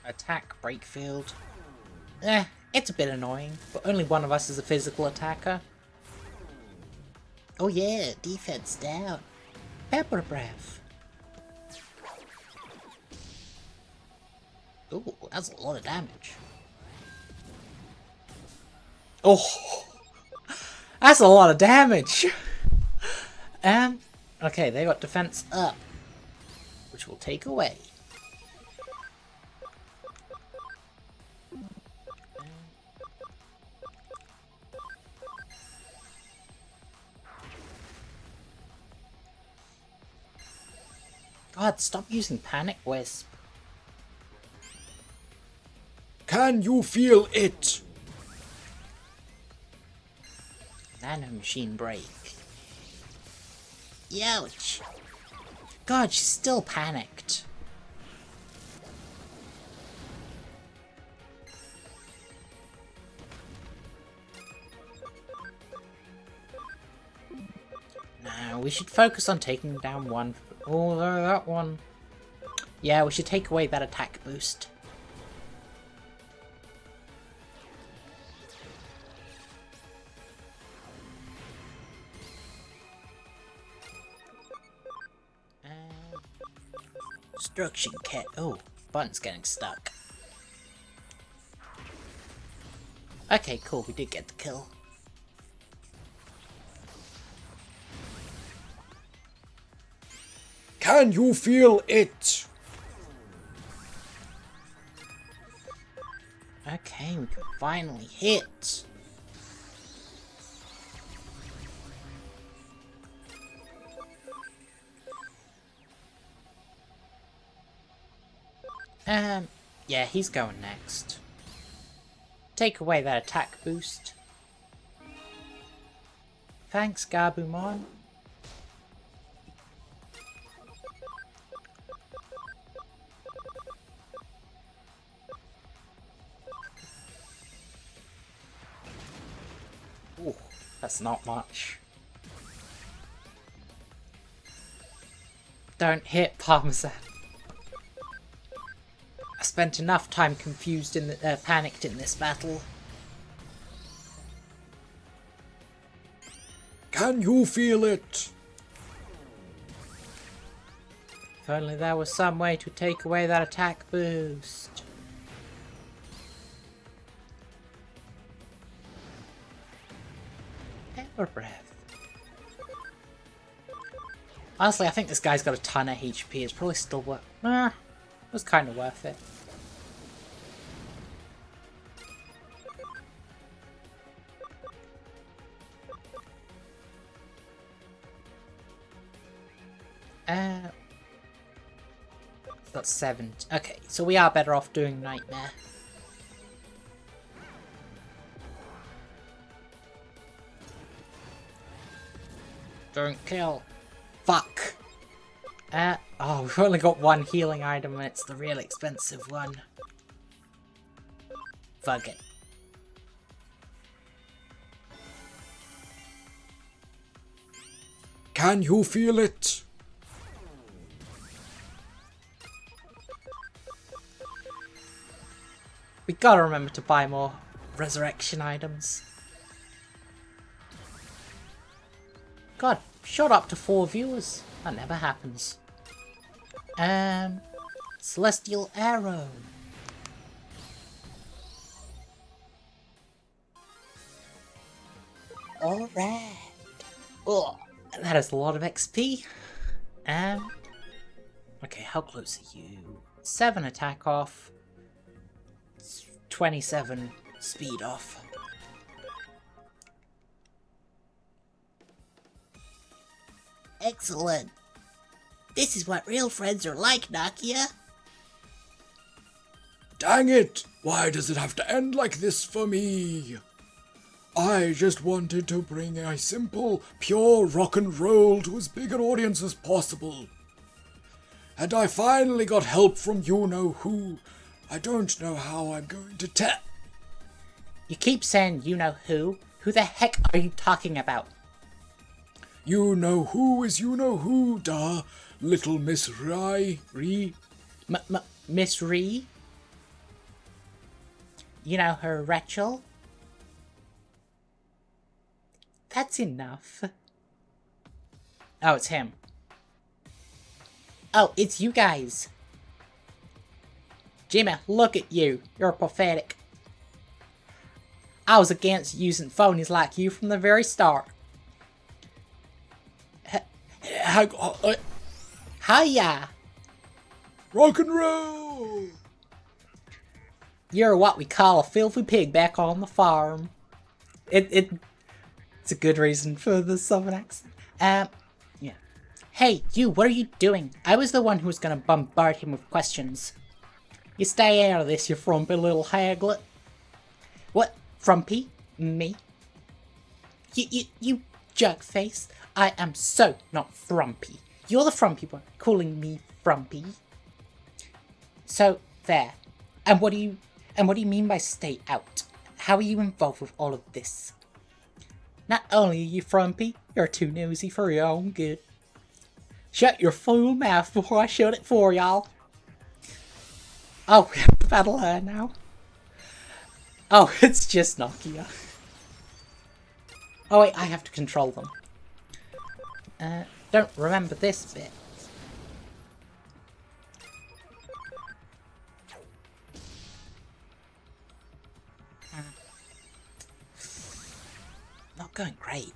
A: Attack break field. It's a bit annoying, but only one of us is a physical attacker.
B: Oh yeah, defense down.
A: Pepper breath.
B: Ooh, that's a lot of damage.
A: Oh, that's a lot of damage. Okay, they got defense up, which will take away. God, stop using Panic Wisp.
D: Can you feel it?
A: Nano Machine Break.
B: Youch.
A: God, she's still panicked. Now, we should focus on taking down one. Oh, that one. Yeah, we should take away that attack boost. Destruction Cat. Oh, button's getting stuck. Okay, cool. We did get the kill.
D: Can you feel it?
A: Okay, we can finally hit. Yeah, he's going next. Take away that attack boost. Thanks, Gabumon. Ooh, that's not much. Don't hit Parmesan. I spent enough time confused and panicked in this battle.
D: Can you feel it?
A: If only there was some way to take away that attack boost. Pepper breath. Honestly, I think this guy's got a ton of HP. It's probably still worth. It was kind of worth it. That's 7. Okay, so we are better off doing Nightmare. Don't kill. Fuck. Oh, we've only got one healing item and it's the real expensive one. Fuck it.
D: Can you feel it?
A: We gotta remember to buy more resurrection items. God, shot up to 4 viewers. That never happens. Celestial Arrow. Alright. Oh, that is a lot of XP. Okay, how close are you? 7 attack off. 27 speed off.
B: Excellent. This is what real friends are like, Nakia.
D: Dang it! Why does it have to end like this for me? I just wanted to bring a simple, pure rock and roll to as big an audience as possible. And I finally got help from you-know-who. I don't know how I'm going to tell.
A: You keep saying you-know-who. Who the heck are you talking about?
D: You-know-who is you-know-who, duh. Little Miss Rai.
A: Miss Ree? You know her, Rachel? That's enough. Oh, it's him. Oh, it's you guys. Jimmy, look at you. You're pathetic. I was against using phonies like you from the very start. Hiya!
D: Rock and roll!
A: You're what we call a filthy pig back on the farm. It's a good reason for the southern accent. Yeah. Hey, you, what are you doing? I was the one who was gonna bombard him with questions. You stay out of this, you frumpy little haglet. What? Frumpy? Me? You jerk face. I am so not frumpy. You're the frumpy one, calling me frumpy. So, there. And what do you mean by stay out? How are you involved with all of this? Not only are you frumpy, you're too nosy for your own good. Shut your fool mouth before I shut it for y'all. Oh, we have to battle her now. Oh, it's just Nokia. Oh wait, I have to control them. Don't remember this bit. Not going great.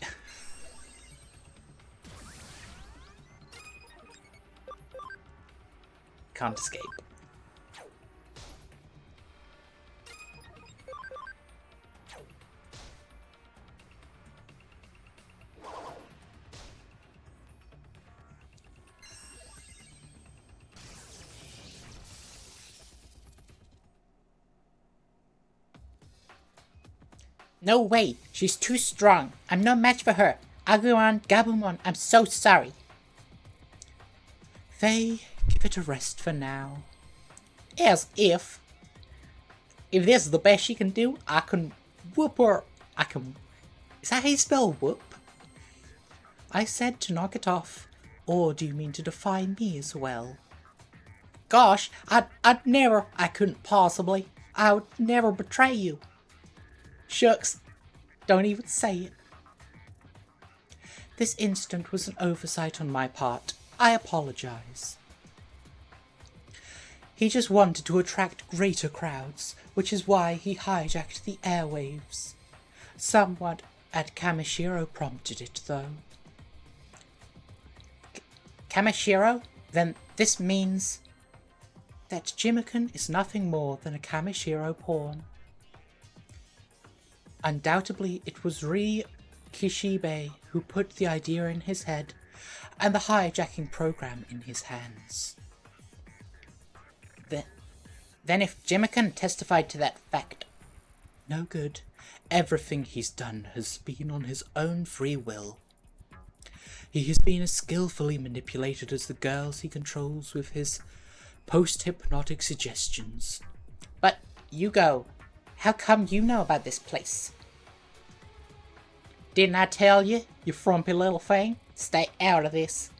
A: Can't escape. No way, she's too strong. I'm no match for her. Agumon, Gabumon, I'm so sorry. Faye, give it a rest for now. As if this is the best she can do, I can whoop her. Is that how you spell whoop? I said to knock it off. Or do you mean to defy me as well? Gosh, I'd never, I couldn't possibly. I would never betray you. Shucks, don't even say it. This instant was an oversight on my part. I apologize. He just wanted to attract greater crowds, which is why he hijacked the airwaves. Someone at Kamishiro prompted it, though. Kamishiro? Then this means that Jimikun is nothing more than a Kamishiro pawn. Undoubtedly, it was Kishibe who put the idea in his head and the hijacking program in his hands. Then if Jimikun testified to that fact, no good. Everything he's done has been on his own free will. He has been as skillfully manipulated as the girls he controls with his post-hypnotic suggestions. But, Yugo, how come you know about this place? Didn't I tell you, you frumpy little thing? Stay out of this.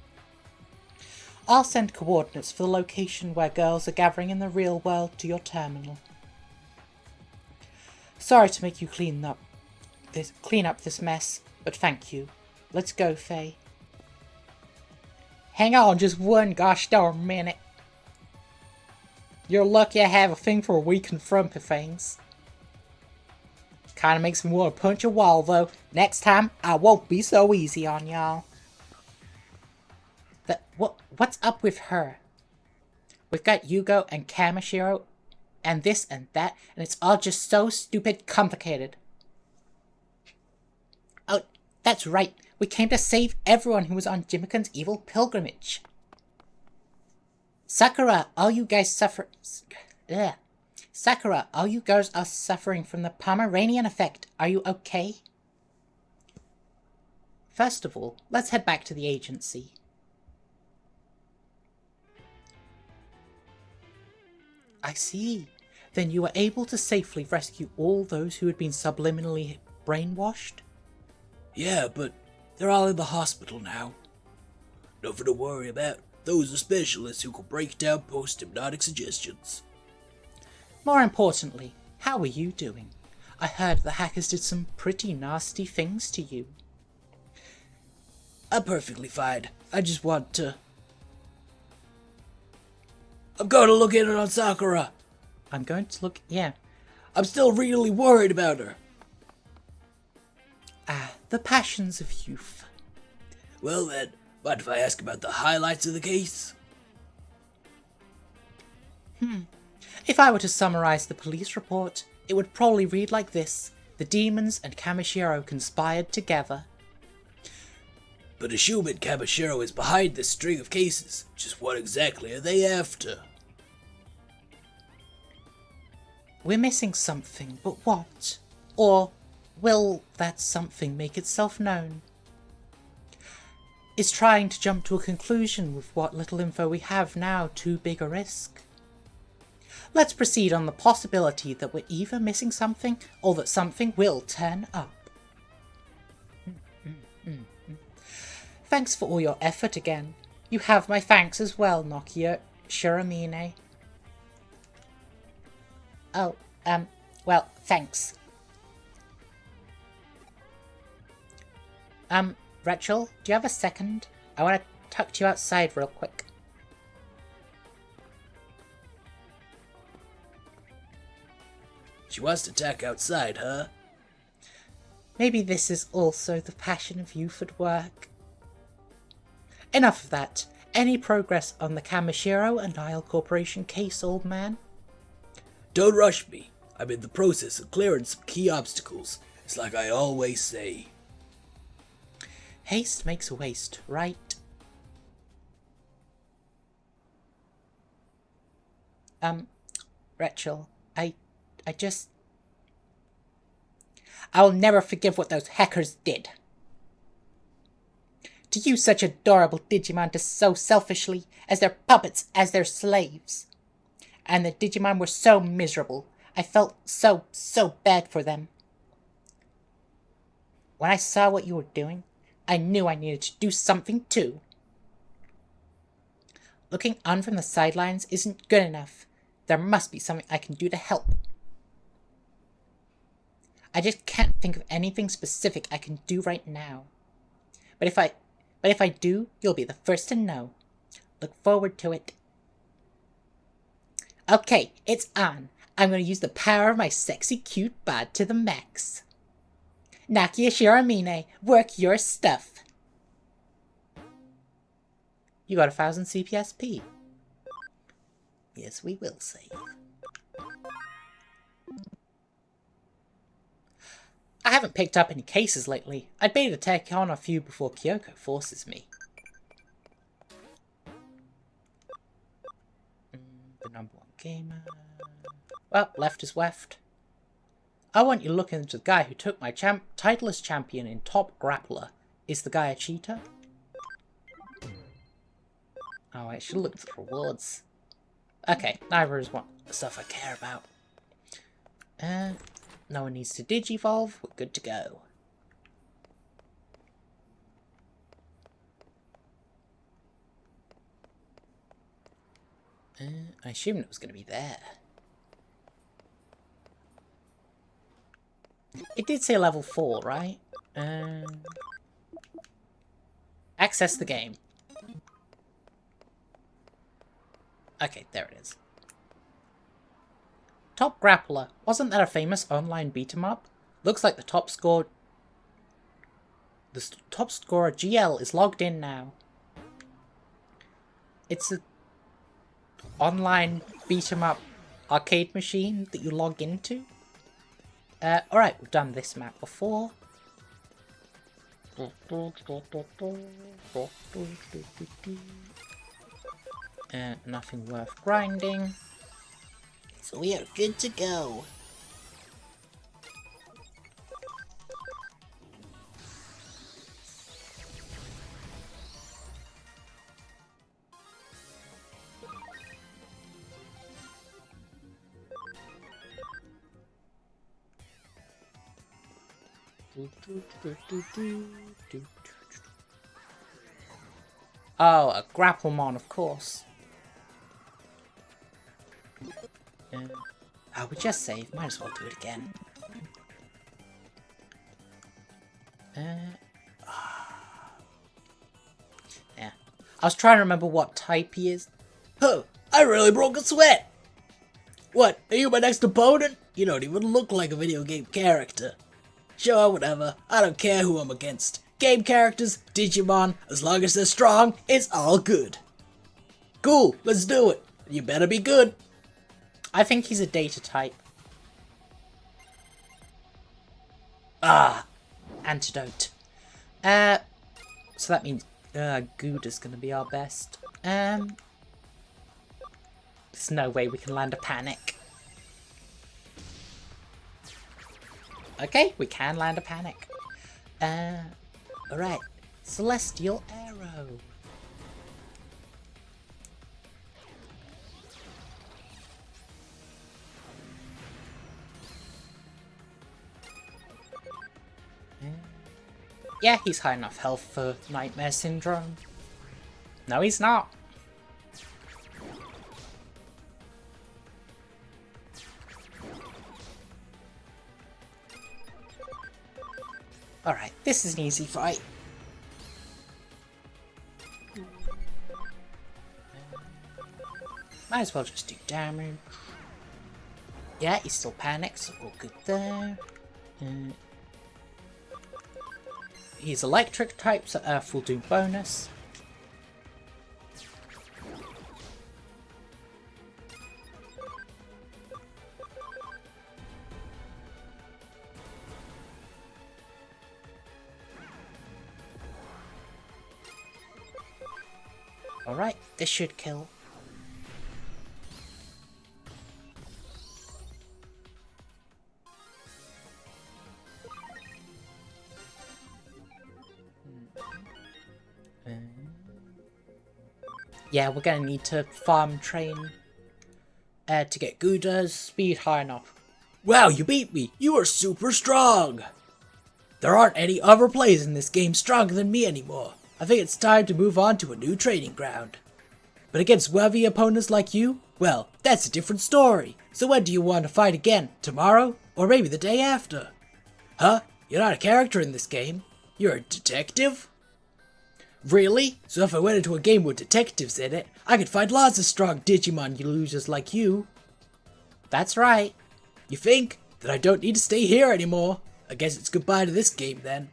A: I'll send coordinates for the location where girls are gathering in the real world to your terminal. Sorry to make you clean up this mess, but thank you. Let's go, Faye. Hang on just one gosh darn minute. You're lucky I have a thing for weak and frumpy things. Kinda makes me want to punch a wall, though. Next time, I won't be so easy on y'all. What's up with her? We've got Yugo and Kamishiro, and this and that, and it's all just so stupid complicated. Oh, that's right. We came to save everyone who was on Jimikun's evil pilgrimage. Sakura, all you girls are suffering from the Pomeranian effect. Are you okay? First of all, let's head back to the agency. I see. Then you were able to safely rescue all those who had been subliminally brainwashed?
B: Yeah, but they're all in the hospital now. Nothing to worry about. Those are specialists who can break down post-hypnotic suggestions.
A: More importantly, How are you doing? I heard the hackers did some pretty nasty things to you.
B: I'm perfectly fine. I just want to... I'm going to look in on Sakura.
A: I'm going to look... Yeah.
B: I'm still really worried about her.
A: Ah, the passions of youth.
B: Well then, mind if I ask about the highlights of the case?
A: If I were to summarize the police report, it would probably read like this. The demons and Kamishiro conspired together.
B: But assuming Kamishiro is behind this string of cases, just what exactly are they after?
A: We're missing something, but what? Or will that something make itself known? Is trying to jump to a conclusion with what little info we have now too big a risk? Let's proceed on the possibility that we're either missing something or that something will turn up. Thanks for all your effort again. You have my thanks as well, Nokia Shiramine. Oh, well, thanks. Rachel, do you have a second? I want to tuck you outside real quick.
B: She wants to tack outside, huh?
A: Maybe this is also the passion of youth at work. Enough of that. Any progress on the Kamishiro and Isle Corporation case, old man?
B: Don't rush me. I'm in the process of clearing some key obstacles. It's like I always say.
A: Haste makes waste, right? Rachel, I'll never forgive what those hackers did. To use such adorable Digimon so selfishly, as their puppets, as their slaves. And the Digimon were so miserable. I felt so bad for them. When I saw what you were doing, I knew I needed to do something too. Looking on from the sidelines isn't good enough. There must be something I can do to help. I just can't think of anything specific I can do right now. But if I do, you'll be the first to know. Look forward to it. Okay, it's on. I'm going to use the power of my sexy cute bod to the max. Nakia Shiramine, work your stuff. You got 1000 CPSP. Yes, we will save. I haven't picked up any cases lately. I'd better take on a few before Kyoko forces me. The #1 gamer. Well, left is left. I want you to look into the guy who took my title as champion in Top Grappler. Is the guy a cheater? Oh, I should look at the rewards. Okay, neither is one the stuff I care about. No one needs to digivolve. We're good to go. I assumed it was going to be there. It did say level 4, right? Access the game. Okay, there it is. Top Grappler. Wasn't that a famous online beat-em-up? Looks like the top scorer GL is logged in now. It's a online beat-em-up arcade machine that you log into. Alright, we've done this map before. Nothing worth grinding. So we are good to go. Oh, a Grapplemon, of course. I would just save. Might as well do it again. Yeah. I was trying to remember what type he is.
B: Huh, I really broke a sweat. What, are you my next opponent? You don't even look like a video game character. Sure, whatever. I don't care who I'm against. Game characters, Digimon, as long as they're strong, it's all good. Cool, let's do it. You better be good.
A: I think he's a data type. Antidote. So that means Gouda's gonna be our best. There's no way we can land a panic. Okay, we can land a panic. Alright. Celestial Arrow. Yeah, he's high enough health for Nightmare Syndrome. No, he's not. Alright, this is an easy fight. Might as well just do damage. Yeah, he still panics, so all good there. He's electric type, so Earth will do bonus. Alright, this should kill. Yeah, we're gonna need to farm train to get Gouda's speed high enough.
B: Wow, you beat me. You are super strong. There aren't any other players in this game stronger than me anymore. I think it's time to move on to a new training ground. But against worthy opponents like you, well, that's a different story. So when do you want to fight again? Tomorrow? Or maybe the day after? Huh? You're not a character in this game. You're a detective? Really? So if I went into a game with detectives in it, I could find lots of strong Digimon losers like you.
A: That's right.
B: You think? That I don't need to stay here anymore. I guess it's goodbye to this game then.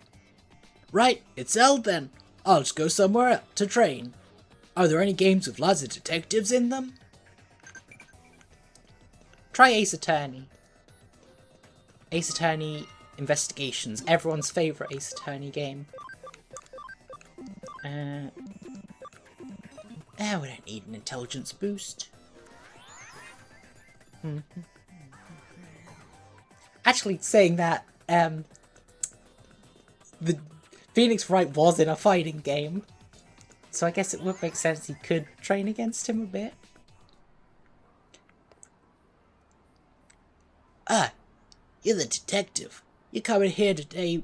B: Right, it's held then. I'll just go somewhere else to train. Are there any games with lots of detectives in them?
A: Try Ace Attorney. Ace Attorney Investigations. Everyone's favourite Ace Attorney game. We don't need an intelligence boost. Actually, saying that, the Phoenix Wright was in a fighting game, so I guess it would make sense he could train against him a bit.
B: Ah, you're the detective. You're coming here today.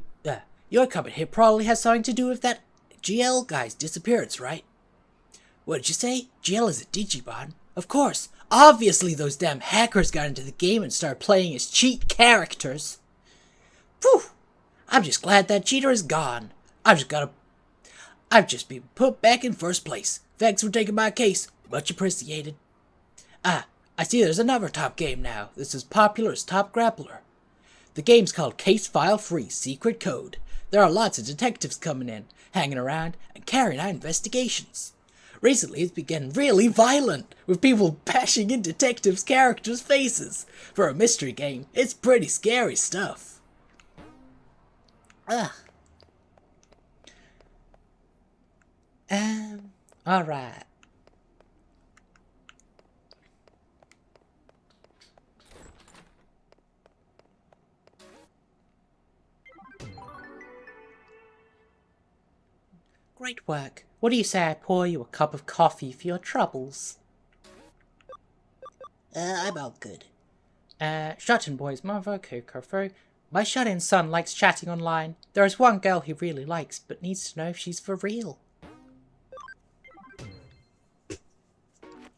B: Your coming here probably has something to do with that GL guy's disappearance, right? What did you say? GL is a Digimon? Of course. Obviously those damn hackers got into the game and started playing as cheat characters. Phew! I'm just glad that cheater is gone. I've just been put back in first place. Thanks for taking my case. Much appreciated. Ah, I see there's another top game now. This is popular as Top Grappler. The game's called Case File Free Secret Code. There are lots of detectives coming in, hanging around, and carrying out investigations. Recently, it's been getting really violent, with people bashing in detectives' characters' faces. For a mystery game, it's pretty scary stuff.
A: Ugh. Alright. Great work. What do you say I pour you a cup of coffee for your troubles?
B: I'm all good.
A: Shut-in boy's mother, Kokofo. My shut-in son likes chatting online. There is one girl he really likes, but needs to know if she's for real.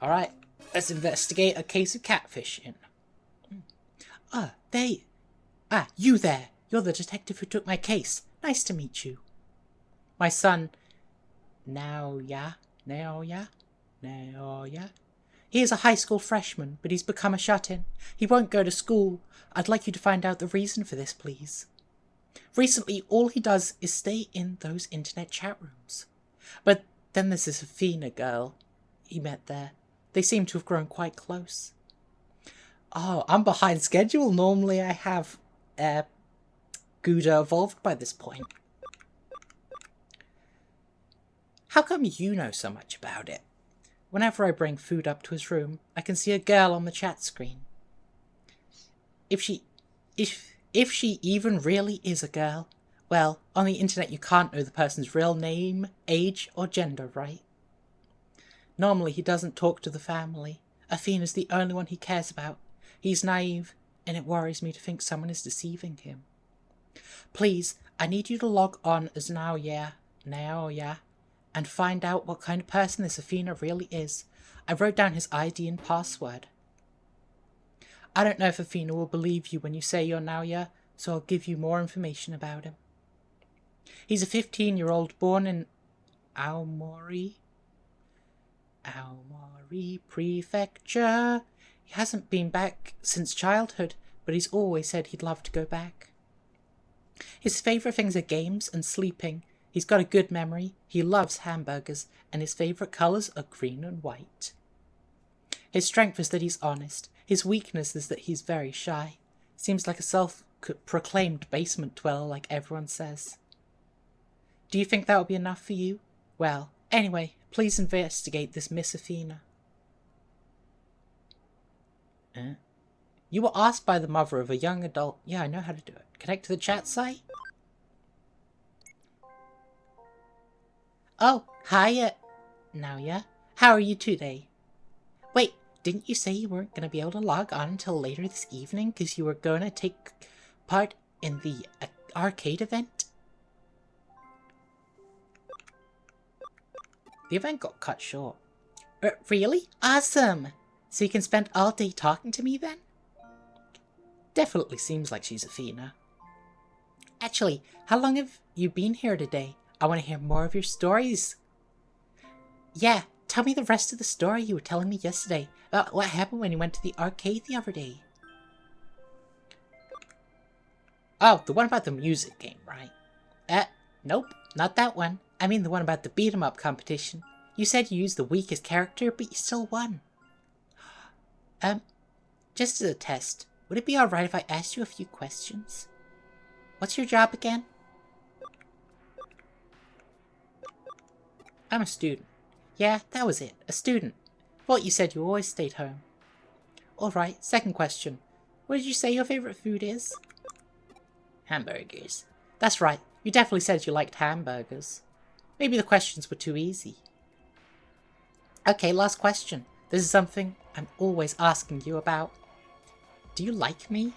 A: Alright, let's investigate a case of catfishing. You there. You're the detective who took my case. Nice to meet you. My son, Naoya. He is a high school freshman, but he's become a shut-in. He won't go to school. I'd like you to find out the reason for this, please. Recently, all he does is stay in those internet chat rooms. But then there's this Athena girl he met there. They seem to have grown quite close. Oh, I'm behind schedule. Normally I have Gouda evolved by this point. How come you know so much about it? Whenever I bring food up to his room, I can see a girl on the chat screen. If she even really is a girl, well, on the internet you can't know the person's real name, age, or gender, right? Normally he doesn't talk to the family. Athena's the only one he cares about. He's naive, and it worries me to think someone is deceiving him. Please, I need you to log on as Naoya, and find out what kind of person this Athena really is. I wrote down his ID and password. I don't know if Athena will believe you when you say you're Naoya, so I'll give you more information about him. He's a 15-year-old born in Aomori Prefecture. He hasn't been back since childhood, but he's always said he'd love to go back. His favourite things are games and sleeping. He's got a good memory, he loves hamburgers, and his favourite colours are green and white. His strength is that he's honest. His weakness is that he's very shy. Seems like a self-proclaimed basement dweller like everyone says. Do you think that will be enough for you? Well, anyway, please investigate this Miss Athena. You were asked by the mother of a young adult... Yeah, I know how to do it. Connect to the chat site? Oh, hiya, Naoya. How are you today? Wait, didn't you say you weren't going to be able to log on until later this evening because you were going to take part in the arcade event? The event got cut short. Really? Awesome! So you can spend all day talking to me then? Definitely seems like she's Athena. Actually, how long have you been here today? I want to hear more of your stories. Yeah, tell me the rest of the story you were telling me yesterday about what happened when you went to the arcade the other day. Oh, the one about the music game, right? Nope, not that one. I mean the one about the beat-em-up competition. You said you used the weakest character, but you still won. Just as a test, would it be alright if I asked you a few questions? What's your job again? I'm a student. Yeah, that was it. A student. Thought you said you always stayed home. Alright, second question. What did you say your favourite food is? Hamburgers. That's right. You definitely said you liked hamburgers. Maybe the questions were too easy. Okay, last question. This is something I'm always asking you about. Do you like me?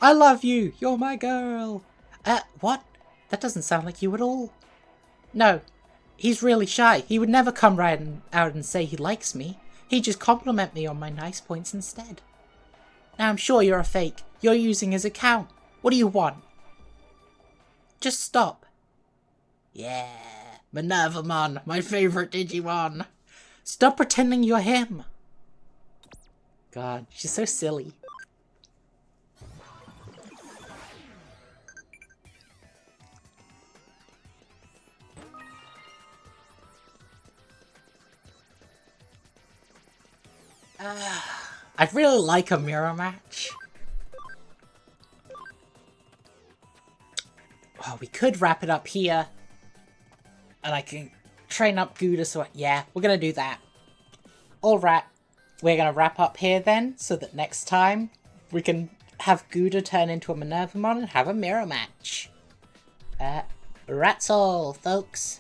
A: I love you! You're my girl! What? That doesn't sound like you at all. No, he's really shy. He would never come right out and say he likes me. He'd just compliment me on my nice points instead. Now I'm sure you're a fake. You're using his account. What do you want? Just stop. Yeah, Minervamon, my favourite Digimon. Stop pretending you're him. God, she's so silly. I'd really like a mirror match. Oh, we could wrap it up here. And I can train up Gouda, so yeah, we're gonna do that. Alright, we're gonna wrap up here then, so that next time we can have Gouda turn into a Minervamon and have a mirror match. That's all, folks.